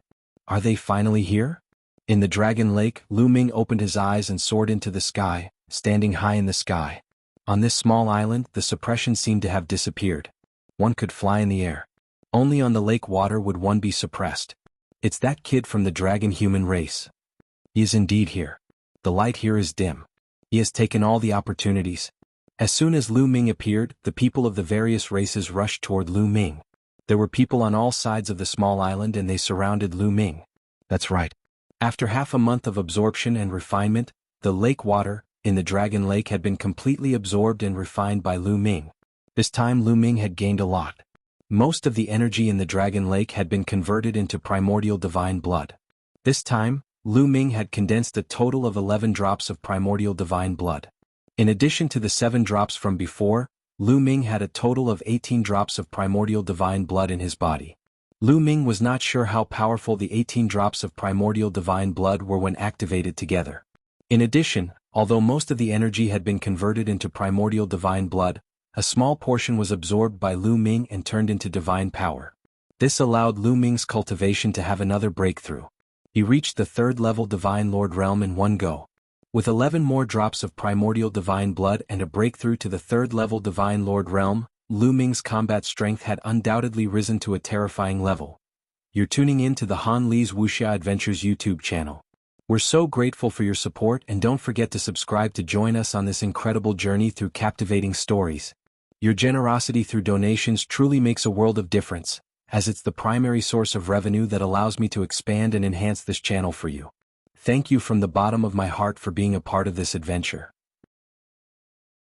S1: Are they finally here? In the Dragon Lake, Lu Ming opened his eyes and soared into the sky, standing high in the sky. On this small island, the suppression seemed to have disappeared. One could fly in the air. Only on the lake water would one be suppressed. It's that kid from the dragon human race. He is indeed here. The light here is dim. He has taken all the opportunities. As soon as Lu Ming appeared, the people of the various races rushed toward Lu Ming. There were people on all sides of the small island and they surrounded Lu Ming. That's right. After half a month of absorption and refinement, the lake water in the Dragon Lake had been completely absorbed and refined by Lu Ming. This time Lu Ming had gained a lot. Most of the energy in the Dragon Lake had been converted into primordial divine blood. This time, Lu Ming had condensed a total of 11 drops of primordial divine blood. In addition to the 7 drops from before, Lu Ming had a total of 18 drops of primordial divine blood in his body. Lu Ming was not sure how powerful the 18 drops of primordial divine blood were when activated together. In addition, although most of the energy had been converted into primordial divine blood, a small portion was absorbed by Lu Ming and turned into divine power. This allowed Lu Ming's cultivation to have another breakthrough. He reached the 3rd level Divine Lord realm in one go. With 11 more drops of primordial divine blood and a breakthrough to the 3rd level Divine Lord realm, Lu Ming's combat strength had undoubtedly risen to a terrifying level. You're tuning in to the Han Li's Wuxia Adventures YouTube channel. We're so grateful for your support and don't forget to subscribe to join us on this incredible journey through captivating stories. Your generosity through donations truly makes a world of difference, as it's the primary source of revenue that allows me to expand and enhance this channel for you. Thank you from the bottom of my heart for being a part of this adventure.